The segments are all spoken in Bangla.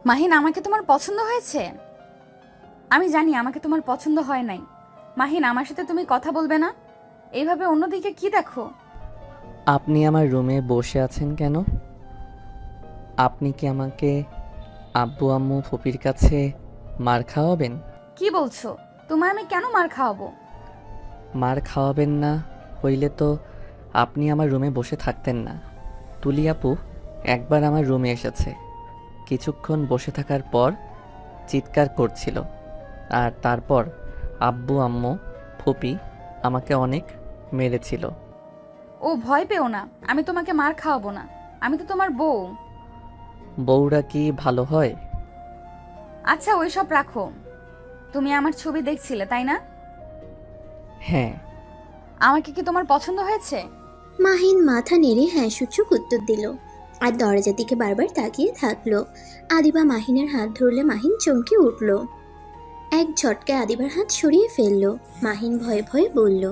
মাহিন, আমাকে তোমার পছন্দ হয়েছে? আমি জানি আমাকে তোমার পছন্দ হয় নাই। মাহিন, আমার সাথে তুমি কথা বলবে না? এইভাবে অন্যদিকে কি দেখো? আপনি আমার রুমে বসে আছেন কেন? আপনি কি আমাকে আব্বু আম্মু ফুপির কাছে মার খাওয়াবেন? কি বলছো? তোমার আমি কেন মার খাওয়াবো? মার খাওয়াবেন না হইলে তো আপনি আমার রুমে বসে থাকতেন না। তুলি আপু একবার আমার রুমে এসেছে, কিছুক্ষণ বসে থাকার পর চিৎকার করছিল, আর তারপর আব্বু আম্মু ফুপি আমাকে অনেক মেরেছিল। ও, ভয় পেও না, আমি তোমাকে মার খাওয়াবো না। আমি তো তোমার বউ। বউরা কি ভালো হয়? আচ্ছা, ওইসব রাখো। তুমি আমার ছবি দেখছিলে, তাই না? হ্যাঁ। আমাকে কি তোমার পছন্দ হয়েছে? মাহিন মাথা নেড়ে হ্যাঁ সূচক উত্তর দিল আর দরজার দিকে বারবার তাকিয়ে থাকলো। আদিবা মাহিনের হাত ধরলে মাহিন চমকে উঠল। এক ঝটকায় আদিবার হাত সরিয়ে ফেললো। মাহিন ভয়ে ভয়ে বলল,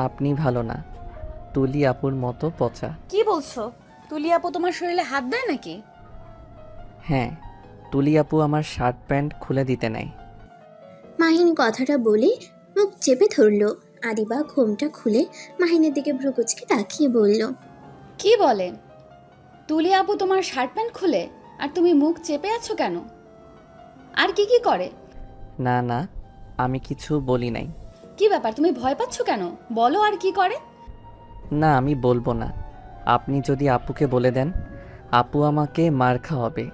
আপনি ভালো না, তুলি আপুর মতো পচা। কি বলছো? তুলি আপু তোমার শরীরে হাত দেয় নাকি? হ্যাঁ, তুলি আপু আমার শার্ট প্যান্ট খুলে দিতে নেয়। মাহিন কথাটা বলে মুখ চেপে ধরল। আদিবা ঘোমটা খুলে মাহিনের দিকে ভ্রুকুচকে তাকিয়ে বলল, কি বলে? তুলি আপু তোমার শার্ট প্যান্ট খুলে, আর তুমি মুখ চেপে আছো কেন? আর কি কি করে? না না, আমি কিছু বলি নাই। কি ব্যাপার, তুমি ভয় পাচ্ছ কেন? বলো, আর কি করে? না, আমি বলবো না। আপনি যদি আপুকে বলে দেন, আপু আমাকে মার খাওয়াবে।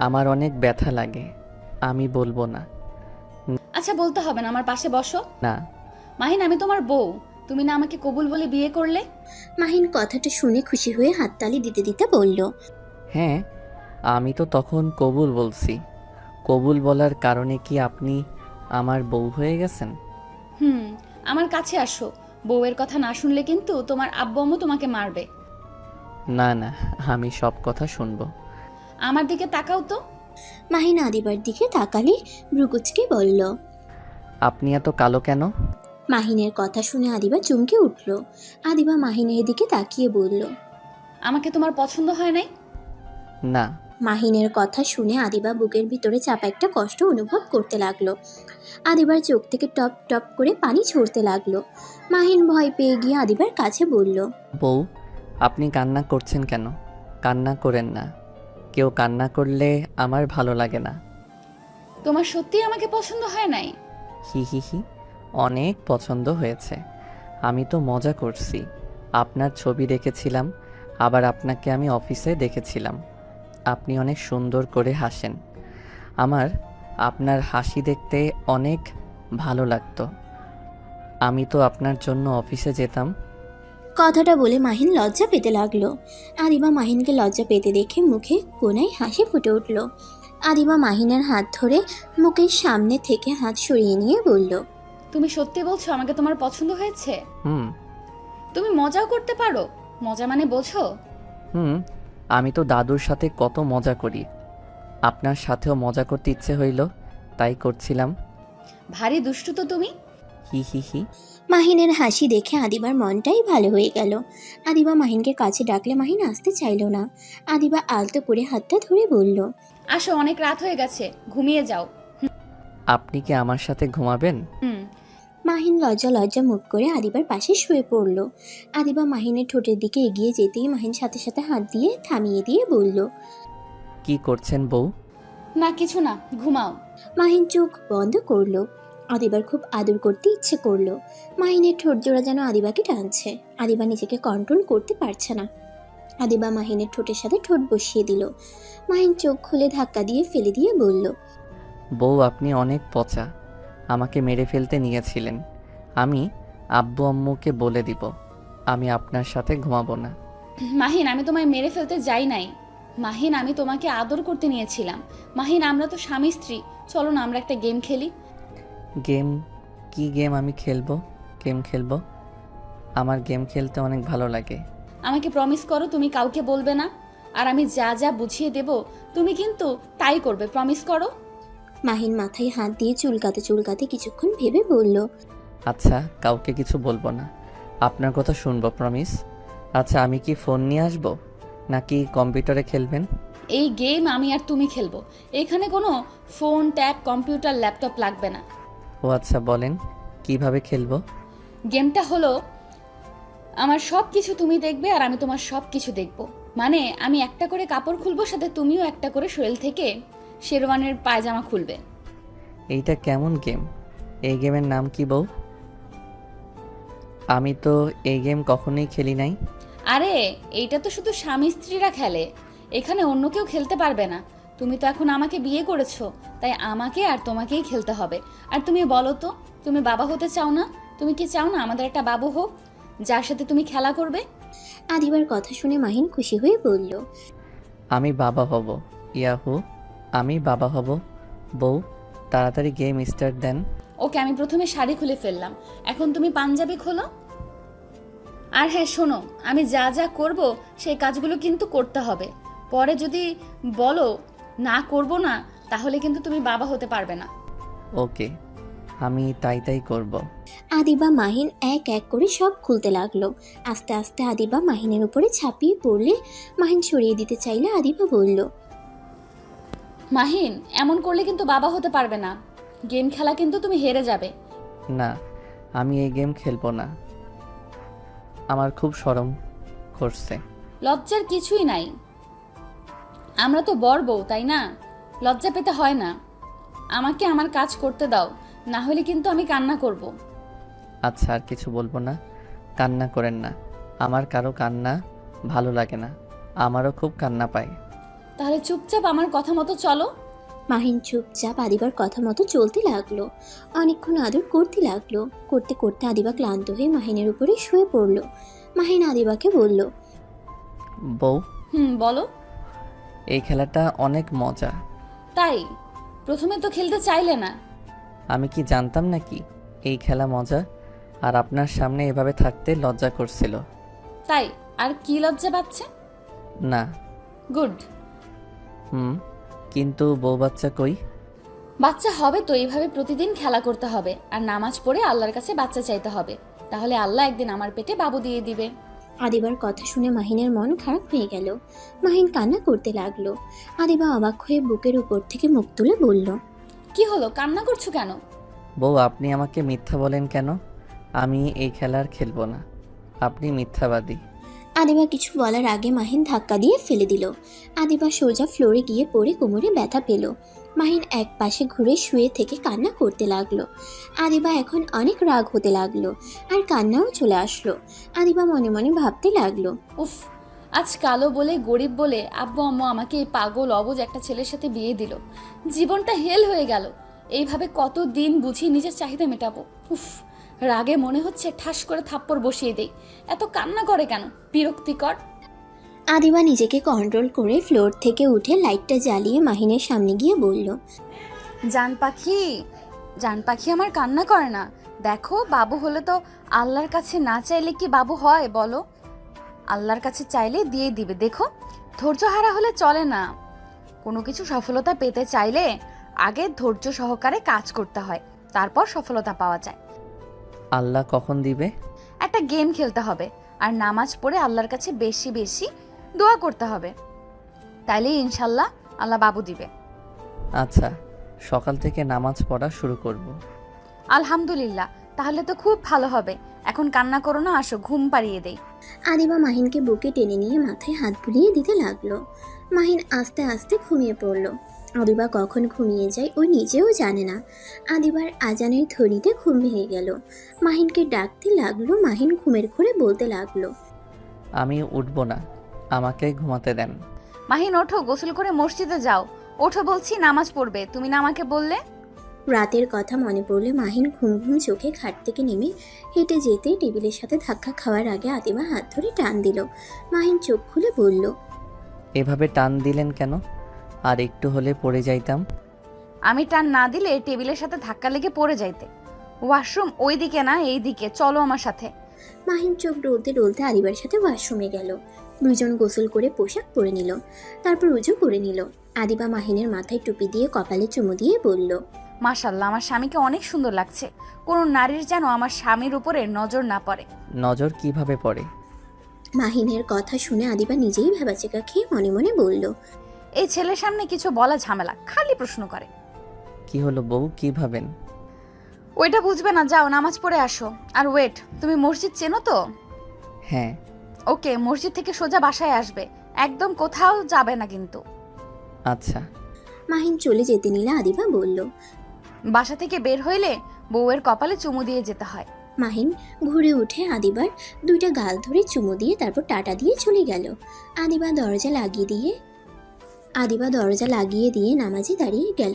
আমার অনেক ব্যথা লাগে। আমি বলবো না। আচ্ছা, বলতে হবে না, আমার পাশে বসো। না। মাহিন, আমি তোমার বউ। তুমি না আমাকে কবুল বলে বিয়ে করলে? মাহিন কথাটা শুনে খুশি হয়ে হাততালি দিতে দিতে বলল, হ্যাঁ, আমি তো তখন কবুল বলছি। কবুল বলার কারণে কি আপনি আমার বউ হয়ে গেছেন? হুম। আমার কাছে আসো। বউয়ের কথা না শুনলে কিন্তু তোমার আব্বু আম্মু তোমাকে মারবে। না না, আমি সব কথা শুনবো। আমার দিকে তাকাও তো। মাহিন আদিবার দিকে তাকালে ভ্রুকুচকে বলল। আপনি এত কালো কেন? মাহিনের কথা শুনে আদিবা চমকে উঠল। আদিবা মাহিনের দিকে তাকিয়ে বলল, আমাকে তোমার পছন্দ হয় নাই? না। মাহিনের কথা শুনে আদিবা বুকের ভিতরে চাপা একটা কষ্ট অনুভব করতে লাগলো। আদিবার চোখ থেকে টপ টপ করে পানি ঝরতে লাগলো। মাহিন ভয় পেয়ে গিয়ে আদিবার কাছে বলল, বউ, আপনি কান্না করছেন কেন? কান্না করেন না। কেউ কান্না করলে আমার ভালো লাগে না। তোমার সত্যি আমাকে পছন্দ হয় নাই? হি হি হি, অনেক পছন্দ হয়েছে। আমি তো মজা করছি। আপনার ছবি দেখেছিলাম, আবার আপনাকে আমি অফিসে দেখেছিলাম। আপনি অনেক সুন্দর করে হাসেন। আমার আপনার হাসি দেখতে অনেক ভালো লাগতো। আমি তো আপনার জন্য অফিসে যেতাম। কথাটা বলে মাহিন লজ্জা পেতে লাগলো। আদিবা মাহিনকে লজ্জা পেতে দেখে মুখে কোনায় হাসি ফুটে উঠল। আদিবা মাহিনের হাত ধরে মুখের সামনে থেকে হাত সরিয়ে নিয়ে বলল, তুমি সত্যি বলছো আমাকে তোমার পছন্দ হয়েছে? হুম। তুমি মজাও করতে পারো। মজা মানে বোঝো? হুম, আমি তো দাদুর সাথে কত মজা করি। আপনার সাথেও মজা করতে ইচ্ছে হইল, তাই করছিলাম। ভারী দুষ্টু তো তুমি। হি হি হি। মাহিনের হাসি দেখে আদিবার মনটাই ভালো হয়ে গেল। আদিবা মাহিনকে কাছে ডাকলে মাহিন আসতে চাইল না। আদিবা আলতো করে হাতটা ধরে বলল, আসো, অনেক রাত হয়ে গেছে, ঘুমিয়ে যাও। আপনি কি আমার সাথে ঘুমাবেন? হুম। মাহিন লজ্জা লজ্জা মুখ করে আদিবার পাশে শুয়ে পড়ল। আদিবা মাহিনের ঠোঁটের দিকে এগিয়ে যেতেই মাহিন সাথে সাথে হাত দিয়ে থামিয়ে দিয়ে বলল, কি করছেন বউ? না, কিছু না, ঘুমাও। মাহিন চোখ বন্ধ করলো। আদিবার খুব আদর করতে ইচ্ছে করলো। মাহিনের ঠোঁট জোড়া যেন আদিবাকে টানছে। আদিবা নিজেকে কন্ট্রোল করতে পারছে না। আদিবা মাহিনের ঠোঁটের সাথে ঠোঁট বসিয়ে দিল। মাহিন চোখ খুলে ধাক্কা দিয়ে ফেলে দিয়ে বলল, বউ, আপনি অনেক পচা। আমাকে মেরে ফেলতে নিয়েছিলেন। আমি আব্বু আম্মুকে বলে দিব আমি আপনার সাথে ঘুমাবো না। মাহিন, আমি তোমায় মেরে ফেলতে যাই নাই। মাহিন, আমি তোমাকে আদর করতে নিয়েছিলাম। মাহিন, আমরা তো স্বামী স্ত্রী। চলো না, আমরা একটা গেম খেলি। গেম? কি গেম আমি খেলবো? গেম খেলবো? আমার গেম খেলতে অনেক ভালো লাগে। আমাকে প্রমিস করো তুমি কাউকে বলবে না। আর আমি যা যা বুঝিয়ে দেব তুমি কিন্তু তাই করবে, প্রমিস করো। মাহিন মাথায় হাত দিয়ে চুলকাতে চুলকাতে কিছুক্ষণ ভেবে বলল, আচ্ছা, কাউকে কিছু বলবো না। আপনার কথা শুনবো, প্রমিস। আচ্ছা, আমি কি ফোন নিয়ে আসবো নাকি কম্পিউটারে খেলবেন? এই গেম আমি আর তুমি খেলবো। এখানে কোনো ফোন, ট্যাব, কম্পিউটার, ল্যাপটপ লাগবে না। ও আচ্ছা, বলেন কিভাবে খেলবো? গেমটা হলো আমার সব কিছু তুমি দেখবে আর আমি তোমার সব কিছু দেখব। মানে আমি একটা করে কাপড় খুলবো, সাথে তুমিও একটা করে শরীর থেকে শেরওয়ানের পায়জামা খুলবে। এইটা কেমন গেম? এই গেমের নাম কি বউ? আমি তো এই গেম কখনোই খেলি নাই। আরে এইটা তো শুধু স্বামী স্ত্রীরা খেলে, এখানে অন্য কেউ খেলতে পারবে না। তুমি তো এখন আমাকে বিয়ে করেছো, তাই আমাকে আর তোমাকেই খেলতে হবে। আর তুমি বলো তো, তুমি বাবা হতে চাও না? তুমি কি চাও না আমাদের একটা বাবু হোক, যার সাথে তুমি খেলা করবে? আদিবার কথা শুনে মাহিন খুশি হয়ে বলল, আমি বাবা হব। ইয়াহু, আমি বাবা হব। বউ, তাড়াতাড়ি গেম স্টার্ট দেন। ওকে, আমি প্রথমে শাড়ি খুলে ফেললাম, এখন তুমি পাঞ্জাবি খোলো। আর হ্যাঁ শোনো, আমি যা যা করব সেই কাজগুলো কিন্তু করতে হবে। পরে যদি বলো না করব না, তাহলে কিন্তু তুমি বাবা হতে পারবে না। ওকে, আমি তাই তাই করব। আদিবা মাহিন এক এক করে সব খুলতে লাগলো। আস্তে আস্তে আদিবা মাহিনের উপরে ঝাঁপিয়ে পড়লে মাহিন সরিয়ে দিতে চাইলে আদিবা বলল, মাহিন, এমন করলে কিন্তু বাবা হতে পারবে না। গেম খেলা কিন্তু তুমি হেরে যাবে। না, আমি এই গেম খেলবো না। আমার খুব শরম করছে। লজ্জার কিছুই নাই, আমরা তো বর বউ, তাই না? লজ্জা পেতে হয় না। আমাকে আমার কাজ করতে দাও, না হলে কিন্তু আমি কান্না করব। আচ্ছা, আর কিছু বলবো না। কান্না করেন না। আমার কারো কান্না ভালো লাগে না। আমারও খুব কান্না পায়। তাহলে চুপচাপ আমার কথা মতো চলো। মাহিন চুপচাপ আদিবার কথা মতো চলতে লাগলো। অনেকক্ষণ আদর করতে লাগলো। করতে করতে আদিবা ক্লান্ত হয়ে মাহিনের উপরে শুয়ে পড়ল। মাহিন আদিবাকে বলল, বউ, বলো। এই খেলাটা অনেক মজা। তাই প্রথমে তো খেলতে চাইলে না। আমি কি জানতাম নাকি এই খেলা মজা? আর আপনার সামনে এভাবে থাকতে লজ্জা করছিল। তাই আর কি লজ্জা পাচ্ছে? না। গুড। কিন্তু বউ বাচ্চা কই? বাচ্চা হবে তো, এইভাবে প্রতিদিন খেলা করতে হবে আর নামাজ পড়ে আল্লাহর কাছে বাচ্চা চাইতে হবে, তাহলে আল্লাহ একদিন আমার পেটে বাবু দিয়ে দিবে। আদিবার কথা শুনে মাহিনের মন খারাপ হয়ে গেল। মাহিন কান্না করতে লাগলো। আদিবা অবাক হয়ে বুকের উপর থেকে মুখ তুলে বলল, কি হলো, কান্না করছো কেন? বউ, আপনি আমাকে মিথ্যা বলেন কেন? আমি এই খেলা আর খেলবো না। আপনি মিথ্যাবাদী। আদিবা কিছু বলার আগে মাহিন ধাক্কা দিয়ে ফেলে দিল। আদিবা সোজা ফ্লোরে গিয়ে পড়ে কোমরে ব্যথা পেল। মাহিন এক পাশে ঘুরে শুয়ে থেকে কান্না করতে লাগলো। আদিবা এখন অনেক রাগ হতে লাগলো, আর কান্নাও চলে আসলো। আদিবা মনে মনে ভাবতে লাগলো, উফ, আজ কালো বলে গরিব বলে আব্বু আম্মু আমাকে এই পাগল অবুঝ একটা ছেলের সাথে বিয়ে দিল। জীবনটা হেল হয়ে গেল। এইভাবে কত দিন বুঝি নিজের চাহিদা মেটাবো। উফ, রাগে মনে হচ্ছে ঠাস করে থাপ্পড় বসিয়ে দেই। এত কান্না করে কেন, বিরক্তিকর। আদিবা নিজেকে কন্ট্রোল করে ফ্লোর থেকে উঠে লাইটটা জ্বালিয়ে মাহিনের সামনে গিয়ে বলল, জান পাখি, জান পাখি আমার কান্না করে না। দেখো, বাবু হলে তো আল্লাহর কাছে না চাইলে কি বাবু হয় বলো? আল্লাহর কাছে চাইলে দিয়ে দিবে। দেখো, ধৈর্য হারা হলে চলে না। কোনো কিছু সফলতা পেতে চাইলে আগে ধৈর্য সহকারে কাজ করতে হয়, তারপর সফলতা পাওয়া যায়। আল্লাহ কখন দিবে? একটা গেম খেলতে হবে আর নামাজ পড়ে আল্লাহর কাছে বেশি বেশি দোয়া করতে হবে, তাইলে ইনশাল্লাহ আল্লাহ বাবু দিবে। আচ্ছা, সকাল থেকে নামাজ পড়া শুরু করব। আলহামদুলিল্লাহ, তাহলে তো খুব ভালো হবে। এখন কান্না করো না, আসো ঘুম পাড়িয়ে দেই। আদিবা মাহিনকে বুকে টেনে নিয়ে মাথায় হাত বুলিয়ে দিতে লাগলো। মাহিন আস্তে আস্তে ঘুমিয়ে পড়ল। আদিবা কখন ঘুমিয়ে যায় ও নিজেও জানে না। আদিবার আজানের ধ্বনিতে ঘুম ভেঙে গেল। মাহিনকে ডাকতে লাগলো। মাহিন ঘুমের ঘোরে বলতে লাগলো, আমি উঠবো না, আমাকে ঘুমাতে দেন। মাহিন ওঠো, গোসল করে মসজিদে যাও। ওঠো বলছি, নামাজ পড়বে, তুমি না আমাকে বললে? রাতের কথা মনে পড়লে মাহিন ঘুম ঘুম চোখে খাট থেকে নেমে হেঁটে যেতে টেবিলের সাথে ধাক্কা খাওয়ার আগে আদিবা হাত ধরে টান দিল। মাহিন চোখ খুলে বলল, এভাবে টান দিলেন কেন? আর একটু হলে পড়ে যাইতাম। আমি টান না দিলে টেবিলের সাথে ধাক্কা লেগে পড়ে যাইতে। ওয়াশরুম ওই দিকে না, এই দিকে, চলো আমার সাথে। মাহিন চোখ ডলতে ডলতে আদিবার সাথে ওয়াশরুমে গেল। দুইজন গোসল করে পোশাক পরে নিল, তারপর উজু করে নিল। আদিবা মাহিনের মাথায় টুপি দিয়ে কপালে চুমু দিয়ে বলল, মাশাল্লাহ, আমার স্বামীকে অনেক সুন্দর লাগছে। কোনো নারীর যেন আমার স্বামীর উপরে নজর না পড়ে। নজর কিভাবে পড়ে? মাহিনের কথা শুনে আদিবা নিজেই ভেবাচেকা খেয়ে মনে মনে বলল, এই ছেলের সামনে কিছু বলা ঝামেলা, খালি প্রশ্ন করে। কি হলো বউ, কি ভাবেন? ওইটা বুঝবে না, যাও নামাজ পড়ে আসো। আর ওয়েট, তুমি মসজিদ চেনো তো? হ্যাঁ। ওকে, মসজিদ থেকে সোজা বাসায় আসবে, একদম কোথাও যাবে না কিন্তু। আচ্ছা। মাহিন চলে যেতে নিলে আদিবা বলল। বাসা থেকে বের হইলে বউয়ের কপালে চুমু দিয়ে যেতে হয়। মাহিন ঘুরে উঠে আদিবার দুইটা গাল ধরে চুমু দিয়ে তারপর টাটা দিয়ে চলে গেল। আদিবা দরজা লাগিয়ে দিয়ে নামাজে দাঁড়িয়ে গেল।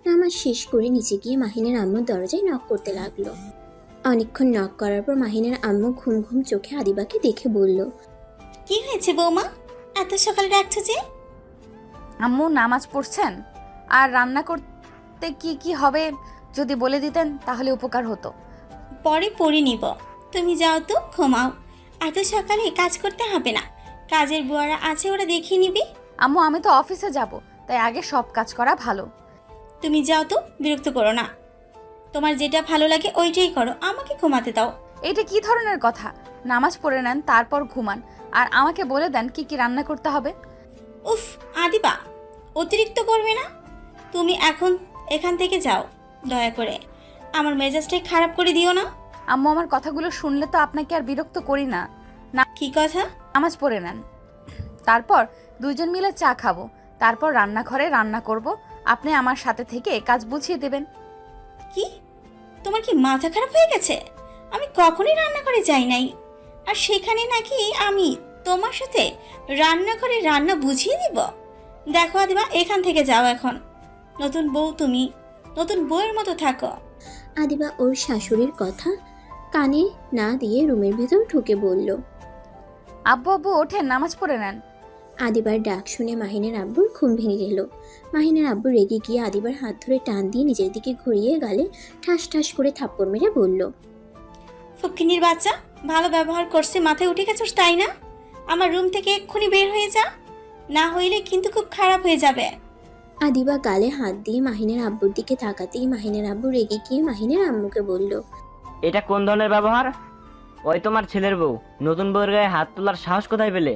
নামাজ শেষ করে নিচে গিয়ে মাহিনের আম্মুর দরজায় নক করতে লাগলো। অনেকক্ষণ নক করার পর মাহিনের আম্মু ঘুম ঘুম চোখে আদিবাকে দেখে বলল, কি হয়েছে বৌমা, এত সকালে ডাকছো যে? আম্মু নামাজ পড়ছেন? আর রান্না করতে কি কি হবে যদি বলে দিতেন তাহলে উপকার হতো। পরে পড়ে নিব, তুমি যাও তো, ঘুমাও। এত সকালে কাজ করতে হবে না, কাজের বুয়ারা আছে, ওরা দেখিয়ে নিবি। আম্মু আমি তো অফিসে যাব, তাই আগে সব কাজ করা ভালো। তুমি যাও তো, বিরক্ত করো না। তোমার যেটা ভালো লাগে ওইটাই করো, আমাকে ঘুমাতে দাও। এটা কি ধরনের কথা? নামাজ পড়ে নেন তারপর ঘুমান, আর আমাকে বলে দেন কি কি রান্না করতে হবে। উফ আদিবা, অতিরিক্ত করবে না। তুমি এখন এখান থেকে যাও, দয়া করে আমার মেজাজটাই খারাপ করে দিও না। আম্মু আমার কথাগুলো শুনলে তো আপনাকে আর বিরক্ত করি না। কি কথা? নামাজ পড়ে নেন, তারপর দুইজন মিলে চা খাবো, তারপর রান্নাঘরে রান্না করব, আপনি আমার সাথে থেকে কাজ বুঝিয়ে দেবেন। কি, তোমার কি মাথা খারাপ হয়ে গেছে? আমি কখনোই রান্নাঘরে যাই নাই, আর সেখানে নাকি আমি তোমার সাথে রান্নাঘরে রান্না বুঝিয়ে দিব? দেখো আদিবা, এখান থেকে যাও এখন। নতুন বউ তুমি, নতুন বউয়ের মতো থাকো। আদিবা ওর শাশুড়ির কথা কানে না দিয়ে রুমের ভেতর ঢুকে বলল। আব্বু আব্বু ওঠেন, নামাজ পড়ে নেন। আদিবার ডাক শুনে মাহিনের আব্বুর ঘুম ভেঙে গেল। মাহিনের আব্বু রেগে গিয়ে আদিবার হাত ধরে টান দিয়ে নিজের দিকে ঘুরিয়ে গালে ঠাস ঠাস করে থাপ্পড় মেরে বলল, ফকিনীর বাচ্চা, ভালো ব্যবহার করছে মাথায় উঠে গেছোস তাই না? আমার রুম থেকে এক্ষুনি বের হয়ে যা, না হইলে কিন্তু খুব খারাপ হয়ে যাবে। আদিবা গালে হাত দিয়ে মাহিনের আব্বুর দিকে তাকাতেই মাহিনের আব্বু রেগে গিয়ে মাহিনের আম্মুকে বলল, এটা কোন ধরনের ব্যবহার? ওই তোমার ছেলের বউ, নতুন বউয়ের গায়ে হাত তোলার সাহস কোথায় পেলে?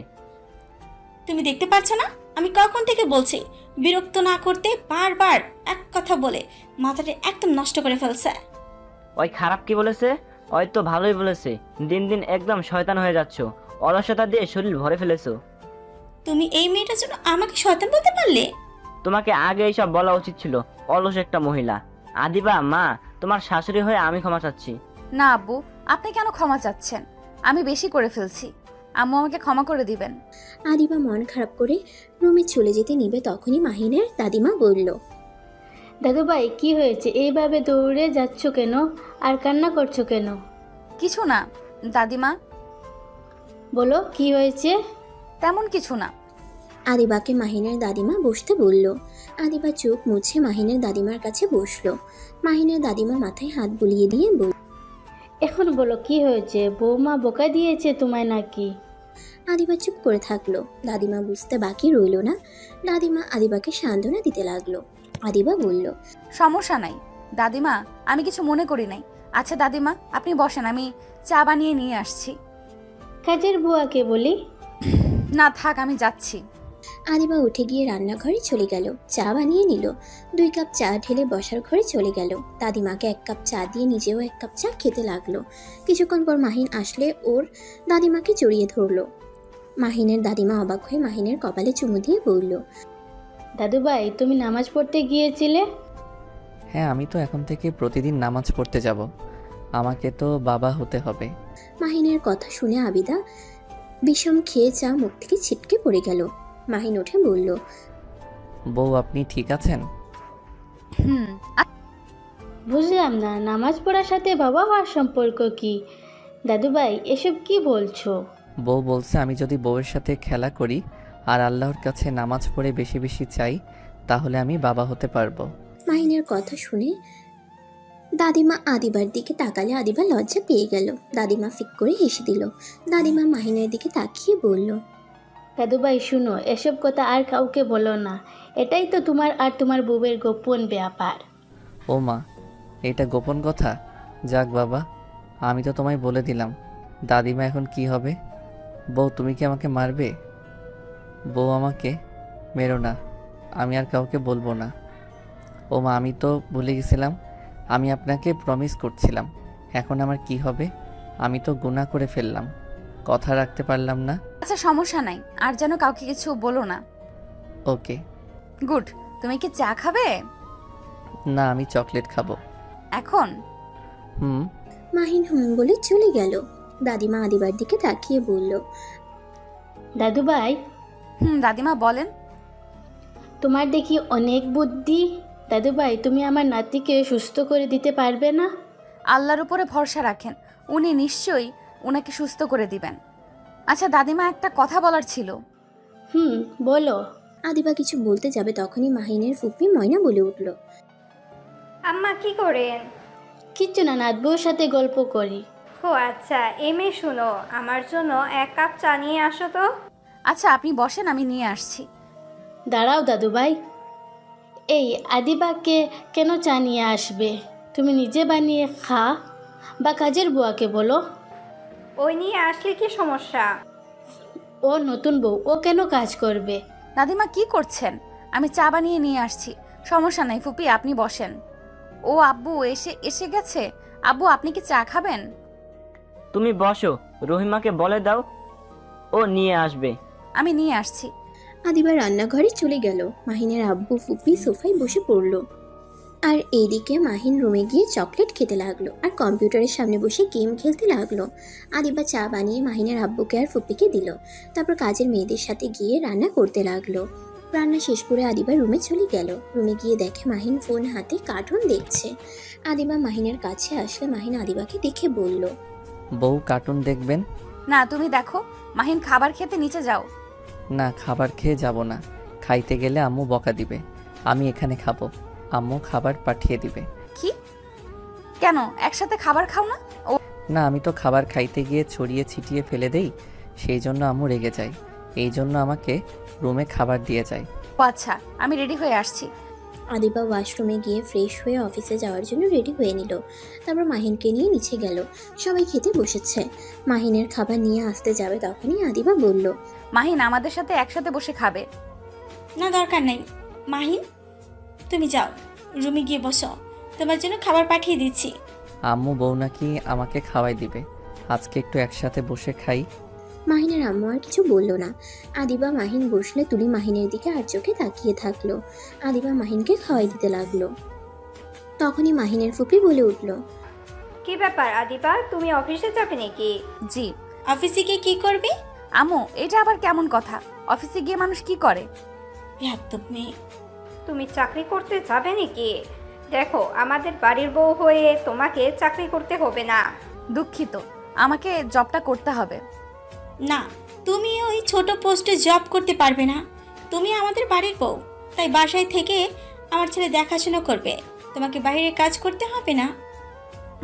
তুমি দেখতে পাচ্ছ না আমি কখন থেকে বলছি বিরক্ত না করতে? বারবার এক কথা বলে মাথাটা একদম নষ্ট করে ফেলছে। ওই খারাপ কি বলেছে? ওই তো ভালোই বলেছে। দিন দিন একদম শয়তান হয়ে যাচ্ছ, অলসতা দিয়ে শরীর ভরে ফেলেছো। তুমি এই মেয়েটার জন্য আমাকে শয়তান বলতে পারলে? তোমাকে আগে এইসব বলা উচিত ছিল, অলস একটা মহিলা। আদিবা মা, তোমার শাশুড়ি হয়ে আমি ক্ষমা চাচ্ছি। না আব্বু, আপনি কেন ক্ষমা চাচ্ছেন? আমি বেশি করে ফেলছি, আম্মু আমাকে ক্ষমা করে দিবেন। আদিবা মন খারাপ করে রুমে চলে যেতে নিবে তখনই মাহিনের দাদিমা বলল, দাদুভাই কি হয়েছে, এইভাবে দৌড়ে যাচ্ছ কেন আর কান্না করছো কেন? কিছু না দাদিমা, বলো কি হয়েছে? তেমন কিছু না। আদিবাকে মাহিনের দাদিমা বসতে বলল। আদিবা চোখ মুছে মাহিনের দাদিমার কাছে বসলো। মাহিনের দাদিমা মাথায় হাত বুলিয়ে দিয়ে বলল, এখন বলো কি হয়েছে, বৌমা বোকা দিয়েছে তোমায় নাকি? আদিবা চুপ করে থাকলো। দাদিমা বুঝতে বাকি রইল না। দাদিমা আদিবাকে সান্ত্বনা দিতে লাগলো। আদিবা বলল, সমস্যা নাই দাদিমা, আমি কিছু মনে করি নাই। আচ্ছা দাদিমা আপনি বসেন, আমি চা বানিয়ে নিয়ে আসছি। কাজের বুয়াকে বলি? না থাক, আমি যাচ্ছি। আদিবা উঠে গিয়ে রান্নাঘরে চলে গেল, চা বানিয়ে নিল। 2 কাপ চা ঢেলে বসার ঘরে চলে গেল। দাদিমাকে 1 কাপ চা দিয়ে নিজেও 1 কাপ চা খেতে লাগলো। কিছুক্ষণ পর মাহিন আসলে ওর দাদিমাকে জড়িয়ে ধরলো। মাহিনের দাদিমা অবাক হয়ে মাহিনের কপালে চুমু দিয়ে বলল, দাদুভাই তুমি নামাজ পড়তে গিয়েছিলে? হ্যাঁ, আমি তো এখন থেকে প্রতিদিন নামাজ পড়তে যাব। আমাকে তো বাবা হতে হবে। মাহিনের কথা শুনে আবিদা বিষম খেয়ে চা মুখ থেকে ছিটকে পড়ে গেল। মাহিন উঠে বলল, বউ আপনি ঠিক আছেন? হুম। বুঝলাম না, নামাজ পড়ার সাথে বাবা হওয়ার সম্পর্ক কি? দাদুভাই এসব কি বলছো? বউ বলছে আমি যদি বউয়ের সাথে খেলা করি আর আল্লাহর কাছে নামাজ পড়ে বেশি বেশি চাই, তাহলে আমি বাবা হতে পারবো। মাহিনের কথা শুনে দাদিমা আদিবার দিকে তাকালে আদিবা লজ্জা পেয়ে গেল। দাদিমা ফিক করে হেসে দিল। দাদিমা মাহিনের দিকে তাকিয়ে বলল, দাদুভাই শুনো, এসব কথা আর কাউকে বলো না, এটাই তো তোমার আর তোমার বউয়ের গোপন ব্যাপার। ও মা, এটা গোপন কথা? যাক বাবা, আমি তো তোমায় বলে দিলাম। দাদিমা এখন কি হবে? বউ তুমি কি আমাকে মারবে? বউ আমাকে মেরো না, আমি আর কাউকে বলবো না। ও মা, আমি তো ভুলে গেছিলাম, আমি আপনাকে প্রমিস করছিলাম। এখন আমার কি হবে? আমি তো গুনাহ করে ফেললাম, কথা রাখতে পারলাম না। আচ্ছা সমস্যা নাই, আর যেন কাউকে কিছু বলো না। ওকে। গুড। তুমি কি চা খাবে? না, আমি চকলেট খাবো। এখন? হুম। মাহিন বলে চলে গেল। দাদিমা আদিবার দিকে তাকিয়ে বলল, দাদুভাই, দাদিমা বলেন। তোমার দেখি অনেক বুদ্ধি। দাদুভাই, তুমি আমার নাতিকে সুস্থ করে দিতে পারবে না? আল্লাহর উপরে ভরসা রাখেন, উনি নিশ্চয়ই ওনাকে সুস্থ করে দিবেন। আচ্ছা দাদিমা, একটা কথা বলার ছিল। বলো। আদিবা কিছু বলতে যাবে তখনই মাহিনের ফুপি ময়না বলে উঠল, আম্মা কি করেন? কিচ্ছু না, নাতবউর সাথে গল্প করি। ও আচ্ছা, এমে শুনো, আমার জন্য 1 কাপ চা নিয়ে আসো তো। আচ্ছা আপনি বসেন, আমি নিয়ে আসছি। দাঁড়াও দাদুভাই, এই আদিবাকে কেন চা নিয়ে আসবে? তুমি নিজে বানিয়ে খা, বা কাজের বুয়াকে বলো। ওই নিয়ে আসলে কি সমস্যা? ও নতুন বউ, ও কেন কাজ করবে? দাদিমা কি করছেন? আমি চা বানিয়ে নিয়ে আসছি, সমস্যা নাই ফুপি, আপনি বসেন। ও আব্বু এসে গেছে। আব্বু আপনি কি চা খাবেন? তুমি বসো, রহিমাকে বলে দাও, ও নিয়ে আসবে। আমি নিয়ে আসছি। আদিবা রান্নাঘরে চলে গেল। মাহিনের আব্বু ফুপি সোফায় বসে পড়ল, আর এইদিকে মাহিন রুমে গিয়ে চকলেট খেতে লাগলো আর কম্পিউটারের সামনে বসে গেম খেলতে লাগলো। আদিবা চা বানিয়ে মাহিনের আব্বুকে আর ফুপিকে দিল, তারপর কাজের মেয়েদের সাথে গিয়ে রান্না করতে লাগলো। রান্না শেষ করে আদিবা রুমে চলে গেল। রুমে গিয়ে দেখে মাহিন ফোন হাতে কার্টুন দেখছে। আদিবা মাহিনের কাছে আসলে মাহিন আদিবাকে দেখে বলল, বউ কার্টুন দেখবেন? না তুমি দেখো, মাহিন খাবার খেতে নিচে যাও। না, খাবার খেয়ে যাব না। খাইতে গেলে আম্মু বকা দিবে। আমি এখানে খাবো, আম্মু খাবার পাঠিয়ে দিবে। কি? কেন একসাথে খাবার খাও না? ও না, আমি তো খাবার খাইতে গিয়ে ছড়িয়ে ছিটিয়ে ফেলে দেই, সেই জন্য আম্মু রেগে যায়। এই জন্য আমাকে রুমে খাবার দিয়ে যায়। আচ্ছা, আমি রেডি হয়ে আসছি। আদিবা ওয়াশরুমে গিয়ে ফ্রেশ হয়ে অফিসে যাওয়ার জন্য রেডি হয়ে নিল। তারপর মাহিনকে নিয়ে নিচে গেল। সবাই খেতে বসেছে। মাহিনের খাবার নিয়ে আসতে যাবে তখনই আদিবা বলল, মাহিন আমাদের সাথে একসাথে বসে খাবে। না দরকার নেই। মাহিন, তুমি যাও, রুমে গিয়ে বসো, তোমার জন্য খাবার পাঠিয়ে দিচ্ছি। আম্মু বউ নাকি আমাকে খাওয়াই দিবে, আজকে একটু একসাথে বসে খাই। মাহিনের আম্মু আর কিছু বলল না। আদিবা মাহিন বসলে তুলি মাহিনের দিকে আর চোখে তাকিয়ে থাকলো। আদিবা মাহিনকে খাওয়াই দিতে লাগলো। তখনই মাহিনের ফুপি বলে উঠল, কি ব্যাপার আদিবা, তুমি অফিসে যাবে নাকি? জি। অফিসে গিয়ে কি করবে? আম্মু এটা আবার কেমন কথা? অফিসে গিয়ে মানুষ কি করে? বেয়াদ্দপ মেয়ে। তুমি চাকরি করতে যাবে নাকি? দেখো, আমাদের বাড়ির বউ হয়ে তোমাকে চাকরি করতে হবে না। দুঃখিত, আমাকে জবটা করতে হবে। না, তুমি ওই ছোট পোস্টে জব করতে পারবে না। তুমি আমাদের বাড়ির বউ, তাই বাসায় থেকে আমার ছেলে দেখাশোনা করবে, তোমাকে বাইরে কাজ করতে হবে না।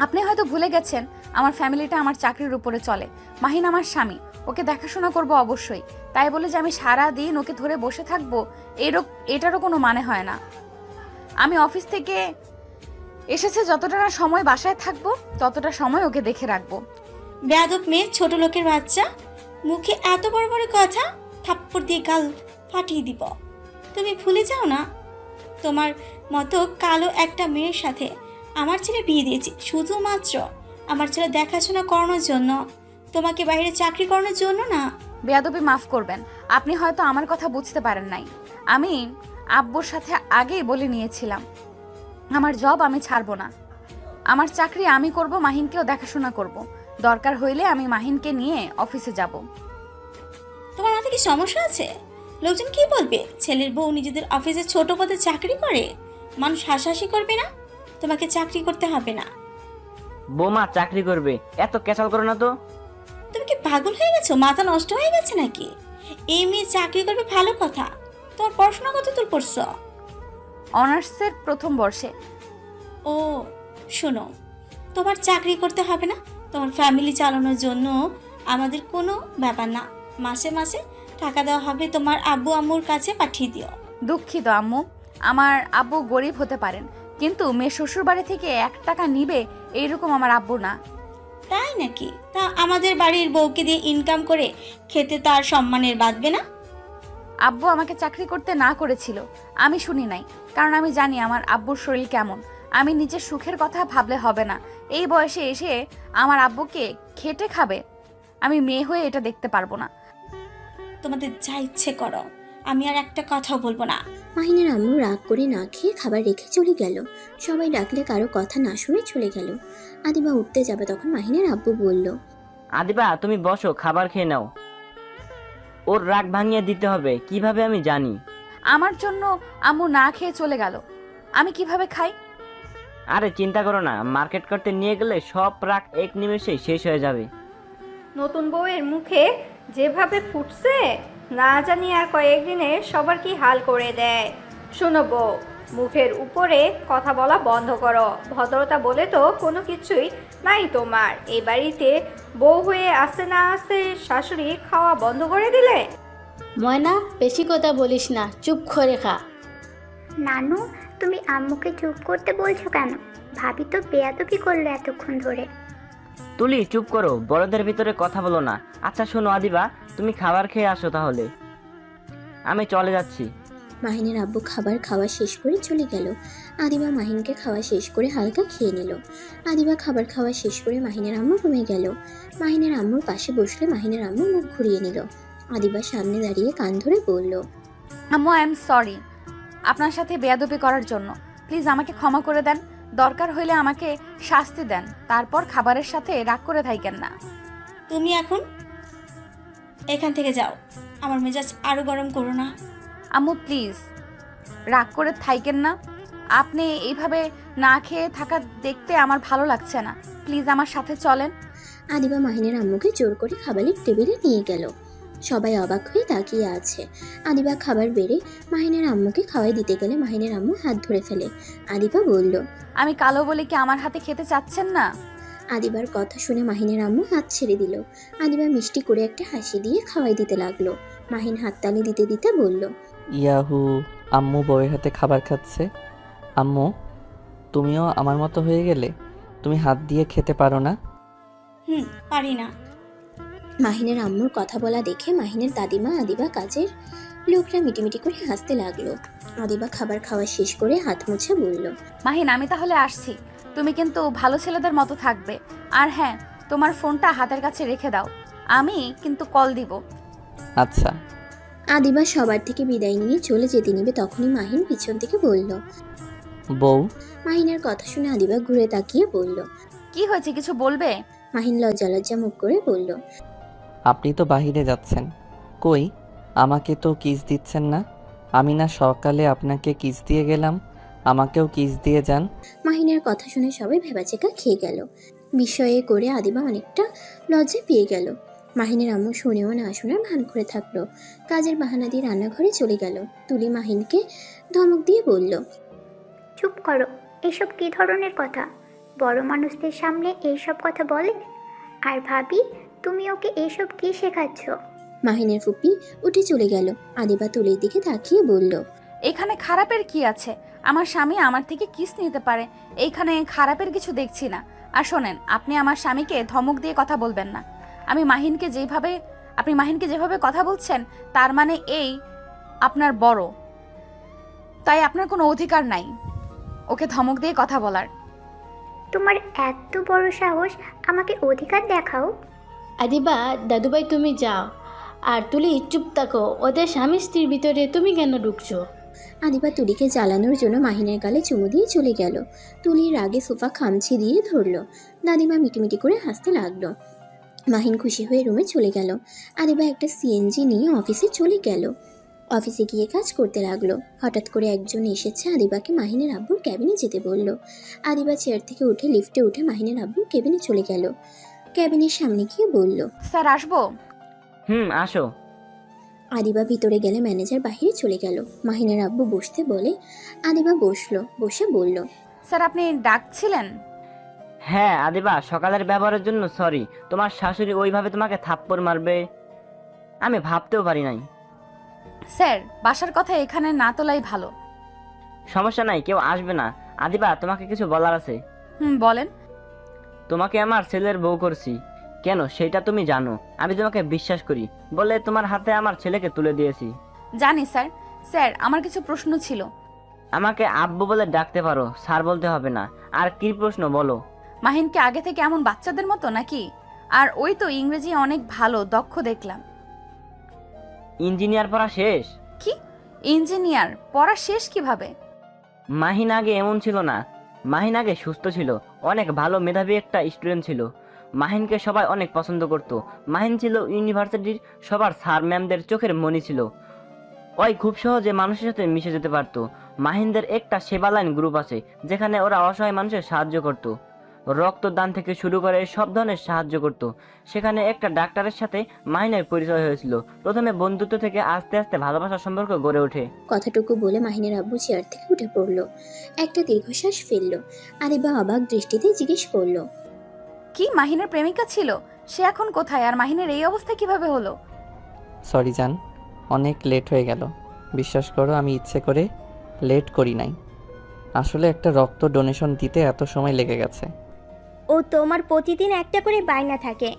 আপনি হয়তো ভুলে গেছেন, আমার ফ্যামিলিটা আমার চাকরির উপরে চলে। মাহিন আমার স্বামী, ওকে দেখাশোনা করব অবশ্যই। তাই বলে যে আমি সারা দিন ওকে ধরে বসে থাকবো, এটারও কোনো মানে হয় না। আমি অফিস থেকে এসেছে, যতটা না সময় বাসায় থাকবো ততটা সময় ওকে দেখে রাখবো। বেয়াদব মেয়ে, ছোট লোকের বাচ্চা, মুখে এত বড় বড় কথা, থাপ্পড় দিয়ে গাল ফাটিয়ে দিব। তুমি ভুলে যাও না, তোমার মতো কালো একটা মেয়ের সাথে আমার ছেলে বিয়ে দিয়েছি শুধুমাত্র আমার ছেলে দেখাশোনা করানোর জন্য, তোমাকে বাইরে চাকরি করানোর জন্য না। বেয়াদবি মাফ করবেন, আপনি হয়তো আমার কথা বুঝতে পারেন নাই। আমি আব্বুর সাথে আগেই বলে নিয়েছিলাম আমার জব আমি ছাড়বো না, আমার চাকরি আমি করব, মাহিনকেও দেখাশোনা করব। দরকার হইলে আমি মাহিনকে নিয়ে অফিসে যাব। তোমার মাথায় কি সমস্যা আছে? লোকজন কি বলবে? ছেলের বউ নিজেদের অফিসে ছোট পদে চাকরি করে, মানুষ হাসাহাসি করবে না? তোমাকে চাকরি করতে হবে না। বৌমা চাকরি করবে, এত ক্যাচাল করো না তো। তুমি কি পাগল হয়ে গেছো? মাথা নষ্ট হয়ে গেছে নাকি? এই মেয়ে চাকরি করবে ভালো কথা, তোমার পড়াশোনা কত দূর পড়ছো? অনার্সের প্রথম বর্ষে। ও শোনো, তোমার চাকরি করতে হবে না, তোমার ফ্যামিলি চালানোর জন্য আমাদের কোনো ব্যাপার না। মাসে মাসে টাকা দেওয়া হবে, তোমার আব্বু আম্মুর কাছে পাঠিয়ে দিও। দুঃখিত আম্মু, আমার আব্বু গরিব হতে পারেন, কিন্তু মেয়ে শ্বশুর বাড়ি থেকে 1 টাকা নিবে এইরকম আমার আব্বু না। তাই নাকি? তা আমাদের বাড়ির বউকে দিয়ে ইনকাম করে খেতে তার সম্মানের বাঁধবে না? আব্বু আমাকে চাকরি করতে না করেছিল, আমি শুনি নাই, কারণ আমি জানি আমার আব্বুর শরীর কেমন। আমি নিজের সুখের কথা ভাবলে হবে না। এই বয়সে এসে আমার আব্বুকে খেটে খাবে, আমি মেয়ে হয়ে এটা দেখতে পারবো না। তোমাদের যা ইচ্ছে করো, আমি আর একটা কথাও বলবো না। মাহিনের আম্মু রাগ করে না খেয়ে খাবার রেখে চলে গেল। সবাই ডাকলে কারো কথা না শুনে চলে গেল। আদিবা উঠতে যাবে তখন মাহিনের আব্বু বলল, আদিবা তুমি বসো, খাবার খেয়ে নাও। ওর রাগ ভাঙিয়ে দিতে হবে, কিভাবে আমি জানি। আমার জন্য আম্মু না খেয়ে চলে গেল, আমি কিভাবে খাই? আরে চিন্তা করো না, মার্কেট করতে নিয়ে গেলে সব রাগ এক নিমেষেই শেষ হয়ে যাবে। নতুন বউয়ের মুখে যেভাবে ফুটছে, না জানি আর কয়েকদিনে সবার কি হাল করে দেয়। শোনো বউ, মুখের উপরে কথা বলা বন্ধ করো। ভদ্রতা বলে তো কোনো কিছুই নাই তোমার। এই বাড়িতে বউ হয়ে আসতে না আসতে শাশুড়ি খাওয়া বন্ধ করে দিলে। ময়না, বেশি কথা বলিস না, চুপ করে খা। নানু, তুমি আম্মুকে চুপ করতে বলছো কেন? ভাবি তো বেয়াদবি করলো এতক্ষণ ধরে। তুলি চুপ করো, বড়দের ভিতরে কথা বলো না। আচ্ছা শোনো আদিবা, তুমি খাবার খেয়ে আসো তাহলে, আমি চলে যাচ্ছি। মাহিনের আব্বু খাবার খাওয়া শেষ করে চলে গেল। আদিবা মাহিনকে খাওয়া শেষ করে হালকা খেয়ে নিল। আদিবা খাবার খাওয়া শেষ করে মাহিনের আম্মু রুমে গেল। মাহিনের আম্মুর পাশে বসলে মাহিনের আম্মু মুখ ঘুরিয়ে নিল। আদিবা সামনে দাঁড়িয়ে কান ধরে বলল, আম্মু, আই এম সরি আপনার সাথে বেয়াদবি করার জন্য। প্লিজ আমাকে ক্ষমা করে দেন। দরকার হইলে আমাকে শাস্তি দেন, তারপর খাবারের সাথে রাগ করে থাকেন না। তুমি এখন এখান থেকে যাও, আমার মেজাজ আরো গরম করো না। আম্মু প্লিজ রাগ করে থাকেন না। আপনি এইভাবে না খেয়ে থাকা দেখতে আমার ভালো লাগছে না। প্লিজ আমার সাথে চলেন। আদিবা মাহিনের আম্মুকে জোর করে খাবারের টেবিলে নিয়ে গেল। সবাই অবাক হয়ে তাকিয়ে আছে। আদিবা খাবার বেড়ে মাহিনের আম্মুকে খাওয়াই দিতে গেলে মাহিনের আম্মু হাত ধরে ফেলে। আদিবা বলল, আমি কালো বলে কি আমার হাতে খেতে চাচ্ছেন না? আদিবার কথা শুনে মাহিনের আম্মু হাত ছেড়ে দিল। আদিবা মিষ্টি করে একটা হাসি দিয়ে খাওয়াই দিতে লাগলো। মাহিন হাততালি দিতে দিতে বলল, ইয়াহু, আম্মু বউয়ের হাতে খাবার খাচ্ছে। আম্মু, তুমিও আমার মতো হয়ে গেলে? তুমি হাত দিয়ে খেতে পারো না? পারি না। মাহিনের আম্মুর কথা বলা দেখে মাহিনের দাদিমা আদিবা কাজের লোকরা মিটিমিটি করে হাসতে লাগলো। আদিবা খাবার খাওয়া শেষ করে হাত মুছে বলল, মাহিন, আমি তাহলে আসছি। তুমি কিন্তু ভালো ছেলেদের মতো থাকবে। আর হ্যাঁ, তোমার ফোনটা হাতের কাছে রেখে দাও, আমি কিন্তু কল দিব। আচ্ছা। আদিবা সবার থেকে বিদায় নিয়ে চলে যেতে নিবে তখনই মাহিন পিছন থেকে বলল। বউ। মাহিনের কথা শুনে আদিবা ঘুরে তাকিয়ে বলল, কি হয়েছে, কিছু বলবে? মাহিন লজ্জা লজ্জা মুখ করে বলল, আপনি তো বাহিরে যাচ্ছেন, কই আমাকে তো কিস দিচ্ছেন না? আমি না সকালে আপনাকে কিস দিয়ে গেলাম, আমাকেও কিস দিয়ে যান। মাহিনের কথা শুনে সবাই ভেবাচেকা খেয়ে গেল। বিষয়ে করে আদিবা অনেকটা লজ্জা পেয়ে গেল। মাহিনের আম্মু শুনেও না শোনার ভান করে থাকলো। কাজের বাহানা দিয়ে রান্নাঘরে চলে গেল। তুলি মাহিনকে ধমক দিয়ে বলল, চুপ করো, এসব কি ধরনের কথা? বড় মানুষদের সামনে এইসব কথা বলে? আর ভাবি, তুমি ওকে এইসব কি শেখাচ্ছ? মাহিনের ফুপি উঠে চলে গেল। আদিবা তুলির দিকে তাকিয়ে বলল, এখানে খারাপের কি আছে? আমার স্বামী আমার থেকে কিস নিতে পারে, এইখানে খারাপের কিছু দেখছি না। আর শোনেন, আপনি আমার স্বামীকে ধমক দিয়ে কথা বলবেন না। আপনি মাহিনকে যেভাবে কথা বলছেন, তার মানে এই আপনার বড়, তাই আপনার কোনো অধিকার নাই ওকে ধমক দিয়ে কথা বলার। তোমার এত বড় সাহস, আমাকে অধিকার দেখাও। আদিবা, দাদুভাই তুমি যাও, আর তুলি চুপ থাকো। ওদের স্বামী স্ত্রীর ভিতরে তুমি কেন ঢুকছো? আদিবা তুলিকে জ্বালানোর জন্য মাহিনের গালে চুমু দিয়ে চলে গেল। তুলির রাগে সোফা খামচি দিয়ে ধরলো। দাদিমা মিটিমিটি করে হাসতে লাগলো। মাহিন খুশি হয়ে রুমে চলে গেল। আদিবা একটা সিএনজি নিয়ে অফিসে চলে গেল। অফিসে গিয়ে কাজ করতে লাগলো। হঠাৎ করে একজন এসেছে আদিবাকে মাহিনের আব্বুর ক্যাবিনে যেতে বলল। আদিবা চেয়ার থেকে উঠে লিফটে উঠে মাহিনের আব্বুর কেবিনে চলে গেল। ক্যাবিনের সামনে গিয়ে বলল, স্যার আসবো? আসো। আদিবা ভিতরে গেলে ম্যানেজার বাহিরে চলে গেল। মাহিনের আব্বু বসতে বলে আদিবা বসলো। বসে বলল, স্যার আপনি ডাকছিলেন? হ্যাঁ আদিবা, সকালের ব্যবহারের জন্য সরি। তোমার শাশুড়ি ওইভাবে তোমাকে থাপ্পড় মারবে আমি ভাবতেও পারি নাই। স্যার, বাসার কথা এখানে না তোলাই ভালো। সমস্যা নাই, কেউ আসবে না। আদিবা, তোমাকে কিছু বলার আছে। বলেন। তোমাকে আমার ছেলের বউ করছি কেন সেটা তুমি জানো। আমি তোমাকে বিশ্বাস করি বলে তোমার হাতে আমার ছেলেকে তুলে দিয়েছি। জানি স্যার। স্যার, আমার কিছু প্রশ্ন ছিল। আমাকে আব্বু বলে ডাকতে পারো, স্যার বলতে হবে না। আর কি প্রশ্ন বলো? মাহিনকে আগে থেকে এমন বাচ্চাদের মতো নাকি? আর ওই তো ইংরেজি অনেক ভালো, দক্ষ দেখলাম। ইঞ্জিনিয়ার পড়া শেষ? কি? ইঞ্জিনিয়ার পড়া শেষ কিভাবে? মাহিন আগে এমন ছিল না। মাহিন আগে সুস্থ ছিল, অনেক ভালো মেধাবী একটা স্টুডেন্ট ছিল। মাহিনকে সবাই অনেক পছন্দ করত। মাহিন ছিল ইউনিভার্সিটির সবার স্যার ম্যামদের চোখের মণি ছিল। ওই খুব সহজে মানুষের সাথে মিশে যেতে পারতো। মাহিনদের একটা সেবা লাইন গ্রুপ আছে, যেখানে ওরা অসহায় মানুষের সাহায্য করত। রক্তদান থেকে শুরু করে সব ধরনের সাহায্য করত। সেখানে একটা ডাক্তারের সাথে মাহিনের পরিচয় হয়েছিল। প্রথমে বন্ধুত্ব থেকে আস্তে আস্তে ভালোবাসার সম্পর্ক গড়ে ওঠে। কথাটুকু বলে মাহিনের আব্বু চেয়ার থেকে উঠে পড়ল। একটা দীর্ঘশ্বাস ফেলল। আদিবা অবাক দৃষ্টিতে জিজ্ঞেস করলো, কি মাহিনের প্রেমিকা ছিল? সে এখন কোথায়? আর মাহিনের এই অবস্থা কিভাবে হলো? সরি জান, অনেক লেট হয়ে গেল। বিশ্বাস করো আমি ইচ্ছে করে লেট করি নাই। আসলে একটা রক্ত ডোনেশন দিতে এত সময় লেগে গেছে। ও তোমার প্রতিদিন একটা করে বায়না থাকে।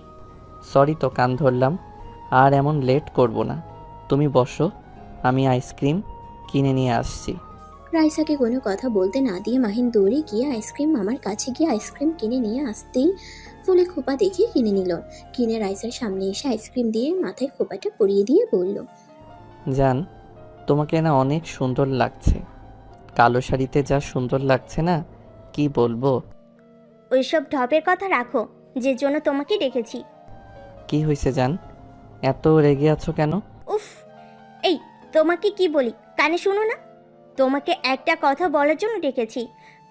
সরি তো, কান ধরলাম। আর এমন লেট করব না। তুমি বসো, আমি আইসক্রিম কিনে নিয়ে আসছি। রাইসাকে কোনো কথা বলতে না দিয়ে মাহিন দৌড়ে গিয়ে আইসক্রিম মামার কাছে গিয়ে আইসক্রিম কিনে নিয়ে আসতেই ফুলে খোপা দেখে কিনে নিল। কিনে রাইসার সামনে এসে আইসক্রিম দিয়ে মাথায় খোপাটা পরিয়ে দিয়ে বলল, জান, তোমাকে না অনেক সুন্দর লাগছে। কালো শাড়িতে যা সুন্দর লাগছে না, কি বলবো। ওইসব ঢপের কথা রাখো, যে জন্য তোমাকে ডেকেছি। কি হয়েছে জান, এত রেগে আছো কেন? উফ, এই তোমাকে কি বলি কানে শুনো না? তোমাকে একটা কথা বলার জন্য ডেকেছি।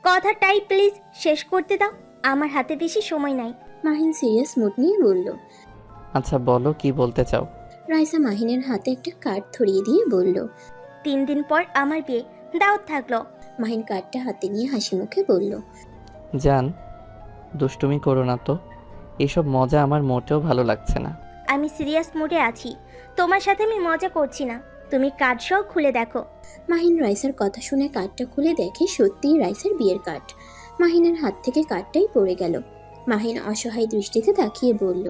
কথাটাই প্লিজ শেষ করতে দাও, আমার হাতে বেশি সময় নাই। মাহিন সিরিয়াস মুড নিয়ে বলল। আচ্ছা বলো, কি বলতে চাও? রাইসা মাহিনের হাতে একটা কার্ড ধরিয়ে দিয়ে বলল। 3 দিন পর আমার বিয়ে, দাওয়াত থাকলো। মাহিন কার্ডটা হাতে নিয়ে হাসি মুখে বলল, জান, দুষ্টুমি করো না তো। এসব মজা আমার মোটেও ভালো লাগছে না। আমি সিরিয়াস মুডে আছি, তোমার সাথে আমি মজা করছি না। তুমি কার্ড সহ খুলে দেখো। মাহিন রাইসার কথা শুনে কার্ডটা খুলে দেখে সত্যিই রাইসার বিয়ের কার্ড। মাহিনের হাত থেকে কার্ডটাই পড়ে গেল। মাহিন অসহায় দৃষ্টিতে তাকিয়ে বলল,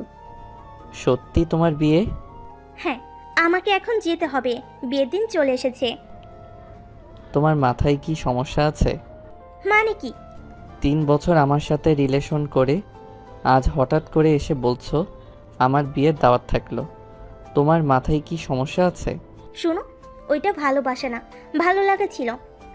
সত্যি তোমার বিয়ে? হ্যাঁ, আমাকে এখন যেতে হবে, বিয়ের দিন চলে এসেছে। তোমার মাথায় কি সমস্যা আছে? মানে কি? 3 বছর আমার সাথে রিলেশন করে আজ হঠাৎ করে এসে বলছো আমার বিয়ের দাওয়াত থাকলো। তোমার মাথায় কি সমস্যা আছে? শোনো, ওইটা ভালোবাসা না, ভালো লাগা ছিল।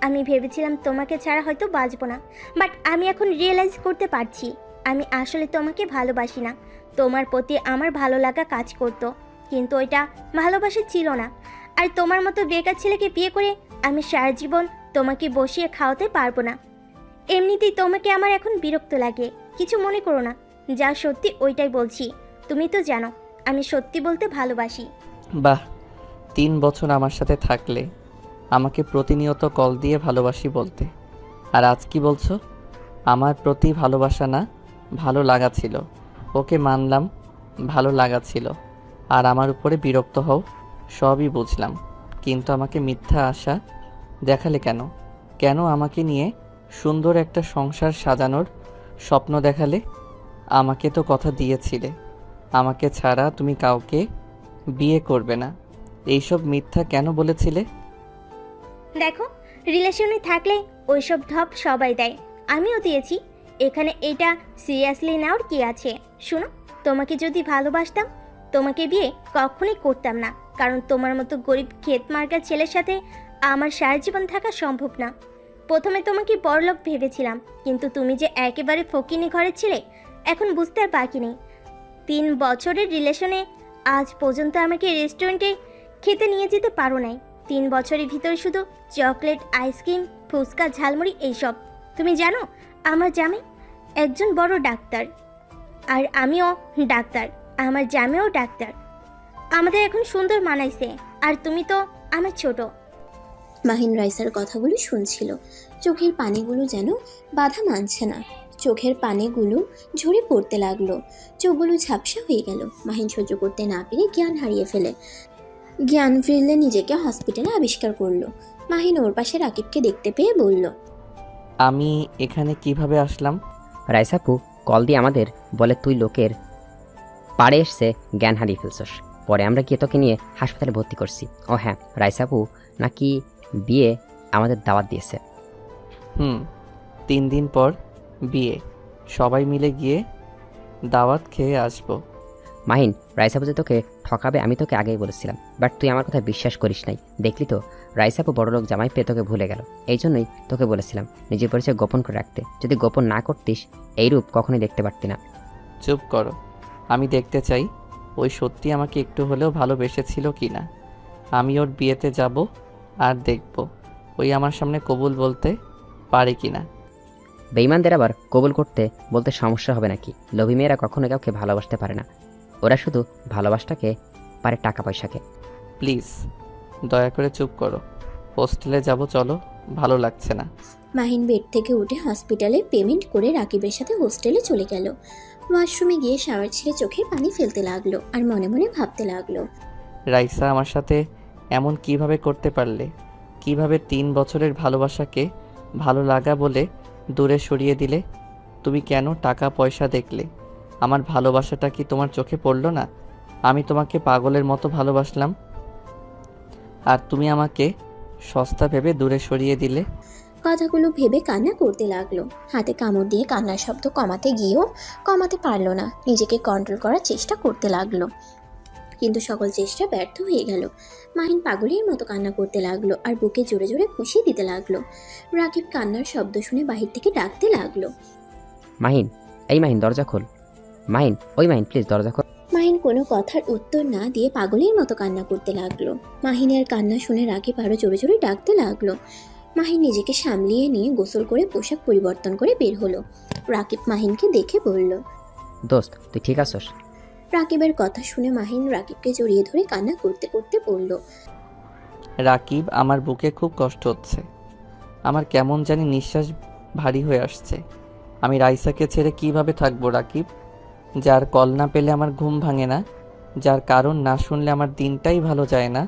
আমি ভেবেছিলাম তোমাকে ছাড়া হয়তো বাঁচবো না, বাট আমি এখন রিয়েলাইজ করতে পারছি আমি আসলে তোমাকে ভালোবাসি না। তোমার প্রতি আমার ভালো লাগা কাজ করতো, কিন্তু ওইটা ভালোবাসা ছিল না। আর তোমার মতো বেকার ছেলেকে বিয়ে করে আমি সারা জীবন তোমাকে বসিয়ে খাওয়াতে পারবো না। এমনিতেই তোমাকে আমার এখন বিরক্ত লাগে, কিছু মনে করো না। যা সত্যি ওইটাই বলছি। তুমি তো জানো আমি সত্যি বলতে ভালোবাসি। বাহ, 3 বছর আমার সাথে থাকলে আমাকে প্রতিনিয়ত কল দিয়ে ভালোবাসি বলতে, আর আজ কি বলছো? আমার প্রতি ভালোবাসা না, ভালো লাগা ছিল। ওকে মানলাম, ভালো লাগা ছিল। আর আমার উপরে বিরক্ত হও, সবই বুঝলাম। কিন্তু আমাকে মিথ্যা আশা দেখালে কেন? কেন আমাকে নিয়ে সুন্দর একটা সংসার সাজানোর স্বপ্ন দেখালে? আমাকে তো কথা দিয়েছিলে আমাকে ছাড়া তুমি কাউকে বিয়ে করবে না। এইসব মিথ্যা কেন বলেছিলে? দেখো, রিলেশনে থাকলে ওইসব ঢপ সবাই দেয়, আমিও দিয়েছি। এখানে এটা সিরিয়াসলি নেওয়ার কি আছে? শোনো, তোমাকে যদি ভালোবাসতাম তোমাকে বিয়ে কখনোই করতাম না, কারণ তোমার মতো গরিব ক্ষেত মার্কার ছেলের সাথে আমার সারা জীবন থাকা সম্ভব না। প্রথমে তোমাকে বড়লোক ভেবেছিলাম, কিন্তু তুমি যে একেবারে ফকিনি ঘরের ছেলে এখন বুঝতে আর বাকি নেই। 3 বছরের রিলেশনে আজ পর্যন্ত আমাকে রেস্টুরেন্টে খেতে নিয়ে যেতে পারো নাই। 3 বছরের ভিতরে শুধু চকলেট, আইসক্রিম, ফুচকা, ঝালমুড়ি এইসব। তুমি জানো আমার জামাই একজন বড় ডাক্তার, আর আমিও ডাক্তার, আমার জামাইও ডাক্তার। আমাদের এখন সুন্দর মানাইছে, আর তুমি তো আমার ছোট। মাহিন রাইসার কথাগুলো শুনছিল। চোখের পানিগুলো যেন বাধা মানছে না। চোখের পানিগুলো ঝরে পড়তে লাগলো। চোখগুলো ঝাপসা হয়ে গেল। মাহিন সহ্য করতে না পেরে জ্ঞান হারিয়ে ফেলে। জ্ঞান ফিরলে নিজেকে হসপিটালে আবিষ্কার করলো। মাহিন ওর পাশে রাকিবকে দেখতে পেয়ে বলল, আমি এখানে কিভাবে আসলাম? রাইসাপু কল দিয়ে আমাদের বলে তুই লোকের পাড়ে এসছে জ্ঞান হারিয়ে ফেলছস। পরে আমরা গিয়ে তোকে নিয়ে হাসপাতালে ভর্তি করছি। ও হ্যাঁ, রাইসা আপু নাকি বিয়ে আমাদের দাওয়াত দিয়েছে। 3 দিন পর বিয়ে, সবাই মিলে গিয়ে দাওয়াত খেয়ে আসবো। মাহিন, রাইসাপু যে তোকে ঠকাবে আমি তোকে আগেই বলেছিলাম, বাট তুই আমার কথা বিশ্বাস করিস নাই। দেখলি তো, রাইসাপু বড়লোক জামাই পেয়ে তোকে ভুলে গেল। এই জন্যই তোকে বলেছিলাম নিজের পরিচয় গোপন করে রাখতে। যদি গোপন না করতিস এই রূপ কখনোই দেখতে পারতি না। চুপ করো, আমি দেখতে চাই ওই সত্যি আমাকে একটু হলেও ভালোবেসেছিল কি না। আমি ওর বিয়েতে যাব আর দেখব ওই আমার সামনে কবুল বলতে পারে কি না। বেঈমানদের আবার কবুল করতে বলতে সমস্যা হবে নাকি? লোভী মেয়েরা কখনো কাউকে ভালোবাসতে পারে না, ওরা শুধু ভালোবাসটাকে পারে টাকা পয়সাকে। প্লিজ দয়া করে চুপ করো, হোস্টেলে যাব, চলো, ভালো লাগছে না। মাহিন বেড থেকে উঠে হসপিটালে পেমেন্ট করে রাকিবের সাথে হোস্টেলে চলে গেল। ওয়াশরুমে গিয়ে শাওয়ার ছেড়ে চোখে পানি ফেলতে লাগলো আর মনে মনে ভাবতে লাগলো, রাইসা আমার সাথে এমন কিভাবে করতে পারলে? কিভাবে 3 বছরের ভালোবাসাকে ভালো লাগা বলে দূরে সরিয়ে দিলে? তুমি কেন টাকা পয়সা দেখলে? আমার ভালোবাসাটা কি তোমার চোখে পড়লো না? আমি তোমাকে পাগলের মতো ভালোবাসলাম আর তুমি আমাকে সস্তা ভেবে দূরে সরিয়ে দিলে। কথাগুলো ভেবে কান্না করতে লাগলো। হাতে কামড় দিয়ে কান্নার শব্দ কমাতে গিয়েও কমাতে পারলো না। নিজেকে কন্ট্রোল করার চেষ্টা করতে লাগলো, কিন্তু সকল চেষ্টা ব্যর্থ হয়ে গেল। মাহিন পাগলের মতো কান্না করতে লাগলো আর বুকে জোরে জোরে খুশি দিতে লাগলো। রাকিব কান্নার শব্দ শুনে বাহির থেকে ডাকতে লাগলো, মাহিন, এই মাহিন দরজা খোল। মাহিন, ওই মাহিন প্লিজ দরজা খোল। মাহিন কোনো কথার উত্তর না দিয়ে পাগলের মতো কান্না করতে লাগলো। মাহিনের কান্না শুনে রাকিব আরো জোরে জোরে ডাকতে লাগলো। মাহিন নিজেকে সামলিয়ে নিয়ে গোসল করে পোশাক পরিবর্তন করে বের হলো। রাকিব মাহিনকে দেখে বলল, দোস্ত তুই ঠিক আছস? রাকিবের কথা শুনে মাহিন রাকিবকে জড়িয়ে ধরে কান্না করতে করতে বলল, রাকিব, আমার বুকে খুব কষ্ট হচ্ছে। আমার কেমন জানি নিঃশ্বাস ভারী হয়ে আসছে। আমি রাইসাকে ছেড়ে কিভাবে থাকবো রাকিব? যার কল না পেলে আমার ঘুম ভাঙে না, যার কারণ না শুনলে আমার দিনটাই ভালো যায় না,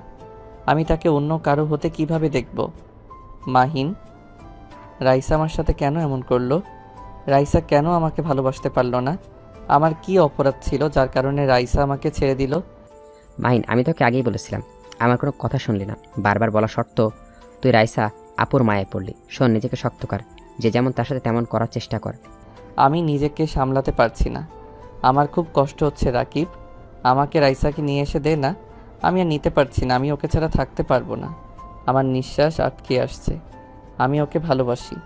আমি তাকে অন্য কারো হতে কিভাবে দেখব? মাহিন, রাইসা আমার সাথে কেন এমন করলো? রাইসা কেন আমাকে ভালোবাসতে পারলো না? আমার কি অপরাধ ছিল যার কারণে রাইসা আমাকে ছেড়ে দিল? মাহিন, আমি তোকে আগেই বলেছিলাম, আমার কোনো কথা শুনলি না। বারবার বলা সত্ত্বেও তুই রাইসা আপুর মায়ে পড়লি। শোন, নিজেকে শক্ত কর, যে যেমন তার সাথে তেমন করার চেষ্টা কর। আমি নিজেকে সামলাতে পারছি না, আমার খুব কষ্ট হচ্ছে রাকিব। আমাকে রাইসাকে নিয়ে এসে দে না, আমি আর নিতে পারছি না। আমি ওকে ছাড়া থাকতে পারবো না, আমার নিঃশ্বাস আটকে আসছে। আমি ওকে ভালোবাসি,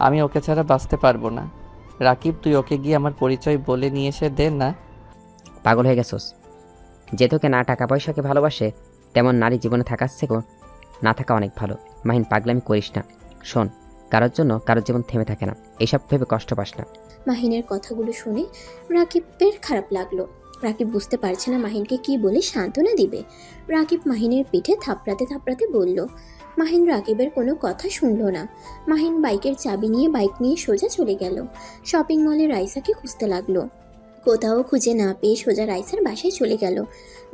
আমি ওকে ছাড়া বাঁচতে পারবো না। রাকিব, তুই ওকে গিয়ে আমার পরিচয় বলে নিয়ে এসে দে না। পাগল হয়ে গেছোস? যে তোকে না টাকা পয়সাকে ভালোবাসে তেমন নারী জীবনে থাকার থেকেও না থাকা অনেক ভালো। মাহিন, পাগলামি করিস না। শোন, কারোর জন্য কারোর জীবন থেমে থাকে না, এইসব ভেবে কষ্ট পাস না। মাহিনের কথাগুলো শুনে রাকিবের খারাপ লাগলো। রাকিব বুঝতে পারছে না মাহিনকে কি বলে সান্ত্বনা দিবে। রাকিব মাহিনের পিঠে থাপড়াতে থাপড়াতে বলল, মাহিন রাকিবের কোনো কথা শুনলো না। মাহিন বাইকের চাবি নিয়ে বাইক নিয়ে সোজা চলে গেল। শপিং মলে রাইসাকে খুঁজতে লাগলো। কোথাও খুঁজে না পেয়ে সোজা রাইসার বাসায় চলে গেল।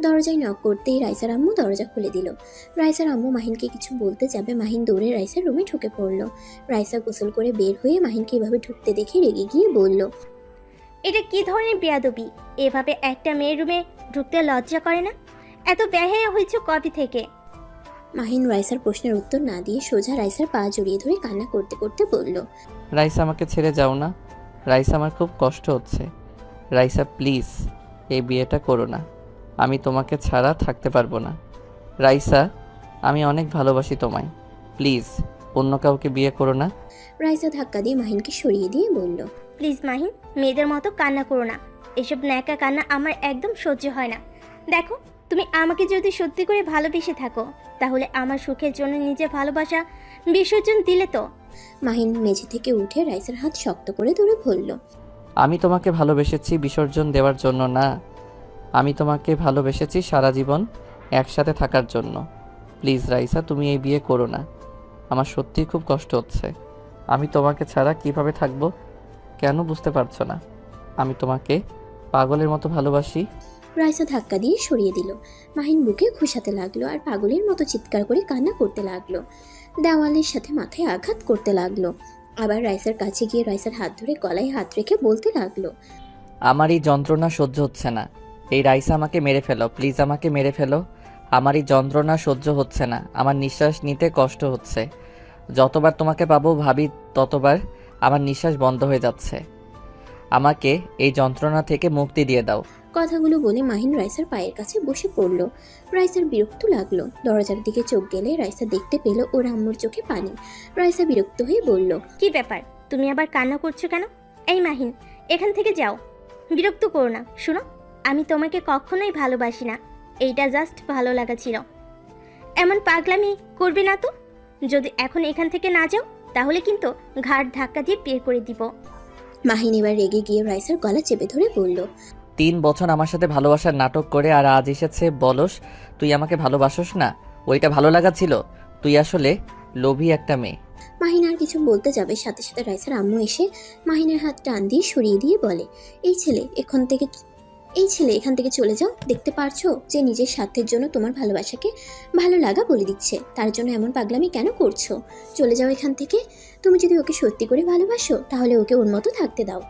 দরজায় নক করতেই রাইসার আম্মু দরজা খুলে দিল। রাইসার আম্মু মাহিনকে কিছু বলতে যাবে, মাহিন দৌড়ে রাইসার রুমে ঢুকে পড়ল। রাইসা গোসল করে বের হয়ে মাহিনকে এভাবে ঢুকতে দেখে রেগে গিয়ে বলল, এটা কি ধরনের বেয়াদবি? এভাবে একটা মেয়ের রুমে ঢুকতে লজ্জা করে না? এত বেহায়া হয়েছে কবে থেকে? মাহিন রাইসার প্রশ্নের উত্তর না দিয়ে সোজা রাইসার পা জড়িয়ে ধরে কান্না করতে করতে বলল, রাইসা, আমাকে ছেড়ে যাও না। রাইসা, আমার খুব কষ্ট হচ্ছে। রাইসা প্লিজ, এই বিয়েটা করো না, আমি তোমাকে ছাড়া থাকতে পারবো না। রাইসা, আমি অনেক ভালোবাসি তোমায়, প্লিজ অন্য কাউকে বিয়ে করো না। রাইসা ধাক্কা দিয়ে মাহিনকে সরিয়ে দিয়ে বলল, প্লিজ মাহিন, মেয়েদের মতো কান্না করো না। এসব ন্যাকা কান্না আমার একদম সহ্য হয় না। দেখো, তুমি আমাকে যদি সত্যি করে ভালোবেসে থাকো তাহলে আমার সুখের জন্য নিজের ভালোবাসা বিসর্জন দিলে তো। মাহিন মেঝে থেকে উঠে রাইসার হাত শক্ত করে ধরে বলল, আমি তোমাকে ভালোবেসেছি বিসর্জন দেওয়ার জন্য না, আমি তোমাকে ভালোবেসেছি সারা জীবন একসাথে থাকার জন্য। প্লিজ রাইসা, তুমি এই বিয়ে করো না, আমার সত্যিই খুব কষ্ট হচ্ছে। আমি তোমাকে ছাড়া কিভাবে থাকবো কেন বুঝতে পারছো না? আমি তোমাকে পাগলের মতো ভালোবাসি। রাইসা ধাক্কা দিয়ে সরিয়ে দিল। মাহিন বুকে ঘুষাতে লাগলো আর পাগলের মতো চিৎকার করে কান্না করতে লাগলো। দেওয়ালের সাথে মাথায় আঘাত করতে লাগলো। আবার রাইসার কাছে গিয়ে রাইসার হাত ধরে গলায় হাত রেখে বলতে লাগলো, আমার এই যন্ত্রণা সহ্য হচ্ছে না, এই রাইসা আমাকে মেরে ফেলো, প্লিজ আমাকে মেরে ফেলো। আমার এই যন্ত্রণা সহ্য হচ্ছে না, আমার নিঃশ্বাস নিতে কষ্ট হচ্ছে। যতবার তোমাকে পাবো ভাবি ততবার আমার নিঃশ্বাস বন্ধ হয়ে যাচ্ছে। আমাকে এই যন্ত্রণা থেকে মুক্তি দিয়ে দাও। কথাগুলো বলে মাহিন রাইসার পায়ের কাছে বসে পড়ল। রাইসার বিরক্ত লাগলো। দরজার দিকে চোখ গেলে রাইসা দেখতে পেল ওর আম্মুর চোখে পানি। রাইসা বিরক্ত হয়ে বলল, কি ব্যাপার, তুমি আবার কান্না করছো কেন? এই মাহিন, এখান থেকে যাও, বিরক্ত করো না। শুনো, আমি তোমাকে কখনোই ভালোবাসি না, এইটা জাস্ট ভালো লাগা ছিল। এমন পাগলামি করবে না তো। যদি এখন এখান থেকে না যাও তাহলে কিন্তু ঘাড় ধাক্কা দিয়ে বের করে দিব। মাহিন এবার রেগে গিয়ে রাইসার গলা চেপে ধরে বলল, 3 বছর আমার সাথে ভালোবাসার নাটক করে আর আজ এসেছে বলস তুই আমাকে ভালোবাসোস না। ওইটা ভালো লাগা ছিল? তুই আসলে লোভী একটা মেয়ে। মাহিন আর কিছু বলতে যাবে, সাথে সাথে রাইসার আম্মু এসে মাহিনের হাত টান দিয়ে সরিয়ে দিয়ে বলে, এই ছেলে এখান থেকে চলে যাও। দেখতে পারছো যে নিজের স্বার্থের জন্য তোমার ভালোবাসাকে ভালো লাগা বলে দিচ্ছে, তার জন্য এমন পাগলামি কেন করছো? চলে যাও এখান থেকে। তুমি যদি ওকে সত্যি করে ভালোবাসো তাহলে ওকে ওর মতো থাকতে দাও।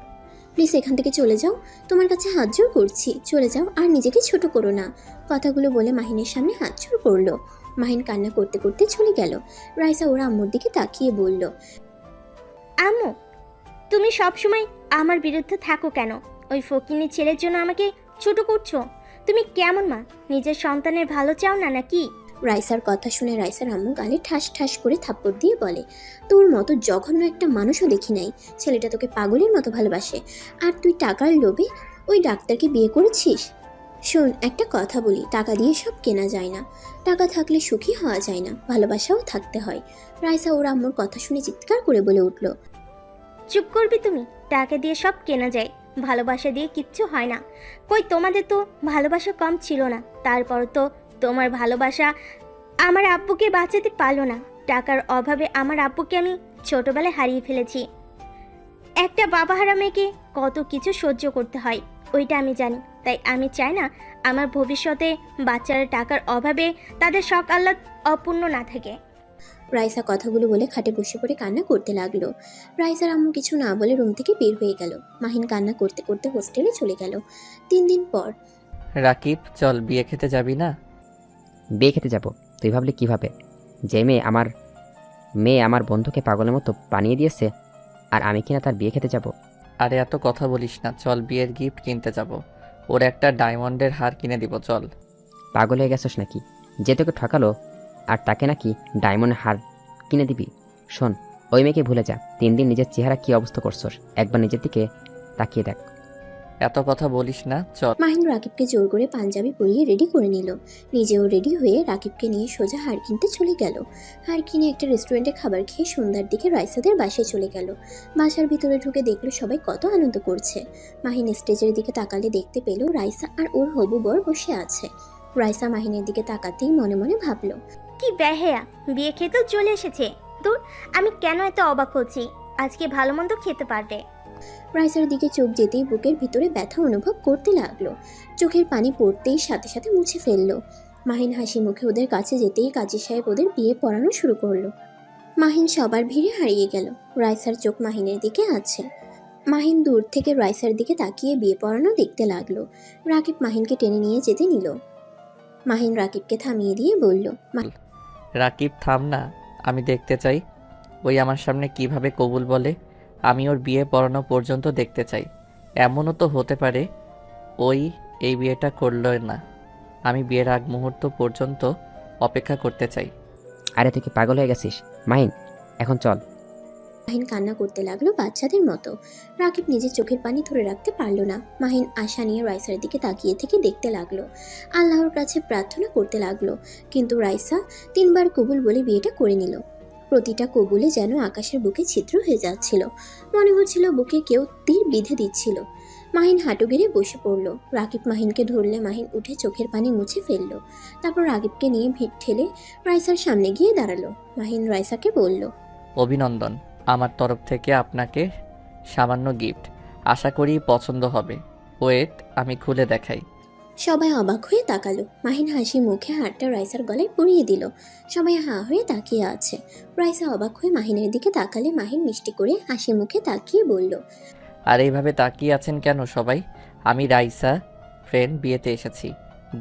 প্লিজ এখান থেকে চলে যাও, তোমার কাছে হাত জোড় করছি, চলে যাও আর নিজেকে ছোট করো না। কথাগুলো বলে মাহিনের সামনে হাত জোড় করলো। মাহিন কান্না করতে করতে চলে গেল। রাইসা ওর আম্মুর দিকে তাকিয়ে বলল, আম্মু, তুমি সবসময় আমার বিরুদ্ধে থাকো কেন? ওই ফকিনি ছেলের জন্য আমাকে ছোট করছো? তুমি কেমন মা? নিজের সন্তানের ভালো চাও না নাকি? রাইসার কথা শুনে রাইসার আম্মু গালে ঠাস ঠাস করে থাপ্পড় দিয়ে বলে, তোর মতো জঘন্য একটা মানুষও দেখি নাই। ছেলেটা তোকে পাগলের মতো ভালোবাসে, আর তুই টাকার লোভে ওই ডাক্তারকে বিয়ে করেছিস। শোন, একটা কথা বলি, টাকা দিয়ে সব কেনা যায় না, টাকা থাকলে সুখী হওয়া যায় না, ভালোবাসাও থাকতে হয়। রাইসা ওর আম্মুর কথা শুনে চিৎকার করে বলে উঠল, চুপ করবি তুমি? টাকা দিয়ে সব কেনা যায়, ভালোবাসা দিয়ে কিচ্ছু হয় না। কই, তোমাদের তো ভালোবাসা কম ছিল না, তারপর তো তোমার ভালোবাসা আমার আব্বুকে বাঁচাতে পারলো না। টাকার অভাবে আমার আব্বুকে আমি ছোটবেলায় হারিয়ে ফেলেছি। একটা বাবা হারা মেয়েকে কত কিছু সহ্য করতে হয় ওইটা আমি জানি। তাই আমি চাই না আমার ভবিষ্যতে বাচ্চারা টাকার অভাবে তাদের শখ আহ্লাদ অপূর্ণ না থাকে। রাইসা কথাগুলো বলে খাটে বসে পড়ে কান্না করতে লাগলো। রাইসার আম্মু কিছু না বলে রুম থেকে বের হয়ে গেল। মাহিন কান্না করতে করতে হোস্টেলে চলে গেল। 3 দিন পর, রাকিব, চল বিয়ে খেতে যাবি না? বিয়ে খেতে যাব? তুই ভাবলি কিভাবে? যে মেয়ে আমার বন্ধুকে পাগলের মতো বানিয়ে দিয়েছে, আর আমি কিনা তার বিয়ে খেতে যাব? আরে এত কথা বলিস না, চল বিয়ের গিফট কিনতে যাব। ওর একটা ডায়মন্ডের হার কিনে দিব, চল। পাগল হয়ে গেছস নাকি? যে তোকে ঠকালো আর তাকে নাকি ডায়মন্ড হার কিনে দিবি? শোন, ওই মেয়েকে ভুলে যা। 3 দিন নিজের চেহারা কি অবস্থা করছস, একবার নিজের দিকে তাকিয়ে দেখ। এত কথা বলিস না, চল। মাহিন রাকিবকে জোর করে পাঞ্জাবি পরিয়ে রেডি করে নিল। নিজেও রেডি হয়ে রাকিবকে নিয়ে সোজা হার কিনতে চলে গেল। হার কিনে একটা রেস্টুরেন্টে খাবার খেয়ে সন্ধ্যার দিকে রাইসাদের বাসায় চলে গেল। বাসার ভিতরে ঢুকে দেখলো সবাই কত আনন্দ করছে। মাহিন স্টেজের দিকে তাকালে দেখতে পেল রাইসা আর ওর হবু বর বসে আছে। রাইসা মাহিনের দিকে তাকাতেই মনে মনে ভাবলো, কি বেহেয়া, বিয়ে খেতেও চলে এসেছে। দূর, আমি কেন এত অবাক হচ্ছি, আজকে ভালো মন্দ খেতে পারবে। রাইসার দিকে চোখ যেতেই বুকের ভিতরে ব্যথা অনুভব করতে লাগলো। চোখের পানি পড়তেই সাথে সাথে মুছে ফেললো। মাহিন হাসি মুখে ওদের কাছে যেতেই কাজী সাহেব ওদের বিয়ে পড়ানো শুরু করলো। মাহিন সবার ভিড়ে হারিয়ে গেল। রাইসার চোখ মাহিনের দিকে আছে। মাহিন দূর থেকে রাইসার দিকে তাকিয়ে বিয়ে পড়ানো দেখতে লাগলো। রাকিব মাহিনকে টেনে নিয়ে যেতে নিল। মাহিন রাকিবকে থামিয়ে দিয়ে বলল, রাকিব থাম না, আমি দেখতে চাই ওই আমার সামনে কিভাবে কবুল বলে। আমি ওর বিয়ে পড়ানো পর্যন্ত দেখতে চাই। এমনও তো হতে পারে ওই এই বিয়েটা করলো না। আমি বিয়ের আগ মুহূর্ত পর্যন্ত অপেক্ষা করতে চাই। আরে তুই কি পাগল হয়ে গেছিস? মাহিন, এখন চল। মাহিন কান্না করতে লাগলো বাচ্চাদের মতো। রাকিব নিজের চোখের পানি ধরে রাখতে পারলো না। মাহিন আশা নিয়ে রাইসার দিকে তাকিয়ে থেকে দেখতে লাগলো। আল্লাহর কাছে প্রার্থনা করতে লাগলো। কিন্তু রাইসা 3 বার কবুল বলে বিয়েটা করে নিল। প্রতিটা কবুলে যেন আকাশের বুকে ছিদ্র হয়ে যাচ্ছিল। মনে হচ্ছিল বুকে কেউ তীর বিঁধে দিচ্ছিল। মাহিন হাঁটু গেড়ে বসে পড়লো। রাকিব মাহিনকে ধরলে মাহিন উঠে চোখের পানি মুছে ফেললো। তারপর রাকিবকে নিয়ে ভিড় ঠেলে রাইসার সামনে গিয়ে দাঁড়ালো। মাহিন রাইসাকে বলল, অভিনন্দন, আমার তরফ থেকে আপনাকে সামান্য গিফট। আশা করি পছন্দ হবে। ওয়েট, আমি খুলে দেখাই। সবাই অবাক হয়ে তাকালো। মাহিন হাসি মুখে হাতটা রাইসার গলায় পরিয়ে দিল। সবাই হাঁ হয়ে তাকিয়ে আছে। রাইসা অবাক হয়ে মাহিনের দিকে তাকালে মাহিন মিষ্টি করে হাসি মুখে তাকিয়ে বলল, আর এইভাবে তাকিয়ে আছেন কেন সবাই? আমি রাইসা ফ্রেন্ড বিয়েতে এসেছি,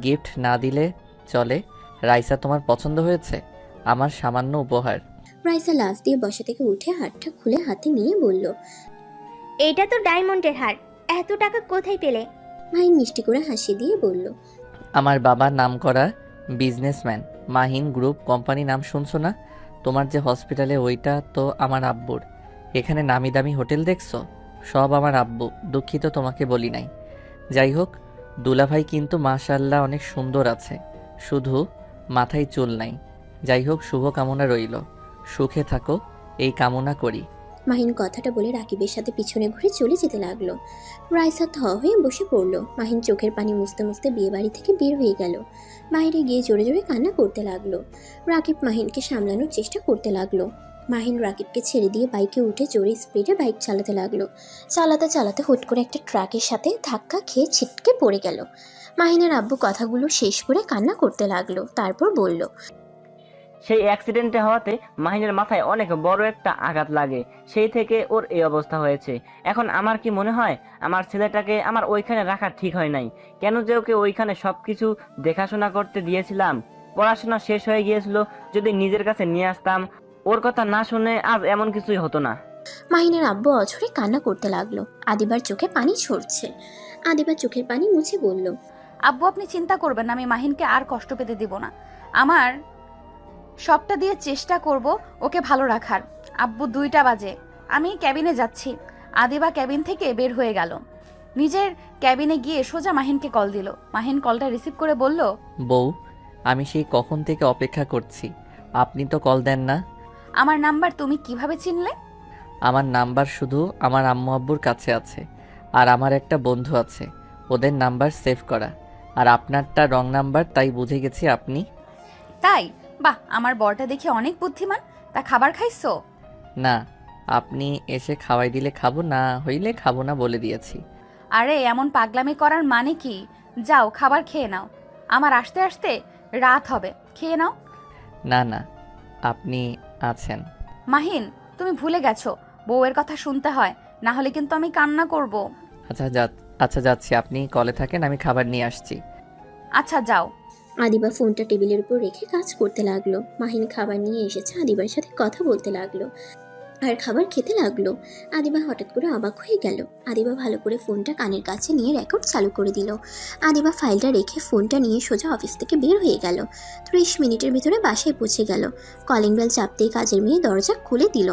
গিফট না দিলে চলে। রাইসা তোমার পছন্দ হয়েছে? আমার সামান্য উপহার। রাইসা লাফ দিয়ে বসা থেকে উঠে হাতটা খুলে হাতে নিয়ে বলল। এটা তো ডায়মন্ডের হার, এত টাকা কোথায় পেলে? মাহিন মিষ্টি করে হাসি দিয়ে বলল। আমার বাবার নাম করা বিজনেসম্যান, মাহিন গ্রুপ কোম্পানি নাম শুনছো না? তোমার যে হসপিটালে ওইটা তো আমার আব্বুর। এখানে নামি দামি হোটেল দেখছো, সব আমার আব্বু। দুঃখিত তোমাকে বলি নাই। যাই হোক, দুলাভাই কিন্তু মাশাআল্লাহ অনেক সুন্দর আছে, শুধু মাথায় চুল নাই। যাই হোক, শুভ কামনা রইল, সুখে থাকো এই কামনা করি। মাহিন কথাটা বলে রাকিবের সাথে পিছনে ঘুরে চলে যেতে লাগলো। রাইসা থ হয়ে বসে পড়ল। মাহিন চোখের পানি মুছতে মুছতে বিয়ে বাড়ি থেকে বের হয়ে গেল। বাইরে গিয়ে জোরে জোরে কান্না করতে লাগলো। রাকিব মাহিনকে সামলানোর চেষ্টা করতে লাগলো। মাহিন রাকিবকে ছেড়ে দিয়ে বাইকে উঠে জোরে স্পিডে বাইক চালাতে লাগলো। চালাতে চালাতে হুট করে একটা ট্রাকের সাথে ধাক্কা খেয়ে ছিটকে পড়ে গেল। মাহিনের আব্বু কথাগুলো শেষ করে কান্না করতে লাগলো, তারপর বলল। সেই অ্যাক্সিডেন্টে হওয়াতে মাহিনের মাথায় অনেক বড় একটা আঘাত লাগে, সেই থেকে ওর এই অবস্থা হয়েছে। এখন আমার কি মনে হয়, আমার ছেলেটাকে আমার ওইখানে রাখা ঠিক হয় নাই। কেন যে ওকে ওইখানে সব কিছু দেখাশোনা করতে দিয়েছিলাম। পড়াশোনা শেষ হয়ে গিয়েছিল, যদি নিজের কাছে নিয়ে আসতাম, ওর কথা না শুনে আজ এমন কিছুই হতো না। মাহিনের আব্বু অঝরে কান্না করতে লাগলো। আদিবার চোখে পানি ঝরছে। আদিবার চোখের পানি মুছে বলল। আব্বু আপনি চিন্তা করবেন না, আমি মাহিনকে আর কষ্ট পেতে দিব না। আমার সবটা দিয়ে চেষ্টা করব ওকে ভালো রাখার। আব্বু 2টা বাজে, আমি ক্যাবিনে যাচ্ছি। আদিবা ক্যাবিন থেকে বের হয়ে গেল, নিজের ক্যাবিনে গিয়ে সোজা মাহিনকে কল দিল। মাহিন কলটা রিসিভ করে বলল, বউ, আমি সেই কখন থেকে অপেক্ষা করছি, আপনি তো কল দেন না। আমার নাম্বার তুমি কিভাবে চিনলে? আমার নাম্বার শুধু আমার আম্মু আব্বুর কাছে আছে, আর আমার একটা বন্ধু আছে, ওদের নাম্বার সেভ করা। আর আপনারটা রং নাম্বার, তাই বুঝে গেছি আপনি। তাই? বাহ, আমার বরটা দেখে অনেক বুদ্ধিমান। তা খাবার খাইছো? না, আপনি এসে খাওয়াই দিলে খাবো, না হইলে খাবো না বলে দিয়েছি। আরে এমন পাগলামি করার মানে কি? যাও খাবার খেয়ে নাও, আমার আসতে আসতে রাত হবে, খেয়ে নাও। না না, আপনি আছেন। মাহিন, তুমি ভুলে গেছো বউয়ের কথা শুনতে হয়, না হলে কিন্তু আমি কান্না করব। আচ্ছা যাচ্ছি, আপনি কলে থাকেন, আমি খাবার নিয়ে আসছি। আচ্ছা যাও। আদিবা ফোনটা টেবিলের উপর রেখে কাজ করতে লাগলো। মাহিন খাবার নিয়ে এসেছে, আদিবার সাথে কথা বলতে লাগলো আর খাবার খেতে লাগলো। আদিবা হঠাৎ করে অবাক হয়ে গেল। আদিবা ভালো করে ফোনটা কানের কাছে নিয়ে রেকর্ড চালু করে দিল। আদিবা ফাইলটা রেখে ফোনটা নিয়ে সোজা অফিস থেকে বের হয়ে গেল। 30 মিনিটের ভিতরে বাসায় পৌঁছে গেল। কলিং বেল চাপতেই কাজের মেয়ে দরজা খুলে দিল।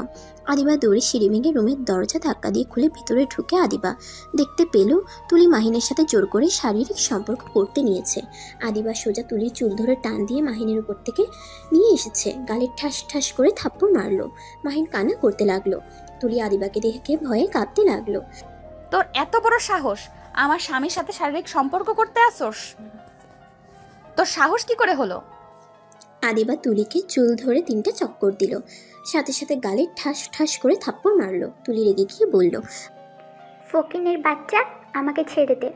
আদিবা দৌড়ে সিঁড়ি ভেঙে রুমের দরজা ধাক্কা দিয়ে খুলে ভিতরে ঢুকে আদিবা দেখতে পেল তুলি মাহিনের সাথে জোর করে শারীরিক সম্পর্ক করতে নিয়েছে। আদিবা সোজা তুলির চুল ধরে টান দিয়ে মাহিনের উপর থেকে নিয়ে এসেছে, গালে ঠাস ঠাস করে থাপ্পড় মারলো। মাহিন কান্না করতে লাগলো। তুলি আদিবাকে দেখে ভয়ে কাঁপতে লাগলো। তোর এত বড় সাহস, আমার স্বামীর সাথে শারীরিক সম্পর্ক করতে আসোস? তোর সাহস কি করে হলো? আদিবা তুলিকে চুল ধরে 3টা চক্কর দিল, সাথে সাথে গালে ঠাস ঠাস করে থাপ্পড় মারলো। তুলি রেগে গিয়ে বলল, ফকিনের বাচ্চা, আমাকে ছেড়ে দে,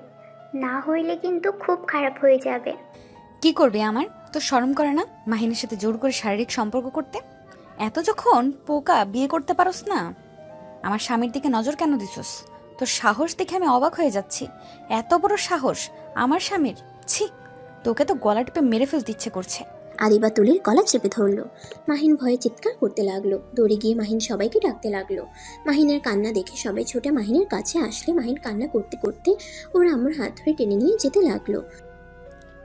না হইলে কিন্তু খুব খারাপ হয়ে যাবে। কি করবি আমার? তোর শরম করে না মাহিনের সাথে জোর করে শারীরিক সম্পর্ক করতে? এত যখন পোকা, বিয়ে করতে পারোস না? আমার স্বামীর দিকে নজর কেন দিছস? তোর সাহস দেখে আমি অবাক হয়ে যাচ্ছি। এত বড় সাহস আমার স্বামীর! ছি, তোকে তো গলা টিপে মেরে ফেলতে ইচ্ছে করছে। আদিবা তুলির গলা চেপে ধরলো। মাহিন ভয়ে চিৎকার করতে লাগলো। দৌড়ে গিয়ে মাহিন সবাইকে ডাকতে লাগলো। মাহিনের কান্না দেখে সবাই ছুটে মাহিনের কাছে আসলে মাহিন কান্না করতে করতে ওর আম্মুর হাত ধরে টেনে নিয়ে যেতে লাগলো।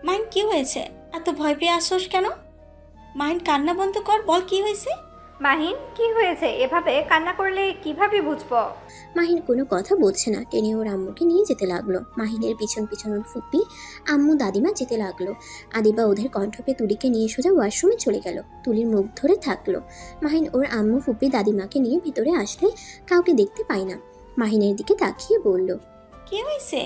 মাহিন কি হয়েছে? এত ভয় পেয়ে আসোস কেন? মাহিন কান্না বন্ধ কর, বল কি হয়েছে? মাহিন কি হয়েছে? এভাবে কান্না করলে কিভাবে বুঝবো? মাহিন কোনো কথা বলছে না, টেনে ওর আম্মুকে নিয়ে যেতে লাগলো। মাহিনের পিছন পিছন ওর ফুপি, আম্মু, দাদিমা যেতে লাগলো। আদিবা ওদের কণ্ঠ পেয়ে তুলিকে নিয়ে সোজা ওয়াশরুমে চলে গেল। তুলির মুখ ধরে থাকলো। মাহিন ওর আম্মু, ফুপি, দাদিমাকে নিয়ে ভিতরে আসলে কাউকে দেখতে পায় না। মাহিনের দিকে তাকিয়ে বলল, কি হয়েছে?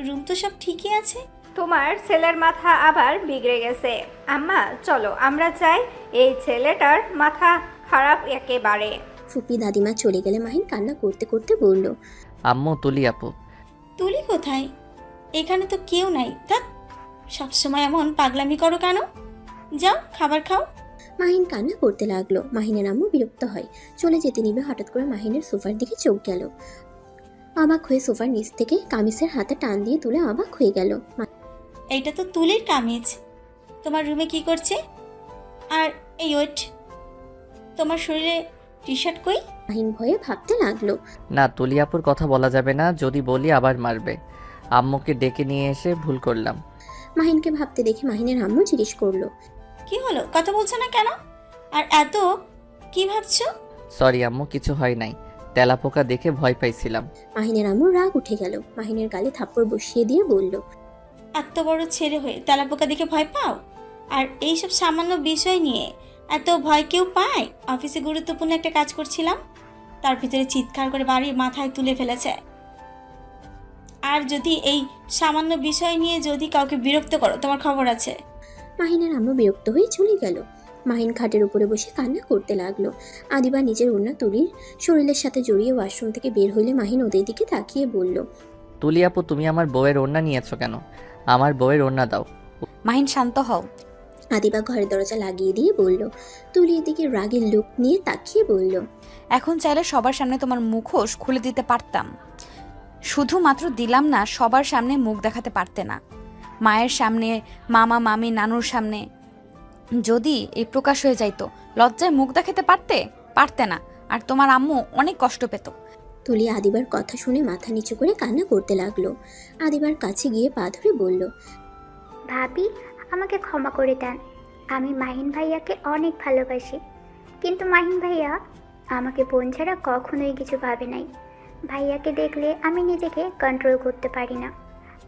রুম তো সব ঠিকই আছে। তোমার ছেলের মাথা আবার বিগড়ে গেছে। আম্মা চলো আমরা যাই, এই ছেলেটার মাথা খারাপ একেবারে। ফুপি দাদিমা চলে গেলে মাহিন কান্না করতে করতে বলল, আম্মু, তুলি আপু। তুলি কোথায়? এখানে তো কেউ নাই। থাক, সবসময় এমন পাগলামি করো কেন? যাও খাবার খাও। মাহিন কান্না করতে লাগলো। মাহিনের আম্মু বিরক্ত হয়, চলে যেতে নিবে। হঠাৎ করে মাহিনের সোফার দিকে চোখ গেল। অবাক হয়ে সোফার নিচ থেকে কামিজের হাতে টান দিয়ে তুলে অবাক হয়ে গেল। এইটা তো তুলির কামিজ, তোমার রুমে কি করছে? আর এই ওয়েট, তোমার শরীরে টি শার্ট কই? মাহিন ভয়ে ভাবতে লাগলো। না, তুলি আপুর কথা বলা যাবে না, যদি বলি আবার মারবে। আম্মুকে ডেকে নিয়ে এসে ভুল করলাম। মাহিনকে ভাবতে দেখে মাহিনের আম্মু জিজ্ঞেস করলো, কি হলো, কথা বলছো না কেন? আর এত কি ভাবছো? সরি আম্মু, কিছু হয় নাই, তেলাপোকা দেখে ভয় পাইছিলাম। মাহিনের আম্মুর রাগ উঠে গেল। মাহিনের গালে থাপ্পড় বসিয়ে দিয়ে বলল, এত বড় ছেলে হয়ে তেলাপোকা দেখে ভয় পাও? আর এইসব সামান্য বিষয় নিয়ে এত ভয় কেউ পায়? অফিসে গুরুত্বপূর্ণ একটা কাজ করছিলাম, তার ভিতরে চিৎকার করে বাড়ি মাথায় তুলে ফেলেছে। আর যদি এই সামান্য বিষয় নিয়ে যদি কাউকে বিরক্ত করো, তোমার খবর আছে। মাহিনের আম্মু বিরক্ত হয়ে চলে গেল। মাহিন খাটের উপরে বসে কান্না করতে লাগলো। আদিবা নিজের ওড়না তুলির শরীরের সাথে জড়িয়ে ওয়াশরুম থেকে বের হইলে মাহিন ওদের দিকে তাকিয়ে বলল, তুলি আপু, তুমি আমার বউয়ের ওড়না নিয়েছো কেন? আমার বউয়ের ওড়না দাও। মাহিন শান্ত হও। আদিবা ঘরের দরজা লাগিয়ে দিয়ে বলল। তুলি এদিকে রাগের লুক নিয়ে তাকিয়ে বলল, এখন চাইলে সবার সামনে তোমার মুখোশ খুলে দিতে পারতাম, শুধুমাত্র দিলাম না, সবার সামনে মুখ দেখাতে পারতে না। মায়ের সামনে, মামা মামি নানুর সামনে যদি এই প্রকাশ হয়ে যাইতো, লজ্জায় মুখ দেখাতে পারতে না, আর তোমার আম্মু অনেক কষ্ট পেত। তুলি আদিবার কথা শুনে মাথা নিচু করে কান্না করতে লাগলো। আদিবার কাছে গিয়ে পা ধরে বলল, ভাবি, আমাকে ক্ষমা করে দেন। আমি মাহিন ভাইয়াকে অনেক ভালোবাসি, কিন্তু মাহিন ভাইয়া আমাকে বোন ছাড়া কখনোই কিছু ভাবে নাই। ভাইয়াকে দেখলে আমি নিজেকে কন্ট্রোল করতে পারি না,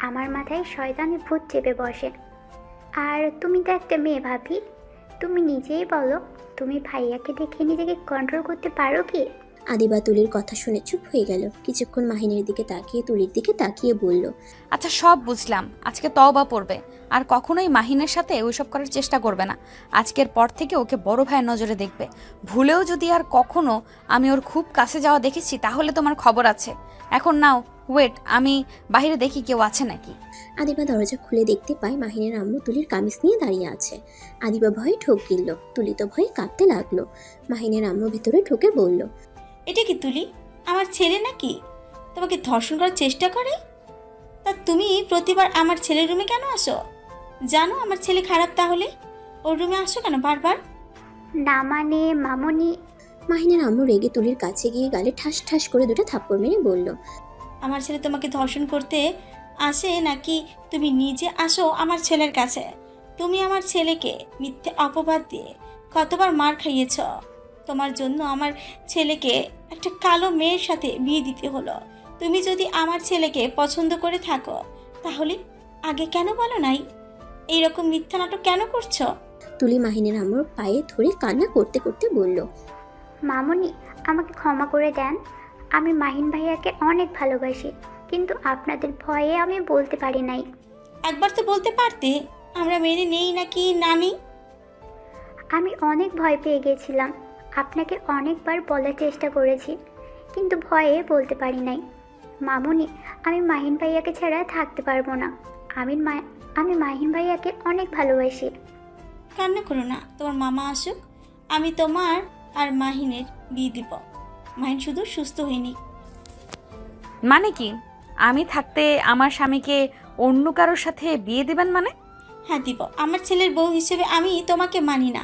আমার মাথায় শয়তানি ভূত চেপে বসে। আর তুমি তো একটা মেয়ে ভাবি, তুমি নিজেই বলো, তুমি ভাইয়াকে দেখে নিজেকে কন্ট্রোল করতে পারো কি? আদিবা তুলির কথা শুনে চুপ হয়ে গেল। কিছুক্ষণ মাহিনের দিকে তাকিয়ে তুলির দিকে তাকিয়ে বলল, আচ্ছা সব বুঝলাম, আজকে তওবা পড়বে, আর কখনোই মাহিনের সাথে ওইসব করার চেষ্টা করবে না। আজকের পর থেকে ওকে বড় ভাইয়ের নজরে দেখবে। ভুলেও যদি আর কখনো আমি ওর খুব কাছে যাওয়া দেখেছি, তাহলে তোমার খবর আছে। এখন নাও ওয়েট, আমি বাইরে দেখি কেউ আছে নাকি। আদিবা দরজা খুলে দেখতে পায় মাহিনের আম্মু তুলির কামিজ নিয়ে দাঁড়িয়ে আছে। আদিবা ভয়ে ঠোক গিলল। তুলি তো ভয়ে কাঁপতে লাগলো। মাহিনের আম্মু ভিতরে ঢুকে বলল, এটা কি তুলি? আমার ছেলে নাকি তোমাকে ধর্ষণ করার চেষ্টা করে? তা তুমি প্রতিবার আমার ছেলের রুমে কেন আসো? জানো আমার ছেলে খারাপ, তাহলে ওর রুমে আসো কেন বারবার? না মানে মামনি। মাহিনের আম্মু রেগে তুলির কাছে গিয়ে গালে ঠাস ঠাস করে দুটো থাপ্পড় মেরে বলল, আমার ছেলে তোমাকে ধর্ষণ করতে আসে নাকি তুমি নিজে আসো আমার ছেলের কাছে? তুমি আমার ছেলেকে মিথ্যে অপবাদ দিয়ে কতবার মার খাইয়েছ। তোমার জন্য আমার ছেলেকে একটা কালো মেয়ের সাথে বিয়ে দিতে হলো। তুমি যদি আমার ছেলেকে পছন্দ করে থাকো, তাহলে আগে কেন বলো নাই? এইরকম মিথ্যা নাটক কেন করছো? তুলি মাহিনের আম্মুর পায়ে ধরে কান্না করতে করতে বলল, মামনি, আমাকে ক্ষমা করে দেন। আমি মাহিন ভাইয়াকে অনেক ভালোবাসি, কিন্তু আপনাদের ভয়ে আমি বলতে পারি নাই। একবার তো বলতে পারতে, আমরা মেনে নেই নাকি না নেই। আমি অনেক ভয় পেয়ে গেছিলাম, আপনাকে অনেকবার বলার চেষ্টা করেছি, কিন্তু ভয়ে বলতে পারি নাই। মামুনি, আমি মাহিন ভাইয়াকে ছাড়া থাকতে পারবো না। আমি মাহিন ভাইয়াকে অনেক ভালোবাসি। কান্না করো না, তোমার মামা আসুক, আমি তোমার আর মাহিনের বিয়ে দিব। মাহিন শুধু সুস্থ হয়নি। মানে কি, আমি থাকতে আমার স্বামীকে অন্য কারোর সাথে বিয়ে দিবেন মানে? হ্যাঁ দিব। আমার ছেলের বউ হিসেবে আমি তোমাকে মানি না।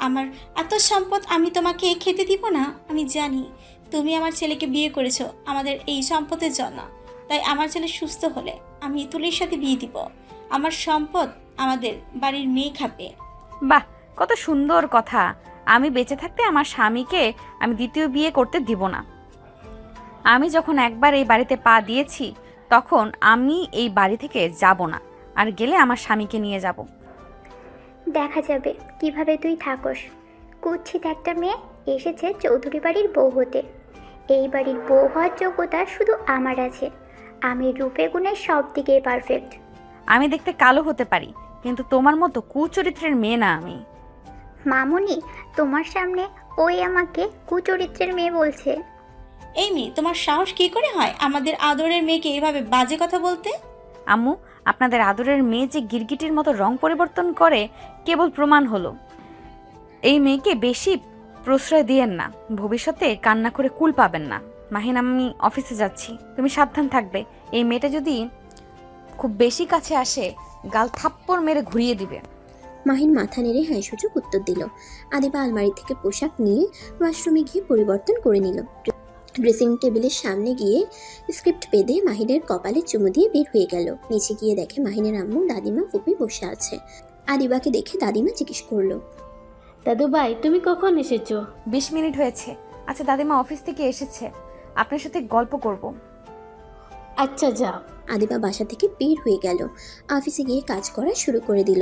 আমার এত সম্পদ আমি তোমাকে খেতে দিব না। আমি জানি তুমি আমার ছেলেকে বিয়ে করেছো আমাদের এই সম্পদের জন্য, তাই আমার ছেলে সুস্থ হলে আমি তুলির সাথে বিয়ে দিব। আমার সম্পদ আমাদের বাড়ির মেয়ে খাবে। বাহ, কত সুন্দর কথা। আমি বেঁচে থাকতে আমার স্বামীকে আমি দ্বিতীয় বিয়ে করতে দিব না। আমি যখন একবার এই বাড়িতে পা দিয়েছি, তখন আমি এই বাড়ি থেকে যাব না, আর গেলে আমার স্বামীকে নিয়ে যাব। দেখা যাবে কিভাবে তুই থাকস। কুৎসিত একটা মেয়ে এসেছে চৌধুরী বাড়ির বউ হতে। এই বাড়ির বউ হওয়ার যোগ্যতা শুধু আমার আছে। আমি রূপে গুণে সব দিকেই পারফেক্ট। আমি দেখতে কালো হতে পারি, কিন্তু তোমার মতো কুচরিত্রের মেয়ে না আমি। মামুনি, তোমার সামনে ওই আমাকে কুচরিত্রের মেয়ে বলছে। এই মেয়ে, তোমার সাহস কি করে হয় আমাদের আদরের মেয়েকে এভাবে বাজে কথা বলতে? আম্মু, আপনাদের আদরের মেয়ে যে গিরগিটির মতো রং পরিবর্তন করে কেবল প্রমাণ হলো। এই মেয়েকে বেশি প্রশ্রয় দিয়েন না, ভবিষ্যতে কান্না করে কুল পাবেন না। মাহিন, আমি অফিসে যাচ্ছি, তুমি সাবধান থাকবে। এই মেয়েটা যদি খুব বেশি কাছে আসে গাল থাপ্পড় মেরে ঘুরিয়ে দিবে। মাহিন মাথা নেড়ে হ্যাঁ সূচক উত্তর দিল। আদিবা আলমারি থেকে পোশাক নিয়ে ওয়াশরুমে গিয়ে পরিবর্তন করে নিল। ড্রেসিং টেবিলের সামনে গিয়ে স্ক্রিপ্ট পেদে মাহিনের কপালে চুমু দিয়ে বের হয়ে গেল। নিচে গিয়ে দেখে মাহিনের আম্মু, দাদিমা, ফুপি বসে আছে। আদিবাকে দেখে দাদিমা জিজ্ঞেস করলো, দাদু ভাই তুমি কখন এসেছো? 20 মিনিট হয়েছে। আচ্ছা দাদিমা অফিস থেকে এসেছে, আপনার সাথে গল্প করব। আচ্ছা যাও। আদিবা বাসা থেকে বের হয়ে গেল। অফিসে গিয়ে কাজ করা শুরু করে দিল।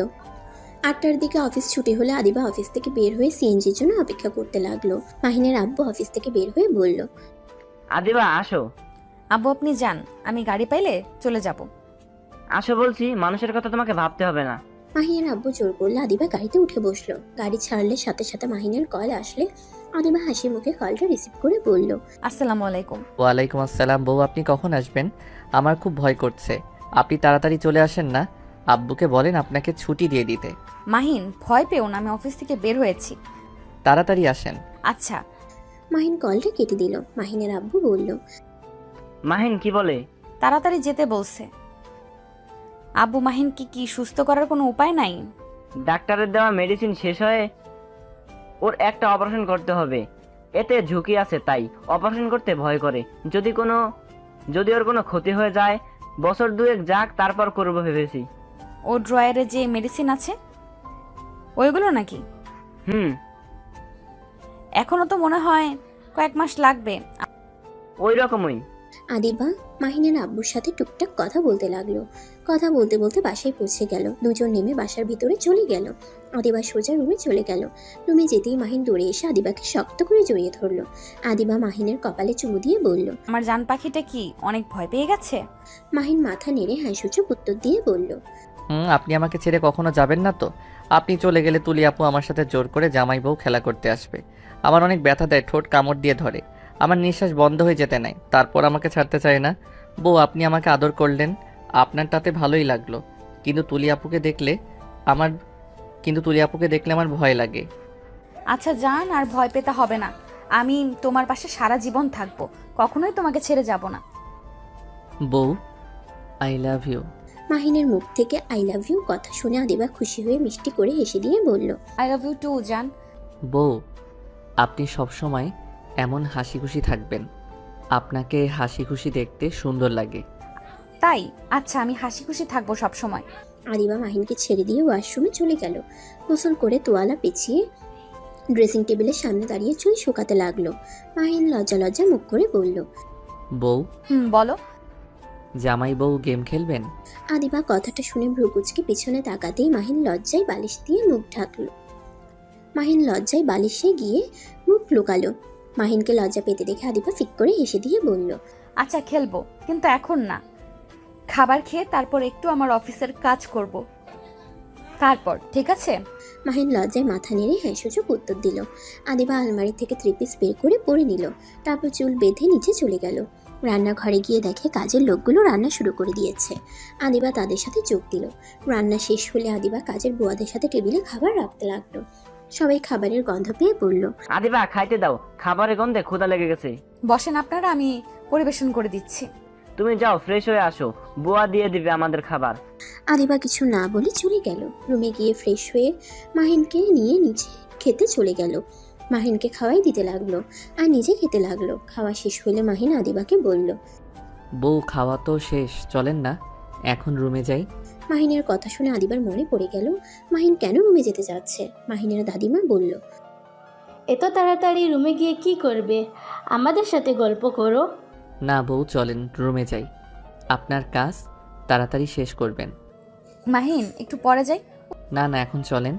8টার দিকে অফিস ছুটি হলে আদিবা অফিস থেকে বের হয়ে সিএনজির জন্য অপেক্ষা করতে লাগলো। মাহিনের আব্বু অফিস থেকে বের হয়ে বলল, আদিবা আসো। আব্বু আপনি যান, আমি গাড়ি পাইলে চলে যাব। আসো বলছি, মানুষের কথা তোমাকে ভাবতে হবে না। মাহিনের আব্বু জোর করলে আদিবা গাড়িতে উঠে বসলো। গাড়ি ছাড়লে সাথে সাথে মাহিনের কল আসলে আদিবা হাসি মুখে কলটা রিসিভ করে বলল, আসসালামু আলাইকুম। ওয়ালাইকুম আসসালাম। বউ, আপনি কখন আসবেন? আমার খুব ভয় করছে। আপনি তাড়াতাড়ি চলে আসেন না। আব্বুকে বলেন আপনাকে ছুটি দিয়ে দিতে। মাহিন, ভয় পেও না, আমি অফিস থেকে বের হয়েছি। তাড়াতাড়ি আসেন। আচ্ছা। মাহিন কলটা কেটে দিল। মাহিনের আব্বু বলল, মাহিন কি বলে? তাড়াতাড়ি যেতে বলছে। আব্বু, মাহিন কি সুস্থ করার কোনো উপায় নাই? ডাক্তারের দেওয়া মেডিসিন শেষ হয়ে ওর একটা অপারেশন করতে হবে। এতে ঝুঁকি আছে, তাই অপারেশন করতে ভয় করে। যদি ওর কোনো ক্ষতি হয়ে যায়, বছর 2 যাক, তারপর করবো ভেবেছি। ও ড্রয়ারে যে মেডিসিন আছে ওইগুলো নাকি? এখনো তো মনে হয় কয়েক মাস লাগবে। ওই রকমই। আদিবা মাহিনের আব্বুর সাথে টুকটাক কথা বলতে লাগলো। কথা বলতে বলতে বাসায় পৌঁছে গেল। দুজন নেমে বাসার ভিতরে চলে গেল। আদিবা সোজা রুমে চলে গেল। রুমে যেতেই মাহিন দৌড়ে এসে আদিবাকে শক্ত করে জড়িয়ে ধরলো। আদিবা মাহিনের কপালে চুমু দিয়ে বলল, আমার জান পাখিটা কি অনেক ভয় পেয়ে গেছে? মাহিন মাথা নেড়ে হ্যাঁ সূচক উত্তর দিয়ে বলল, আপনি আমাকে ছেড়ে কখনো যাবেন না তো? আপনি চলে গেলে তুলি আপু আমার সাথে জোর করে জামাই বউ খেলা করতে আসবে। আমার অনেক ব্যথা দেয়, ঠোঁট কামড় দিয়ে ধরে, আমার নিঃশ্বাস বন্ধ হয়ে যেতে নাই, তারপর আমাকে ছাড়তে চায় না। বউ, আপনি আমাকে আদর করলেন, আপনার তাতে ভালোই লাগলো, কিন্তু তুলি আপুকে দেখলে আমার ভয় লাগে। আচ্ছা জান, আর ভয় পেতে হবে না। আমি তোমার পাশে সারা জীবন থাকবো, কখনোই তোমাকে ছেড়ে যাব না। বউ, আই লাভ ইউ। মাহিনের মুখ থেকে আই লাভ ইউ কথা শুনে আদিবা খুশি হয়ে মিষ্টি করে হেসে দিয়ে বলল, আই লাভ ইউ টু জান। বউ, আপনি সবসময় এমন হাসি খুশি থাকবেন, আপনাকে হাসি খুশি দেখতে সুন্দর লাগে। তাই? আচ্ছা, আমি হাসি খুশি থাকবো সব সময়। আদিবা মাহিনকে ছেড়ে দিয়ে ওয়াশরুমে চলে গেল। গোসল করে তোয়ালা পেঁচিয়ে ড্রেসিং টেবিলের সামনে দাঁড়িয়ে চুল শুকাতে লাগলো। মাহিন লজ্জা লজ্জা মুখ করে বলল, বউ, বলো। জামাই বউ গেম খেলবেন? আদিবা কথাটা শুনে ভ্রুকুচকে পিছনে তাকাতেই মাহিন লজ্জায় বালিশ দিয়ে মুখ ঢাকলো। মাহিন লজ্জায় বালিশে গিয়ে মুখ লুকালো। মাহিনকে লজ্জা পেতে দেখে আদিবা ফিক করে হেসে দিয়ে বলল, আচ্ছা খেলবো, কিন্তু এখন না। খাবার খেয়ে তারপর একটু আমার অফিসের কাজ করব, তারপর ঠিক আছে? মাহিন লজ্জায় মাথা নেড়ে হ্যাঁ সূচক উত্তর দিল। আদিবা আলমারি থেকে 3 পিস বের করে পরে নিল। তারপর চুল বেঁধে নিচে চলে গেল। রান্নাঘরে গিয়ে দেখে কাজের লোকগুলো রান্না শুরু করে দিয়েছে। আদিবা তাদের সাথে যোগ দিল। রান্না শেষ হলে আদিবা কাজের বুয়াদের সাথে টেবিলে খাবার রাখতে লাগলো। সবাই খাবারের গন্ধ পেয়ে বলল, আদিবা খাইতে দাও, খাবারের গন্ধে ক্ষুধা লেগে গেছে। বসেন আপনারা, আমি পরিবেশন করে দিচ্ছি। তুমি যাও, ফ্রেশ হয়ে আসো, বুয়া দিয়ে দিবে আমাদের খাবার। আদিবা কিছু না বলে চলে গেল। রুমে গিয়ে ফ্রেশ হয়ে মাহিনকে নিয়ে নিচে খেতে চলে গেল। মাহিনকে খাওয়াই দিতে লাগলো আর নিজে খেতে লাগলো। খাওয়া শেষ হলে মাহিন আদিবাকে বলল, বউ, খাওয়া তো শেষ, চলেন না এখন রুমে যাই। মাহিনের কথা শুনে আদিবার মনে পড়ে গেল মাহিন কেন রুমে যেতে যাচ্ছে। মাহিনের দাদিমা বলল, এত তাড়াতাড়ি রুমে গিয়ে কি করবে? আমাদের সাথে গল্প করো। না বউ, চলেন রুমে যাই, আপনার কাজ তাড়াতাড়ি শেষ করবেন। মাহিন, একটু পরে যাই। না না, এখন চলেন।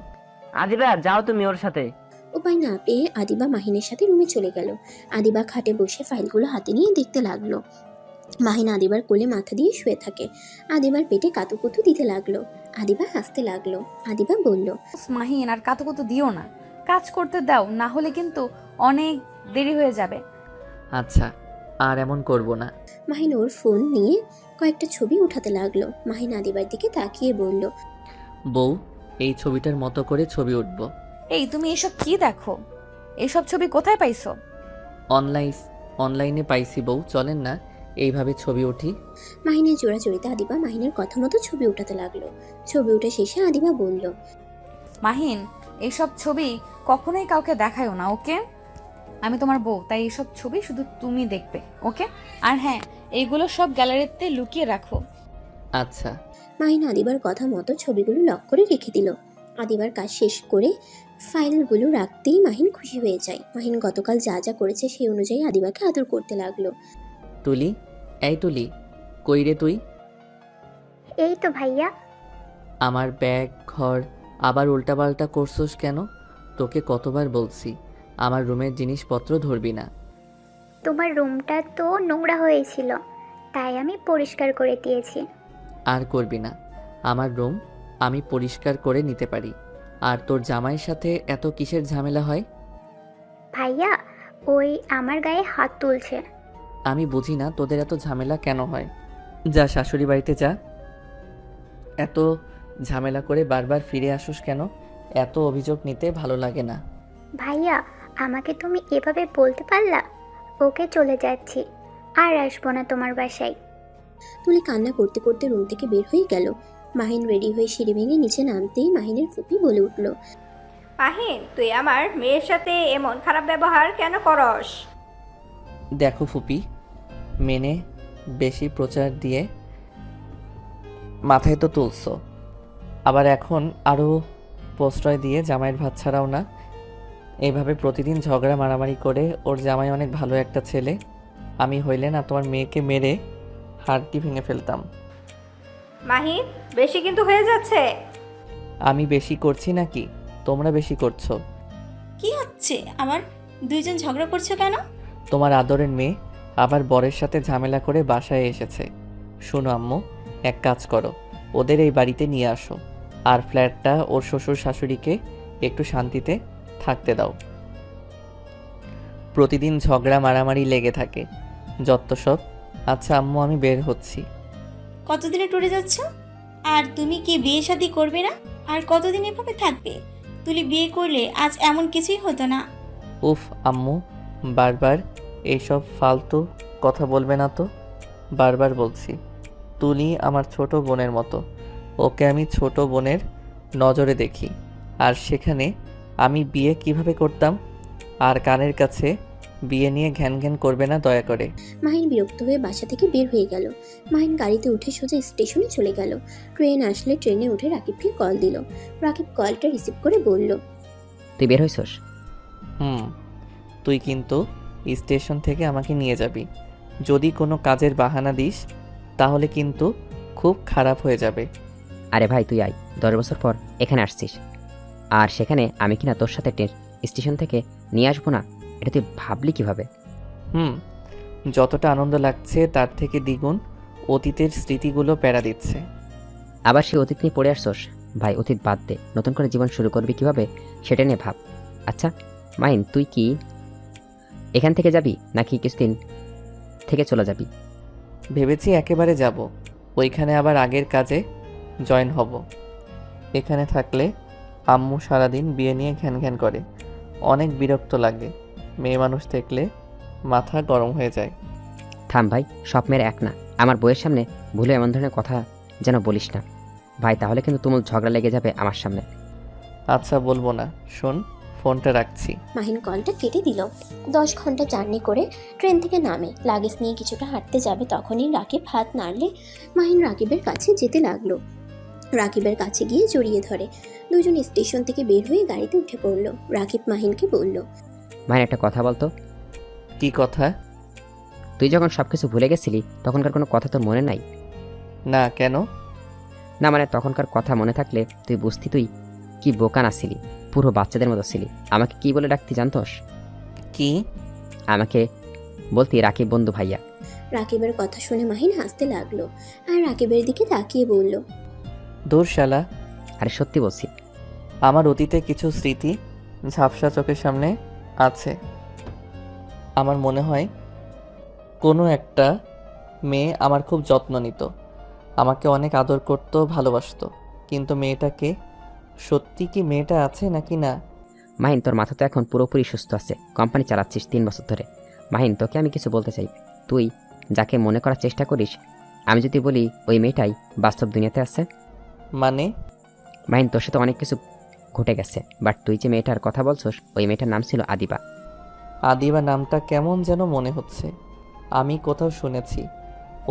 আদিবা যাও তুমি ওর সাথে। উপায় না পেয়ে আদিবা মাহিনের সাথে রুমে চলে গেল। আদিবা খাটে বসে ফাইলগুলো হাতে নিয়ে দেখতে লাগলো। মাহিন আদিবার কোলে মাথা দিয়ে শুয়ে থাকে। আদিবার পেটে কাতুকুতু দিতে লাগলো। আদিবা হাসতে লাগলো। আদিবা বলল, মাহিন, আর কাতুকুতু দিও না, কাজ করতে দাও, না হলে কিন্তু অনেক দেরি হয়ে যাবে। আচ্ছা, আর এমন করব না। মাহিন ওর ফোন নিয়ে কয়েকটা ছবি উঠাতে লাগলো। মাহিন আদিবার দিকে তাকিয়ে বলল, বউ, এই ছবিটার মতো করে ছবি উঠবো। এই তুমি এসব কি দেখো? এসব ছবি কোথায় পাইছো? অনলাইনে পাইছি বউ, চলেন না এইভাবে ছবি উঠি। মাহিনের জোড়াজড়িতে আদিবা মাহিনের কথা মতো ছবি উঠাতে লাগলো। ছবি উঠে শেষে আদিবা বলল, মাহিন, এসব ছবি কখনোই কাউকে দেখায়ও না, ওকে? আমি তোমার বউ, তাই এসব ছবি শুধু তুমি দেখবে, ওকে? আর হ্যাঁ, এইগুলো সব গ্যালারিতে লুকিয়ে রাখো। আচ্ছা। মাহিন আদিবার কথা মতো ছবিগুলো লক করে রেখে দিল। আদিবার কাজ শেষ করে ফাইলগুলো রাখতেই মাহিন খুশি হয়ে যায়। মাহিন গতকাল যা যা করেছে সেই অনুযায়ী আদিবাকে আদর করতে লাগলো। তুলি, এই তুলি, কই রে তুই? এই তো ভাইয়া। আমার ব্যাগ ঘর আবার উল্টাপাল্টা করছোস কেন? তোকে কতবার বলছি আমার রুমের জিনিসপত্র ধরবি না। তোমার রুমটা তো নোংরা হয়েছিল, তাই আমি পরিষ্কার করে দিয়েছি। আর করবি না। আমার রুম আমি পরিষ্কার করে নিতে পারি। আর তোর জামাইয়ের সাথে এত কিসের ঝামেলা হয়? ভাইয়া, ওই আমার গায়ে হাত তুলছে। আমি বুঝি না তোদের এত ঝামেলা কেন হয়। যা শাশুড়ি বাড়িতে যা। এত ঝামেলা করে বারবার ফিরে আসুস কেন? এত অভিযোগ নিতে ভালো লাগে না। ভাইয়া, আমাকে তুমি এভাবে বলতে পারলা? ওকে, চলে যাচ্ছি, আর আসবো না তোমার বাসায়। তুলি কান্না করতে করতে রুম থেকে বের হয়ে গেল। মাহিন রেডি হয়ে সিঁড়ি ভেঙে নিচে নামতেই মাহিনের ফুপি বলে উঠল, মাহিন, তুই আমার মেয়ের সাথে এমন খারাপ ব্যবহার কেন করস? দেখো ফুপি, মেনে বেশি প্রচার দিয়ে মাথায় তো তুলছো, আবার এখন আরও প্রশ্রয় দিয়ে জামাইয়ের ভাত ছাড়াও না। এইভাবে প্রতিদিন ঝগড়া মারামারি করে ওর জামাই অনেক ভালো একটা ছেলে। আমি হইলে না তোমার মেয়েকে মেরে হাড়টি ভেঙে ফেলতাম। মাহিন, বেশি কিন্তু হয়ে যাচ্ছে। আমি বেশি করছি নাকি তোমরা বেশি করছো? কি হচ্ছে? আবার দুইজন ঝগড়া করছো কেন? তোমার আদরের মেয়ে আবার বরের সাথে ঝামেলা করে বাসায় এসেছে। শোনো আম্মু, এক কাজ করো, ওদের এই বাড়িতে নিয়ে আসো, আর ফ্ল্যাটটা ওর শ্বশুর শাশুড়িকে একটু শান্তিতে থাকতে দাও। প্রতিদিন ঝগড়া মারামারি লেগে থাকে, যত সব। আচ্ছা আম্মু, আমি বের হচ্ছি। কতদিনে টুরে যাচ্ছ? আর তুমি কি বিয়ে শাদী করবে না? আর কতদিন এভাবে থাকবে? তুলি বিয়ে করলে আজ এমন কিছুই হতো না। উফ আম্মু, বারবার এইসব ফালতু কথা বলবে না তো। বারবার বলছি, তুলি আমার ছোট বোনের মতো। ওকে আমি ছোট বোনের নজরে দেখি। আর সেখানে আমি বিয়ে কিভাবে করতাম? আর কানের কাছে বিয়ে নিয়ে ঘ্যান ঘ্যান করবে না দয়া করে। মাহিন বিরক্ত হয়ে বাসা থেকে বের হয়ে গেল। মাহিন গাড়িতে উঠে সোজা স্টেশনে চলে গেল। ট্রেন আসলে ট্রেনে উঠে রাকিবকে কল দিল। রাকিব কলটা রিসিভ করে বলল, তুই বের হইছস? তুই কিন্তু স্টেশন থেকে আমাকে নিয়ে যাবি। যদি কোনো কাজের বাহানা দিস তাহলে কিন্তু খুব খারাপ হয়ে যাবে। আরে ভাই, তুই আয়, 10 বছর পর এখানে আসছিস, আর সেখানে আমি কিনা তোর সাথে স্টেশন থেকে নিয়ে আসবো না? এটা তুই ভাবলি কিভাবে? যতটা আনন্দ লাগছে তার থেকে দ্বিগুণ অতীতের স্মৃতিগুলো প্যারা দিচ্ছে। আবার সেই অতীত নিয়ে পড়ে আসছস? ভাই, অতীত বাদ দে, নতুন করে জীবন শুরু করবি কিভাবে সেটা নিয়ে ভাব। আচ্ছা মাইন, তুই কি এখান থেকে যাবি নাকি কিছুদিন থেকে চলে যাবি? ভেবেছি একেবারে যাব, ওইখানে আবার আগের কাজে জয়েন হব। এখানে থাকলে আম্মু সারাদিন বিয়ে নিয়ে ঘ্যান ঘ্যান করে, অনেক বিরক্ত লাগে। মেয়ে মানুষ দেখলে মাথা গরম হয়ে যায়। থাম ভাই, সব মেয়ের এক না। আমার বইয়ের সামনে ভুলে এমন ধরনের কথা যেন বলিস না ভাই, তাহলে কিন্তু তুমুল ঝগড়া লেগে যাবে আমার সামনে। আচ্ছা বলবো না, শোন ফোনটা রাখছি। মাহিন কলটা কেটে দিল। 10 ঘন্টা জার্নি করে ট্রেন থেকে নামে লাগেজ নিয়ে কিছুটা হাঁটতে যাবে, তখনই রাকিব হাত নাড়লে মাহিন রাকিবের কাছে যেতে লাগলো। রাকিবের কাছে গিয়ে জড়িয়ে ধরে। দুজন স্টেশন থেকে বের হয়ে গাড়িতে উঠে পড়ল। রাকিব মাহিনকে বলল, মাহিন, একটা কথা বলতো। কি কথা? তুই যখন সবকিছু ভুলে গেছিলি তখনকার কোনো কথা তোর মনে নাই? না, কেন? না মানে তখনকার কথা মনে থাকলে তুই বুঝতি তুই কি বোকা ছিলি, পুরো বাচ্চাদের মতো ছিলি। আমাকে কি বলে ডাকতি জানতোস? কি? আমাকে বলতি রাকিব বন্ধু ভাইয়া। রাকিবের কথা শুনে মাহিন হাসতে লাগলো আর রাকিবের দিকে তাকিয়ে বলল, দূর শালা। আরে সত্যি বলছি। আমার অতীতে কিছু স্মৃতি ঝাপসা চোখের সামনে আছে। আমার মনে হয় কোনো একটা মেয়ে আমার খুব যত্ন নিত, আমাকে অনেক আদর করতো, ভালোবাসতো। কিন্তু মেয়েটাকে সত্যি কি মেয়েটা আছে নাকি না? মাহিন, তোর মাথা তো এখন পুরোপুরি সুস্থ আছে, কোম্পানি চালাচ্ছিস 3 বছর ধরে। মাহিন, তোকে আমি কিছু বলতে চাই। তুই যাকে মনে করার চেষ্টা করিস, আমি যদি বলি ওই মেয়েটাই বাস্তব দুনিয়াতে আছে। মানে? মাহিন, তোর সাথে অনেক কিছু ঘটে গেছে, বাট তুই যে মেয়েটার কথা বলছস, ওই মেয়েটার নাম ছিল আদিবা। আদিবা নামটা কেমন যেন মনে হচ্ছে, আমি কোথাও শুনেছি।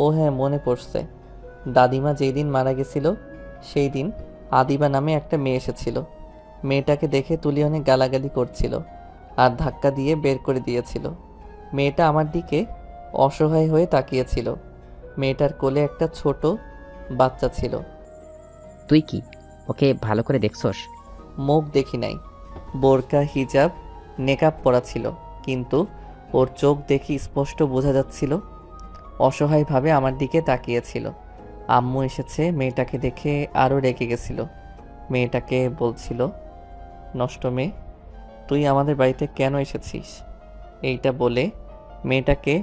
ও হ্যাঁ, মনে পড়ছে। দাদিমা যেই দিন মারা গেছিল সেই দিন আদিবা নামে একটা মেয়ে এসেছিল। মেয়েটাকে দেখে তুলি অনেক গালাগালি করছিল আর ধাক্কা দিয়ে বের করে দিয়েছিল। মেয়েটা আমার দিকে অসহায় হয়ে তাকিয়েছিল। মেয়েটার কোলে একটা ছোট বাচ্চা ছিল। তুই কি ওকে ভালো করে দেখছস? মুখ দেখি নাই, বোরকা হিজাব নেকাব পরা ছিল, কিন্তু ওর চোখ দেখি স্পষ্ট বোঝা যাচ্ছিল অসহায়ভাবে আমার দিকে তাকিয়েছিল। আম্মু এসেছে, মেয়েটাকে দেখে আরও রেগে গেছিল। মেয়েটাকে বলছিল, নষ্ট মেয়ে, তুই আমাদের বাড়িতে কেন এসেছিস? এইটা বলে মেয়েটাকে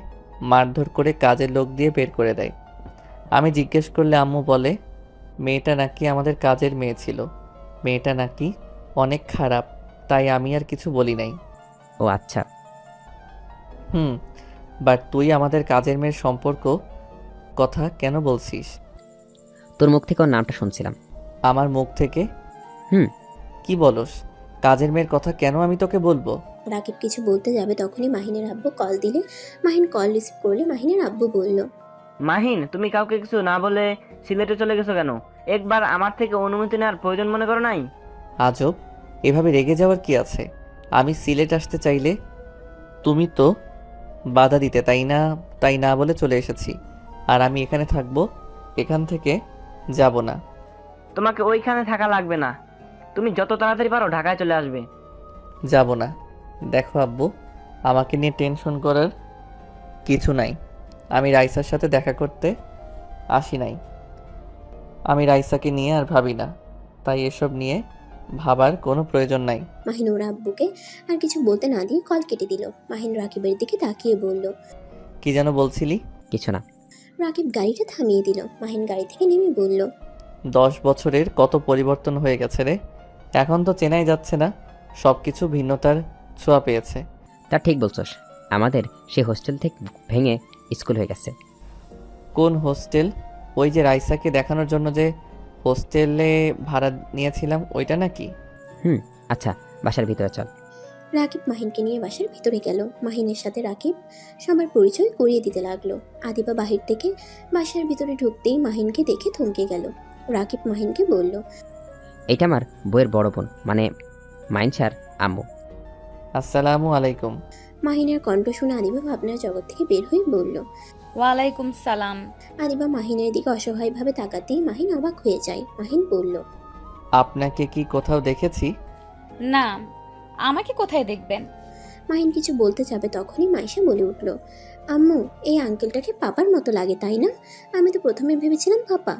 মারধর করে কাজের লোক দিয়ে বের করে দেয়। আমি জিজ্ঞেস করলে আম্মু বলে মেয়েটা নাকি আমাদের কাজের মেয়ে ছিল, মেয়েটা নাকি অনেক খারাপ, তাই আমি আর কিছু বলি নাই। ও আচ্ছা। বাট তুই আমাদের কাজের মেয়ের সম্পর্ক কথা কেন বলছিস? তোর মুখ থেকে ওর নামটা শুনছিলাম। আমার মুখ থেকে? হুম। কি বলস? কাজের মেয়ের কথা কেন আমি তোকে বলবো? রাকিব কিছু বলতে যাবে তখনই মাহিনের আব্বু কল দিলে মাহিন কল রিসিভ করলে মাহিনের আব্বু বলল, মাহিন, তুমি কাউকে কিছু না বলে সিলেটে চলে গেছো কেন? একবার আমার থেকে অনুমতি নেওয়ার প্রয়োজন মনে করো নাই? আজব, এভাবে রেগে যাওয়ার কি আছে? আমি সিলেট আসতে চাইলে তুমি তো বাধা দিতে, তাই না বলে চলে এসেছি। আর আমি এখানে থাকবো, এখান থেকে যাব না। তোমাকে ওইখানে থাকা লাগবে না, তুমি যত তাড়াতাড়ি পারো ঢাকায় চলে আসবে। যাব না। দেখো আব্বু, আমাকে নিয়ে টেনশন করার কিছু নাই। আমি রাইসার সাথে দেখা করতে আসি নাই। আমি রাইসাকে নিয়ে আর ভাবি না, তাই এসব নিয়ে ভাবার কোনো প্রয়োজন নাই। মাহিন ওর আব্বুকে আর কিছু বলতে না দিয়ে কল কেটে দিল। মাহিন রাকিবের দিকে তাকিয়ে বলল, কি যেন বলছিলি? কিছু না। রাকিব গাড়িটা থামিয়ে দিল। মাহিন গাড়ি থেকে নেমে বলল, 10 বছরের কত পরিবর্তন হয়ে গেছে রে। এখন তো চেনাই যাচ্ছে না, সব কিছু ভিন্নতার ছোঁয়া পেয়েছে। তা ঠিক বলছস, আমাদের সেই হোস্টেল থেকে ভেঙে স্কুল হয়ে গেছে। কোন হোস্টেল? ওই যে রাইসাকে দেখানোর জন্য যে হোস্টেলে ভাড়া নিয়েছিলাম, ওইটা নাকি? আচ্ছা, বাসার ভিতরে চল। রাকিব মাহিনকে নিয়ে বাসার ভিতরে গেল। মাহিনের সাথে রাকিব সবার পরিচয় করিয়ে দিতে লাগলো। আদিবা বাহির থেকে বাসার ভিতরে ঢুকতেই মাহিনকে দেখে থমকে গেল। রাকিব মাহিনকে বলল, এইটা আমার বইয়ের বড় বোন, মানে মাইনসার আম্মু। আসসালামু আলাইকুম। মাহিনের কণ্ঠ শুনে আদিবা ভাবনার জগৎ থেকে বের হয়ে বলল। ওয়ালাইকুম সালাম। আদিবা মাহিনের দিকে অসহায়ভাবে তাকাতেই মাহিন অবাক হয়ে যায়। মাহিন বলল, আপনাকে কি কোথাও দেখেছি? না, আমাকে কোথায় দেখবেন? মাহিন কিছু বলতে যাবে তখনই মাইশা বলে উঠল, আম্মু, এই আঙ্কেলটাকে পাপার মতো লাগে তাই না? আমি তো প্রথমে ভেবেছিলাম পাপা।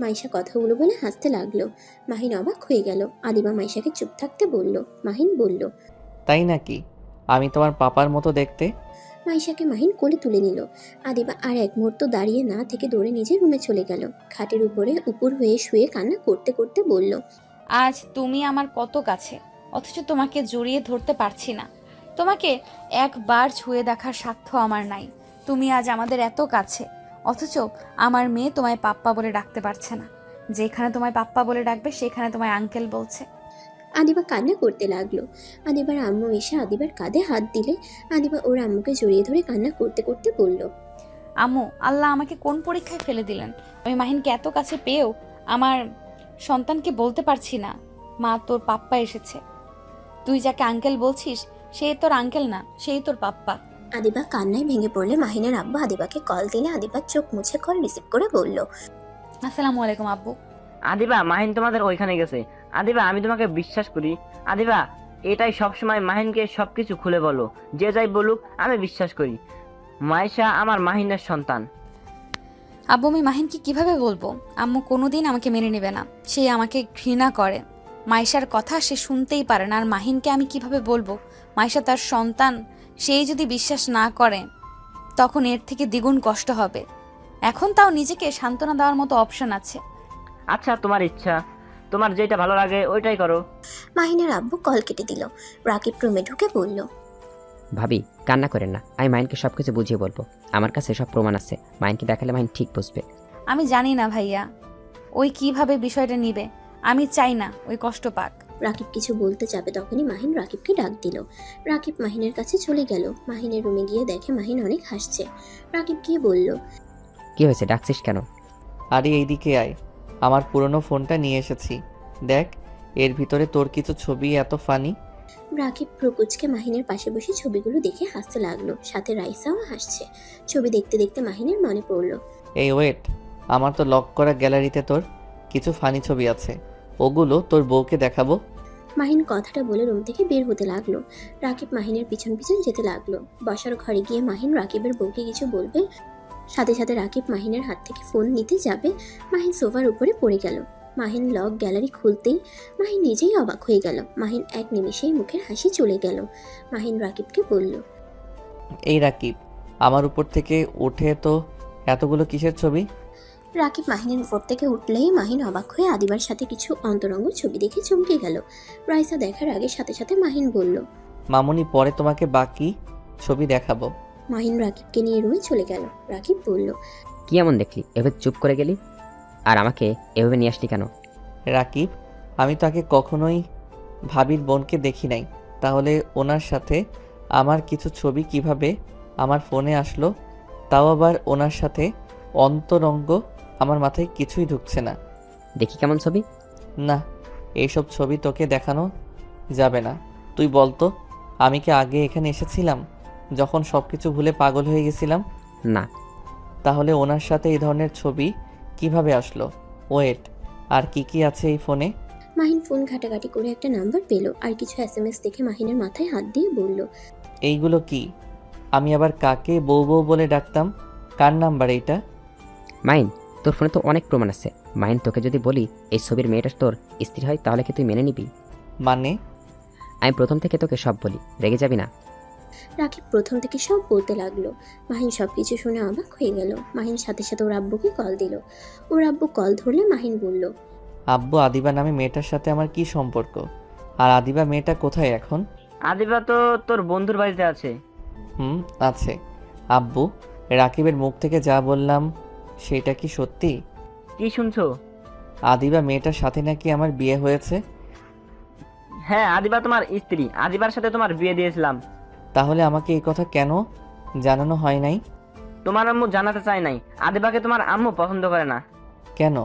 মাইশা কথাগুলো বলে হাসতে লাগলো। মাহিন অবাক হয়ে গেল। আদিবা মাইশাকে চুপ থাকতে বলল। মাহিন বলল, তাই নাকি? আমি তোমার পাপার মতো দেখতে? মাইশাকে মাহিন কোলে তুলে নিল। আদিবা আর এক মুহূর্ত দাঁড়িয়ে না থেকে দৌড়ে নিজের রুমে চলে গেল। খাটের উপরে উপর হয়ে শুয়ে কান্না করতে করতে বলল, আজ তুমি আমার কত কাছে, অথচ তোমাকে জড়িয়ে ধরতে পারছি না। তোমাকে একবার ছুঁয়ে দেখার সাধ্য আমার নাই। তুমি আজ আমাদের এত কাছে, অথচ আমার মেয়ে তোমায় পাপ্পা বলে ডাকতে পারছে না। যেখানে তোমায় পাপ্পা বলে ডাকবে সেখানে তোমায় আঙ্কেল বলছে। আদিবা কান্না করতে লাগলো। আদিবার আম্মু এসে আদিবার কাঁধে হাত দিলে আদিবা ওর আম্মুকে জড়িয়ে ধরে কান্না করতে করতে বলল, আম্মু, আল্লাহ আমাকে কোন পরীক্ষায় ফেলে দিলেন? আমি মাহিনকে এত কাছে পেয়েও আমার সন্তানকে বলতে পারছি না মা তোর পাপ্পা এসেছে। তুই যাকে আঙ্কেল বলছিস সে তোর আঙ্কেল না, সেই তোর পাপ্পা। আদিবা কান্নায় ভেঙে পড়লে মাহিনের আব্বু আদিবাকে কল দিলে আদিবার চোখ মুছে কল রিসিভ করে বলল, আসসালামু আলাইকুম আব্বু। আদিবা, মাহিন তোমাদের ওইখানে গেছে। আদিবা, আমি তোমাকে বিশ্বাস করি। আদিবা, এটাই সবসময় মাহিনকে সবকিছু খুলে বলো, যে যাই বলুক আমি বিশ্বাস করি। মাইশা আমার মাহিনের সন্তান। আব্বু, আমি মাহিনকে কিভাবে বলবো? আম্মু কোনোদিন আমাকে মেনে নেবে না, সে আমাকে ঘৃণা করে। মাইশার কথা সে শুনতেই পারে না, আর মাহিনকে আমি কিভাবে বলবো মাইশা তার সন্তান? সেই যদি বিশ্বাস না করে তখন এর থেকে দ্বিগুণ কষ্ট হবে। এখন তাও নিজেকে সান্ত্বনা দেওয়ার মতো অপশন আছে। আচ্ছা, তোমার ইচ্ছা। তোমার যেটা ভালো লাগে ওইটাই করো। মাহিনের আব্বু কল কেটে দিল। রাকিব রুমে ঢুকে বলল, ভাবি কান্না করেন না, আমি মাইনকে সব কিছু বুঝিয়ে বলবো। আমার কাছে সব প্রমাণ আছে, মাইনকে দেখালে মাইন ঠিক বুঝবে। আমি জানি না ভাইয়া ওই কিভাবে বিষয়টা নিবে। আমি চাই না ওই কষ্ট পাক। রাকিব কিছু বলতে যাবে তখনই মাহিন রাকিবকে ডাক দিল। রাকিব মাহিনের কাছে চলে গেল। মাহিনের রুমে গিয়ে দেখে মাহিন অনেক হাসছে। রাকিব গিয়ে বলল, কি হয়েছে, ডাকছিস কেন? আরে এইদিকে আয়, আমার পুরনো ফোনটা নিয়ে এসেছি, দেখ এর ভিতরে তোর কিছু ছবি এত ফানি। রাকিব প্রকুচকে মাহিনের পাশে বসে ছবিগুলো দেখে হাসতে লাগলো, সাথে রাইসাও হাসছে। ছবি দেখতে দেখতে মাহিনের মনে পড়ল, এই ওয়েট, আমার তো লক করা গ্যালারিতে তোর কিছু ফানি ছবি আছে, ওগুলো তোর বউকে দেখাবো। মাহিন কথাটা বলে রুম থেকে বের হতে লাগলো। রাকিব মাহিনের পিছন পিছন যেতে লাগলো। বসার ঘরে গিয়ে মাহিন রাকিবের বউকে কিছু বলবে, সাথে সাথে রাকিব মাহিনের হাত থেকে ফোন নিতে যাবে। মাহিন সোফার উপরে পড়ে গেল। মাহিন লক গ্যালারি খুলতেই মাহিন নিজেই অবাক হয়ে গেল। মাহিন এক নিমিষেই মুখের হাসি চলে গেল। মাহিন রাকিবকে বলল, এই রাকিব, আমার উপর থেকে উঠে তো এতগুলো কিসের ছবি? রাকিব মাহিনের উপর থেকে উঠলেই মাহিন অবাক হয়ে আদিবার সাথে কিছু অন্তরঙ্গ ছবি দেখে চমকে গেল। রাইসা দেখার আগে সাথে সাথে মাহিন বলল, মামুনি পরে তোমাকে বাকি ছবি দেখাবো। মাহিন রাকিবকে নিয়ে রুমে চলে গেল। রাকিব বলল, কি এমন দেখলি এভাবে চুপ করে গেলি? আর আমাকে এভাবে নিয়ে আসলি কেন? রাকিব, আমি তাকে কখনোই ভাবির বোনকে দেখি নাই, তাহলে ওনার সাথে আমার কিছু ছবি কিভাবে আমার ফোনে আসলো? তাও আবার ওনার সাথে অন্তরঙ্গ, আমার মাথায় কিছুই ঢুকছে না। দেখি কেমন ছবি? না, এইসব ছবি তোকে দেখানো যাবে না। তুই বলতো, আমি কি আগে এখানে এসেছিলাম যখন সব কিছু ভুলে পাগল হয়ে গেছিলাম? না। তাহলে ওনার সাথে এই ধরনের ছবি কিভাবে আসলো? ওয়েট, আর কি কি আছে এই ফোনে? মাহিন ফোন ঘাটাঘাটি করে একটা নাম্বার পেল আর কিছু SMS দেখে মাহিনের মাথায় হাত দিয়ে বলল, এইগুলো কি? আমি আবার কাকে বউ বউ বলে ডাকতাম? কার নাম্বার এইটা? মাইন, তোর ফোনে তো অনেক প্রমাণ আছে। মাইন, তোকে যদি বলি এই ছবির মেয়েটা তোর স্ত্রী হয়, তাহলে কি তুই মেনে নিবি? মানে? আমি প্রথম থেকে তোকে সব বলি, রেগে যাবি না? রাকিব প্রথম থেকে সব বলতে লাগলো। মাহিন সবকিছু শুনে অবাক হয়ে গেল। মাহিন সাথে সাথে ওর আব্বুকে কল দিল। ওর আব্বু কল ধরলে মাহিন বলল, আব্বু, আদিবা নামে মেয়েটার সাথে আমার কি সম্পর্ক? আর আদিবা মেয়েটা কোথায় এখন? আদিবা তো তোর বন্ধুর বাড়িতে আছে। আছে। আব্বু, রাকিবের মুখ থেকে যা বললাম সেটা কি সত্যি? কি শুনছো? আদিবা মেয়েটার সাথে নাকি আমার বিয়ে হয়েছে। হ্যাঁ, আদিবা তোমার স্ত্রী। আদিবার সাথে তোমার বিয়ে দিয়েছিলাম। তাহলে আমাকে এই কথা কেন জানানো হয় নাই? তোমার আম্মু জানাতে চায় নাই। আদিবাকে তোমার আম্মু পছন্দ করে না। কেন?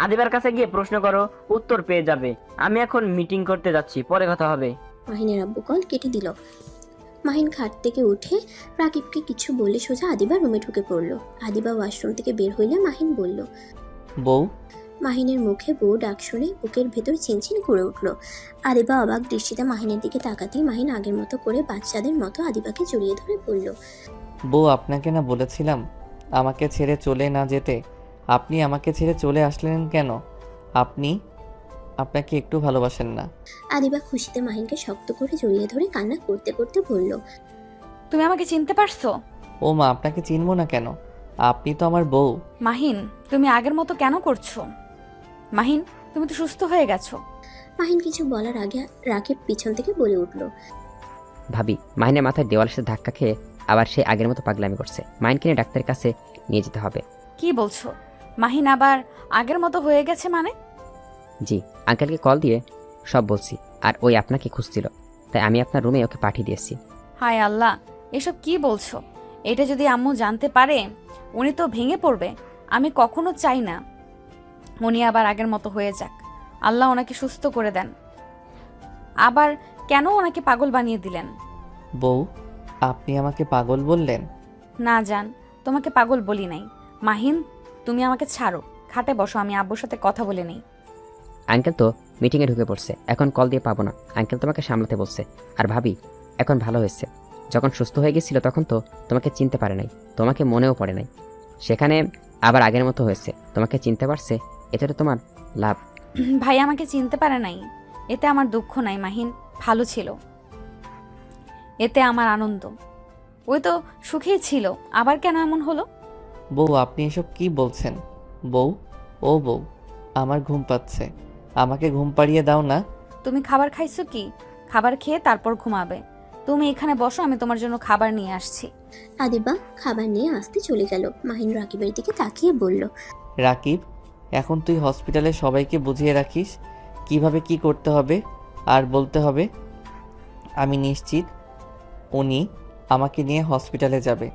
আদিবার কাছে গিয়ে প্রশ্ন করো, উত্তর পেয়ে যাবে। আমি এখন মিটিং করতে যাচ্ছি, পরে কথা হবে। মাহিনের আব্বু কল কেটে দিল। মাহিন খাট থেকে উঠে রাকিবকে কিছু বলে সোজা আদিবা রুমে ঢুকে পড়ল। আদিবা ওয়াশরুম থেকে বের হইলে মাহিন বলল, বউ। মাহিনের মুখে বউ ডাক শুনে বুকের ভেতর চিনচিন করে উঠল। আদিবা অবাক দৃষ্টিতে মাহিনের দিকে তাকাতেই মাহিন আগের মতো করে বাচ্চাদের মতো আদিবাকে জড়িয়ে ধরে বলল, বউ, আপনাকে না বলেছিলাম আমাকে ছেড়ে চলে না যেতে? আপনি আমাকে ছেড়ে চলে আসলেন কেন? আপনাকে একটু ভালোবাসেন না? আদিবা খুশিতে মাহিনকে শক্ত করে জড়িয়ে ধরে কান্না করতে করতে বলল, তুমি আমাকে চিনতে পারছো? ও মা, আপনাকে চিনবো না কেন? আপনি তো আমার বউ। মাহিন, তুমি আগের মতো কেন করছো? মাহিন, তুমি তো সুস্থ হয়ে গেছো। মাহিন কিছু বলার আগে রাকিব পিছন থেকে বলে উঠল, ভাবি, মাহিনের মাথায় দেওয়ালের সাথে ধাক্কা খেয়ে আবার সে আগের মতো পাগলামি করছে। মাহিনকে নিয়ে ডাক্তারের কাছে নিয়ে যেতে হবে। কি বলছো? মাহিন আবার আগের মতো হয়ে গেছে মানে? জি, আঙ্কেলকে কল দিয়ে সব বলছি, আর ওই আপনাকে খুঁজছিল, তাই আমি আপনার রুমে ওকে পাঠিয়ে দিয়েছি। হায় আল্লাহ, এসব কি বলছো? এটা যদি আম্মু জানতে পারে, উনি তো ভেঙে পড়বে। আমি কখনো চাই না উনি আবার আগের মতো হয়ে যাক। আল্লাহ ওনাকে সুস্থ করে দেন। আবার কেন ওনাকে পাগল বানিয়ে দিলেন? বউ, আপনি আমাকে পাগল বললেন? না জান, তোমাকে পাগল বলি নাই। মাহিন, তুমি আমাকে ছাড়ো, খাটে বসো, আমি আব্বুর সাথে কথা বলে নেই। আঙ্কেল তো মিটিংয়ে ঢুকে পড়ছে, এখন কল দিয়ে পাবো না। আঙ্কেল তোমাকে সামলাতে বলছে। আর ভাবি, এখন ভালো হয়েছে। যখন সুস্থ হয়ে গেছিল তখন তো তোমাকে চিনতে পারে নাই, তোমাকে মনেও পড়ে নাই। সেখানে আবার আগের মতো হয়েছে, তোমাকে চিনতে পারছে, এটা তো তোমার লাভ। ভাই আমাকে চিনতে পারে নাই, এতে আমার দুঃখ নাই। মাহিন ভালো ছিল, এতে আমার আনন্দ। ওই তো সুখেই ছিল, আবার কেন এমন হলো? বউ, আপনি এসব কি বলছেন? বউ, ও বউ, আমার ঘুম পাচ্ছে, আমাকে ঘুম পাড়িয়ে দাও না। তুমি খাবার খাইছো কি? খাবার খেয়ে তারপর ঘুমাবে। তুমি এখানে বসো, আমি তোমার জন্য খাবার নিয়ে আসছি। আদিবা খাবার নিয়ে আসতে চলে গেল। মাহিন রাকিবের দিকে তাকিয়ে বলল, রাকিব, এখন তুই হসপিটালে সবাইকে বুঝিয়ে রাখিস কিভাবে কি করতে হবে আর বলতে হবে। আমি নিশ্চিত উনি আমাকে নিয়ে হসপিটালে যাবে।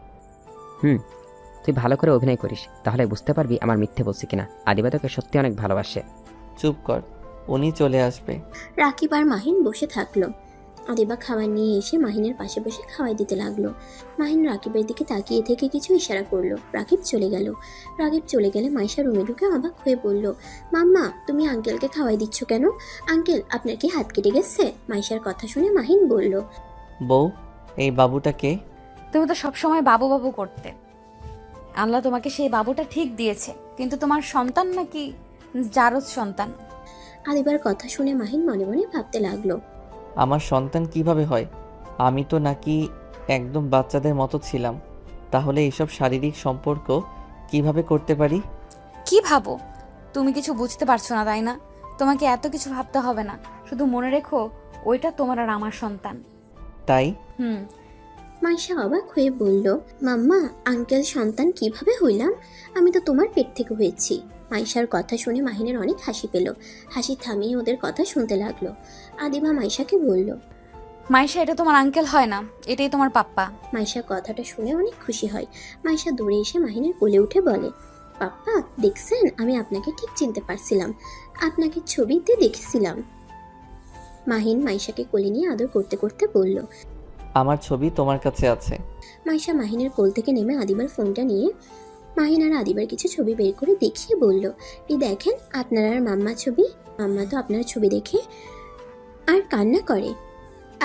তুই ভালো করে অভিনয় করিস, তাহলে বুঝতে পারবি আমার মিথ্যে বলছি কিনা। আদিবা তোকে সত্যি অনেক ভালোবাসে। চুপ কর, উনি চলে আসবে। রাকিব আর মাহিন বসে থাকলো। আদিবা খাবার নিয়ে এসে মাহিনের পাশে বসে খাওয়াই দিতে লাগলো। মাহিন রাকিবের দিকে তাকিয়ে থেকে কিছু ইশারা করলো। রাকিব চলে গেল। রাকিব চলে গেলে মাইশা রুমে ঢুকে অবাক হয়ে বলল, মাম্মা তুমি আঙ্কেলকে খাওয়াই দিচ্ছ কেন? আঙ্কেল আপনার কি হাত কেটে গেছে? মাইশার কথা শুনে মাহিন বলল, বউ, এই বাবুটাকে। তুমি তো সবসময় বাবু বাবু করতে। আল্লাহ তোমাকে সেই বাবুটা ঠিক দিয়েছে, কিন্তু তোমার সন্তান নাকি জারজ সন্তান? আদিবার কথা শুনে মাহিন মনে মনে ভাবতে লাগলো। আমার সন্তান কিভাবে হয়? আমি তো নাকি একদম বাচ্চাদের মতো ছিলাম। তাহলে এইসব শারীরিক সম্পর্ক কিভাবে করতে পারি? কি ভাবো? তুমি কিছু বুঝতে পারছো না, তাই না? তোমাকে এত কিছু ভাবতে হবে না, শুধু মনে রেখো ওইটা তোমার আর আমার সন্তান। তাই? মাইশা অবাক হয়ে বলল, মাম্মা আঙ্কেল সন্তান কিভাবে হইলাম? আমি তো তোমার পেট থেকে হয়েছি। মাইশার কথা শুনে মাহিনের অনেক হাসি পেল। হাসি থামিয়ে ওদের কথা শুনতে লাগলো। আদিবা মাইশাকে বলল, মাইশা, এটা তোমার আঙ্কেল হয় না, এটাই তোমার পাপ্পা। মাইশা কথাটা শুনে অনেক খুশি হয়। মাইশা দৌড়ে এসে মাহিনের কোলে উঠে বলে, পাপ্পা দেখছেন, আমি আপনাকে ঠিক চিনতে পারছিলাম, আপনাকে ছবিতে দেখেছিলাম। মাহিন মাইশাকে কোলে নিয়ে আদর করতে করতে বলল, আমার ছবি তোমার কাছে আছে। মাইশা মাহিনের কোল থেকে নেমে আদিবার ফোনটা নিয়ে মাহিন আর আদিবার কিছু ছবি বের করে দেখিয়ে বলল, এই দেখেন আপনার আর মাম্মা ছবি। মাম্মা তো আপনার ছবি দেখে আর কান্না করে।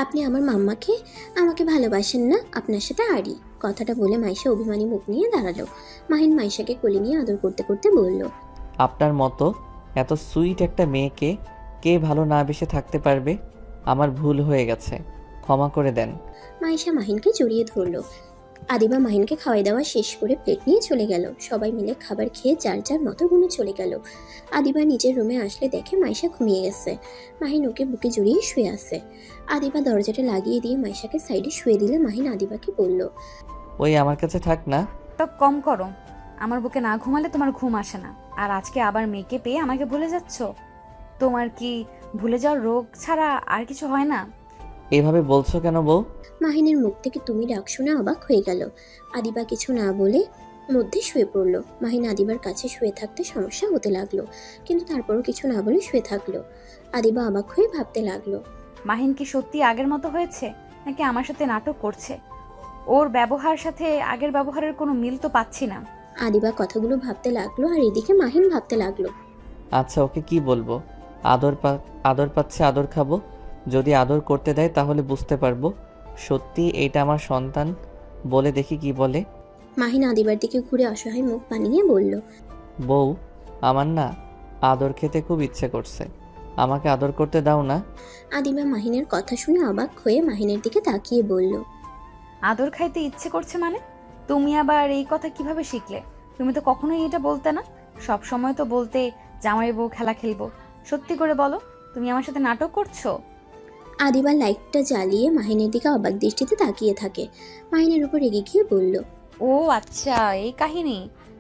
আপনি আমার মাম্মাকে আমাকে ভালোবাসেন না, আপনার সাথে আড়ি। কথাটা বলে মাইশা অভিমানী মুখ নিয়ে দাঁড়ালো। মাহিন মাইশাকে কোলে নিয়ে আদর করতে করতে বলল, আপনার মতো এত সুইট একটা মেয়েকে কে ভালো না বেসে থাকতে পারবে? আমার ভুল হয়ে গেছে, ক্ষমা করে দেন। মাইশা মাহিনকে জড়িয়ে ধরলো। আদিবা মাহিনকে খাওয়াই দাওয়া শেষ করে প্লেট নিয়ে চলে গেল। সবাই মিলে খাবার খেয়ে যার যার মতো রুমে চলে গেল। আদিবা নিজের রুমে আসলে দেখে মাইশা ঘুমিয়ে গেছে। মাহিন ওকে বুকে জড়িয়ে শুয়ে আছে। আদিবা দরজাটা লাগিয়ে দিয়ে মাইশাকে সাইডে শুয়ে দিলে মাহিন আদিবাকে বলল, ওই আমার কাছে থাক না। তো কম করো, আমার বুকে না ঘুমালে তোমার ঘুম আসে না। আর আজকে আবার মেয়েকে পেয়ে আমাকে ভুলে যাচ্ছ। তোমার কি ভুলে যাওয়ার রোগ ছাড়া আর কিছু হয় না? এভাবে বলছো কেন বউ? মাহিনের মুখ থেকে তুমি ডাক শুনে অবাক হয়ে গেল। আদিবা কিছু না বলে মধ্যে শুয়ে পড়লো। মাহিন আদিবার কাছে শুয়ে থাকতে সমস্যা হতে লাগলো, কিন্তু তারপরও কিছু না বলে শুয়ে থাকলো। আদিবা অবাক হয়ে ভাবতে লাগলো, মাহিন কি সত্যি আগের মতো হয়েছে, নাকি আমার সাথে নাটক করছে? ওর ব্যবহার সাথে আগের ব্যবহারের কোনো মিল তো পাচ্ছি না। আদিবা কথাগুলো ভাবতে লাগলো আর এদিকে মাহিন ভাবতে লাগলো। আচ্ছা, ওকে কি বলবো? আদর পাচ্ছে, আদর খাবো। যদি আদর করতে দেয় তাহলে বুঝতে পারবো সত্যি এটা আমার সন্তান। বলে দেখি কি বলে। মাহিন আদিবার দিকে ঘুরে অসহায় মুখ বানিয়ে বলল, বউ, আমার না আদর খেতে খুব ইচ্ছে করছে, আমাকে আদর করতে দাও না? আদিবা মাহিনের কথা শুনে অবাক হয়ে মাহিনের দিকে তাকিয়ে বলল, আদর খাইতে ইচ্ছে করছে মানে? তুমি আবার এই কথা কিভাবে শিখলে? তুমি তো কখনোই এটা বলতে না। সব সময় তো বলতে জামাই বউ খেলা খেলবো। সত্যি করে বলো, তুমি আমার সাথে নাটক করছো? আদিবা লাইটটা জ্বালিয়ে মাহিনের দিকে অবাক দৃষ্টিতে তাকিয়ে থাকে। মাহিনের উপর রেগে গিয়ে বলল, ও আচ্ছা, এই কাহিনী।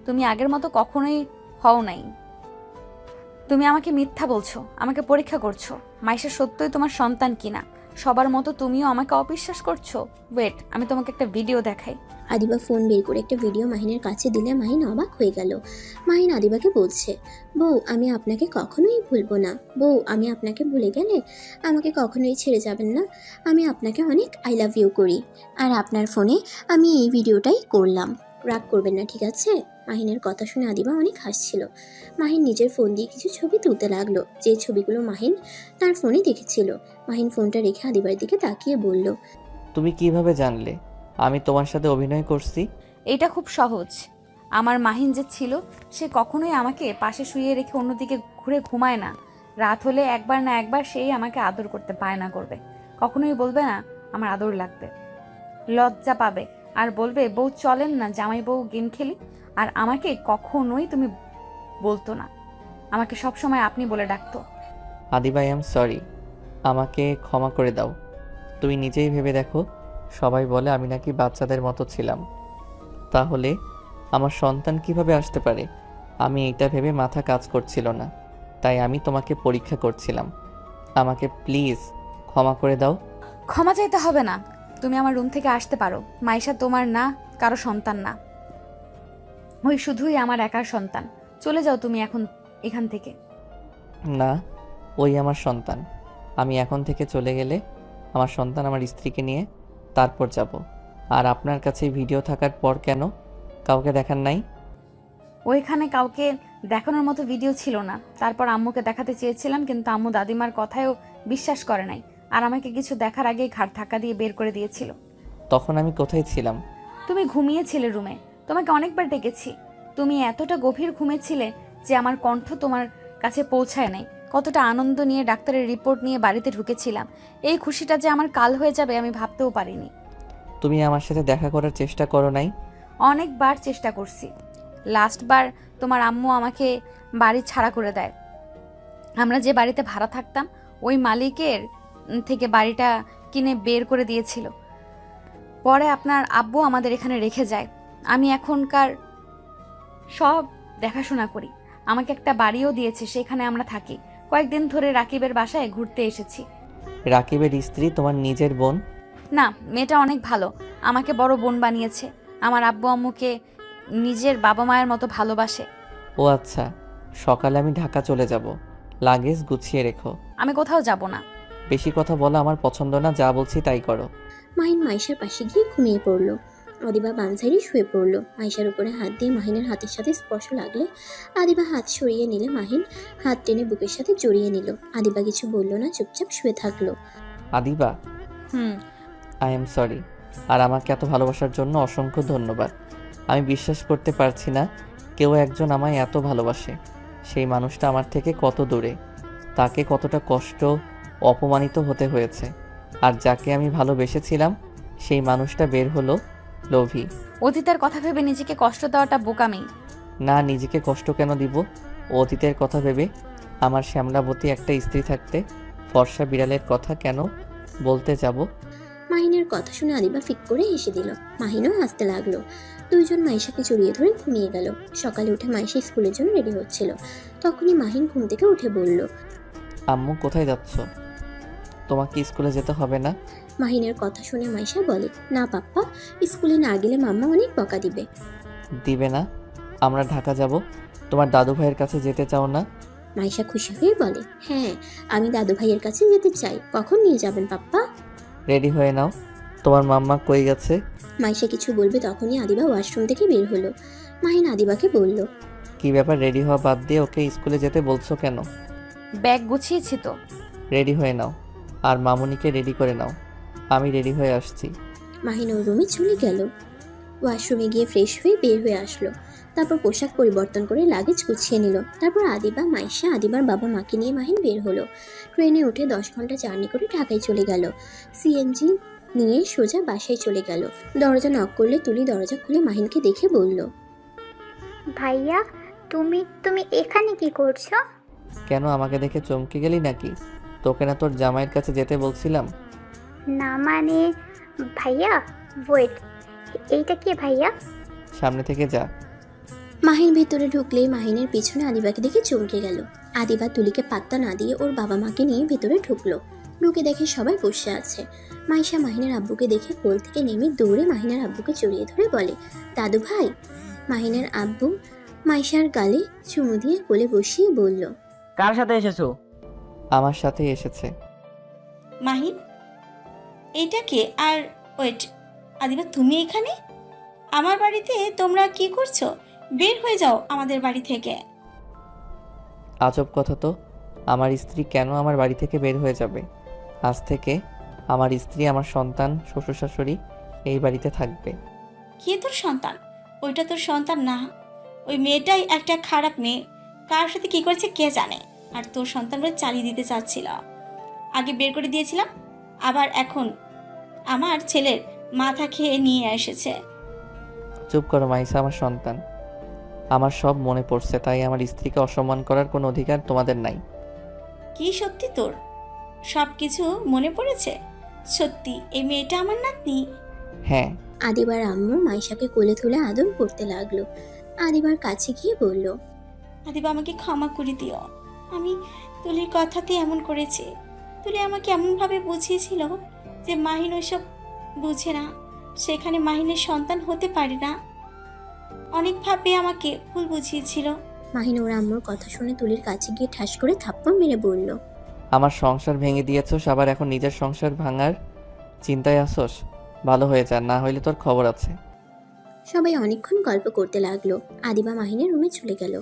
তুমি আগের মতো কখনোই হও নাই। তুমি আমাকে মিথ্যা বলছো, আমাকে পরীক্ষা করছো মাইশা সত্যই তোমার সন্তান কিনা। সবার মতো তুমিও আমাকে অবিশ্বাস করছো। ওয়েট, আমি তোমাকে একটা ভিডিও দেখাই। আদিবা ফোন বের করে একটা ভিডিও মাহিনের কাছে দিলে মাহিন অবাক হয়ে গেল। মাহিন আদিবাকে বলছে, বউ আমি আপনাকে কখনোই ভুলবো না। বউ আমি আপনাকে ভুলে গেলে আমাকে কখনোই ছেড়ে যাবেন না। আমি আপনাকে অনেক আই লাভ ইউ করি। আর আপনার ফোনে আমি এই ভিডিওটাই করলাম, রাগ করবেন না, ঠিক আছে? মাহিনের কথা শুনে আদিবা অনেক হাসছিল। মাহিন নিজের ফোন দিয়ে কিছু ছবি তুলতে লাগলো, যে ছবিগুলো মাহিন তার ফোনে দেখেছিল। মাহিন ফোনটা রেখে আদিবার দিকে তাকিয়ে বলল, তুমি কিভাবে জানলে আমি তোমার সাথে অভিনয় করছি? এটা খুব সহজ। আমার মাহিন যে ছিল, সে কখনোই আমাকে পাশে শুয়ে রেখে অন্যদিকে ঘুরে ঘুমায় না। রাত হলে একবার না একবার সেই আমাকে আদর করতে বায়না করবে। কখনোই বলবে না আমার আদর লাগবে, লজ্জা পাবে আর বলবে বউ চলেন না জামাই বউ গেম খেলি। আর আমাকে কখনোই তুমি বলতো না, আমাকে সব সময় আপনি বলে ডাকতো। আদিবা, আই এম সরি, আমাকে ক্ষমা করে দাও। তুমি নিজেই ভেবে দেখো, সবাই বলে আমি নাকি বাচ্চাদের মতো ছিলাম, তাহলে আমার সন্তান কিভাবে আসতে পারে? আমি এইটা ভেবে মাথা কাজ করছিল না, তাই আমি তোমাকে পরীক্ষা করছিলাম। আমাকে প্লিজ ক্ষমা করে দাও। ক্ষমা চাইতে হবে না, তুমি আমার রুম থেকে আসতে পারো। মাইশা তোমার না, কারো সন্তান না, ওই শুধুই আমার একার সন্তান। চলে যাও তুমি এখন এখান থেকে। না, ওই আমার সন্তান। আমি এখন থেকে চলে গেলে আমার সন্তান আমার স্ত্রীকে নিয়ে তারপর যাব। আর আপনার কাছে ভিডিও থাকার পর কেন কাউকে দেখান নাই? ওইখানে কাউকে দেখানোর মতো ভিডিও ছিল না। তারপর আম্মুকে দেখাতে চেয়েছিলাম, কিন্তু আম্মু দাদিমার কথায়ও বিশ্বাস করে নাই, আর আমাকে কিছু দেখার আগেই ঘাট ধাক্কা দিয়ে বের করে দিয়েছিল। তখন আমি কোথায় ছিলাম? তুমি ঘুমিয়েছিলে রুমে, তোমাকে অনেকবার ডেকেছি। তুমি এতটা গভীর ঘুমেছিলে যে আমার কণ্ঠ তোমার কাছে পৌঁছায় নাই। কতটা আনন্দ নিয়ে ডাক্তারের রিপোর্ট নিয়ে বাড়িতে ঢুকেছিলাম, এই খুশিটা যে আমার কাল হয়ে যাবে আমি ভাবতেও পারিনি। তুমি আমার সাথে দেখা করার চেষ্টা করো নাই? অনেকবার চেষ্টা করছি। লাস্টবার তোমার আম্মু আমাকে বাড়ি ছাড়া করে দেয়। আমরা যে বাড়িতে ভাড়া থাকতাম ওই মালিকের থেকে বাড়িটা কিনে বের করে দিয়েছিল। পরে আপনার আব্বু আমাদের এখানে রেখে যায়। আমি এখনকার সব দেখাশোনা করি। আমাকে একটা বাড়িও দিয়েছে, সেখানে আমরা থাকি। কয়েকদিন ধরে রাকিবের বাসায় ঘুরতে এসেছি। রাকিবের স্ত্রী তোমার নিজের বোন? না, মেয়েটা অনেক ভালো, আমাকে বড় বোন বানিয়েছে। আমার আব্বু আম্মুকে নিজের বাবা মায়ের মতো ভালোবাসে। ও আচ্ছা, সকালে আমি ঢাকা চলে যাব, লাগেজ গুছিয়ে রেখো। আমি কোথাও যাব না। বেশি কথা বলা আমার পছন্দ না, যা বলছি তাই করো। মাহিন মাইশার পাশে গিয়ে ঘুমিয়ে পড়ল। আদিবা বাম সাইডে শুয়ে পড়ল। মাইশার উপরে হাত দিয়ে মাহিনের হাতের সাথে স্পর্শ লাগলে আদিবা হাত সরিয়ে নিলে মাহিন হাত টেনে বুকের সাথে জড়িয়ে নিল। আদিবা কিছু বলল না, চুপচাপ শুয়ে থাকলো। আদিবা, আই এম সরি, আর আমাকে এত ভালোবাসার জন্য অসংখ্য ধন্যবাদ। আমি বিশ্বাস করতে পারছি না কেউ একজন আমায় এত ভালোবাসে। সেই মানুষটা আমার থেকে কত দূরে, তাকে কতটা কষ্ট, অপমানিত হতে হয়েছে। আর যাকে আমি ভালোবেসেছিলাম সেই মানুষটা বের হলো লোভী। অতীতের কথা ভেবে নিজেকে কষ্ট দেওয়াটা বোকামি। না, নিজেকে কষ্ট কেন দিব? অতীতের কথা ভেবে আমার শ্যামলাবতী একটা স্ত্রী থাকতে ফর্সা বিড়ালের কথা কেন বলতে যাব? মাহিনের কথা শুনে আদিবা ফিক করে হেসে দিল। মাহিনও হাসতে লাগলো। দুইজন মাইশাকে জড়িয়ে ধরে ঘুমিয়ে গেল। সকালে উঠে মাইশা স্কুলের জন্য রেডি হচ্ছিল। তখনই মাহিন ঘুম থেকে উঠে বলল, আম্মু কোথায় যাচ্ছ? তোমাকে স্কুলে যেতে হবে না? মাহিনের কথা শুনে মাইশা বলে, না পাপ্পা, স্কুলে না গেলে মাম্মা অনেক বকা দিবে। দিবে না? আমরা ঢাকা যাব, তোমার দাদু ভাইয়ের কাছে যেতে চাও না? মাইশা খুশি হয়ে বলে, হ্যাঁ, আমি দাদু ভাইয়ের কাছে যেতে চাই। কখন নিয়ে যাবেন পাপ্পা? রেডি হয়ে নাও। তোমার মাম্মা কই গেছে? মাইশা কিছু বলবে তখনই আদিবা ওয়াশরুম থেকে বের হলো। মাহিন আদিবাকে বলল, কি ব্যাপার, রেডি হওয়া বাদ দিয়ে ওকে স্কুলে যেতে বলছো কেন? ব্যাগ গুছিয়েছি তো। রেডি হয়ে নাও, আর মামুনিকে রেডি করে নাও, আমি রেডি হয়ে আসছি। মাহিন ওর রুমে চলে গেল। ওয়াশরুমে গিয়ে ফ্রেশ হয়ে বের হয়ে আসলো। তারপর পোশাক পরিবর্তন করে লাগেজ গুছিয়ে নিল। তারপর আদিবা, মাইশা, আদিবার বাবা মাকে নিয়ে মাহিন বের হলো। ট্রেনে উঠে 10 ঘন্টা জার্নি করে ঢাকায় চলে গেল। সিএনজি নিয়ে সোজা বাসায় চলে গেল। দরজা নক করলে তুলি দরজা খুলে মাহিনকে দেখে বলল, ভাইয়া, তুমি তুমি এখানে কি করছো? কেন, আমাকে দেখে চমকে গেলি নাকি? তোকে না তোর জামাইয়ের কাছে যেতে বলছিলাম? না মানে ভাইয়া, ওয়েট, এইটা কে ভাইয়া? সামনে থেকে যা। মাহিন ভেতরে ঢুকলেই মাহিনের পিছনে আদিবাকে দেখে চমকে গেল। আদিবা তুলিকে পাত্তা না দিয়ে ওর বাবা মাকে নিয়ে ভেতরে ঢুকলো। ঢুকে দেখে সবাই বসে আছে। মাইশা মাহিনের আব্বুকে দেখে কোল থেকে নেমে দৌড়ে মাহিনের আব্বুকে জড়িয়ে ধরে বলে, দাদু ভাই। মাহিনের আব্বু মাইশার গালে চুমু দিয়ে কোলে বসিয়ে বলল, কার সাথে এসেছো? আমার সাথে এসেছে। মাহিন, এটা কে? আর ওয়েট, আদিবা তুমি এখানে আমার বাড়িতে? তোমরা কি করছো? বের হয়ে যাও আমাদের বাড়ি থেকে। আজব কথা তো, আমার স্ত্রী কেন আমার বাড়ি থেকে বের হয়ে যাবে? আজ থেকে আমার স্ত্রী, আমার সন্তান, শ্বশুর শাশুড়ি এই বাড়িতে থাকবে। কে তোর সন্তান? ওইটা তোর সন্তান না, ওই মেয়েটাই একটা খারাপ মেয়ে, কার সাথে কি করেছে কে জানে। আর তোর সন্তান বলে চালিয়ে দিতে চাচ্ছিল, আগে বের করে দিয়েছিলাম, আবার এখন আমার ছেলের মাথা খেয়ে নিয়ে এসেছে। চুপ করো মাইসা, আমার সন্তান। আমার সব মনে পড়ছে, তাই আমার স্ত্রীকে অসম্মান করার কোনো অধিকার তোমাদের নাই। কি সত্যি তোর সব কিছু মনে পড়েছে? সত্যি এই মেয়েটা আমার নাতনি? হ্যাঁ। আদিবার আম্মু মাইশাকে কোলে তুলে আদর করতে লাগলো। আদিবার কাছে গিয়ে বলল, আদিবা আমাকে ক্ষমা করে দিও, আমি তুলির কথাতে এমন করেছি। তুলি আমাকে এমনভাবে বুঝিয়েছিল যে মাহিন ওইসব বুঝে না, সেখানে মাহিনের সন্তান হতে পারে না। অনেকভাবে আমাকে ভুল বুঝিয়েছিল। মাহিন ওর আম্মুর কথা শুনে তুলির কাছে গিয়ে ঠাস করে থাপ্পড় মেরে বলল, আমার সংসার ভেঙে দিয়েছস, আবার এখন নিজের সংসার ভাঙার চিন্তায় আসোস? ভালো হয়ে যা, না হইলে তোর খবর আছে। সবাই অনেকক্ষণ গল্প করতে লাগলো। আদিবা মাহিনের রুমে চলে গেল।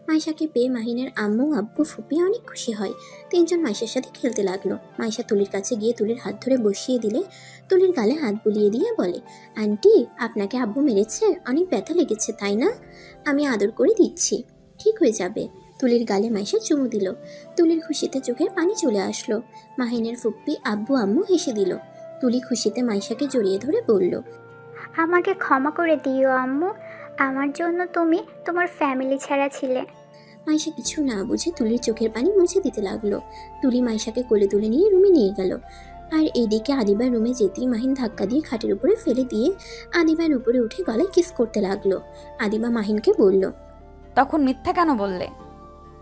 মাইশাকে পেয়ে মাহিনের আম্মু আব্বু ফুপি অনেক খুশি হয়। তিনজন মাইশার সাথে খেলতে লাগলো। মাইশা তুলির কাছে গিয়ে তুলির হাত ধরে বসিয়ে দিলে তুলির গালে হাত বুলিয়ে দিয়ে বলে, আন্টি আপনাকে আব্বু মেরেছে? অনেক ব্যথা লেগেছে তাই না? আমি আদর করে দিচ্ছি, ঠিক হয়ে যাবে। তুলির গালে মাইশা চুমু দিল। তুলির খুশিতে চোখে পানি চলে আসলো। মাহিনের ফুপ্পি আব্বু আম্মু হেসে দিল। তুলি খুশিতে মাইশাকে জড়িয়ে ধরে বলল, আমাকে ক্ষমা করে দিও আম্মু, আমার জন্য তুমি তোমার ফ্যামিলি ছাড়া ছিলে। মাইশা কিছু না বুঝে তুলির চোখের পানি মুছে দিতে লাগলো। তুলি মাইশাকে কোলে তুলে নিয়ে রুমে নিয়ে গেল। আর এইদিকে আদিবার রুমে যেতেই মাহিন ধাক্কা দিয়ে খাটের উপরে ফেলে দিয়ে আদিবার উপরে উঠে গলায় কিস করতে লাগলো। আদিবা মাহিনকে বলল, তখন মিথ্যা কেন বললে?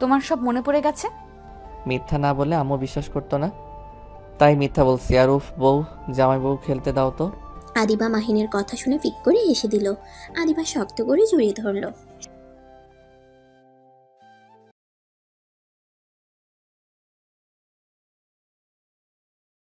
তোমার সব মনে পড়ে গেছে? মিথ্যা না বলে আম্মু বিশ্বাস করতো না, তাই মিথ্যা বলছি। আর উফ বউ, জামাই বউ খেলতে দাও তো। আদিবা মাহিনের কথা শুনে ফিক করে হেসে দিল। আদিবা শক্ত করে জড়িয়ে ধরলো।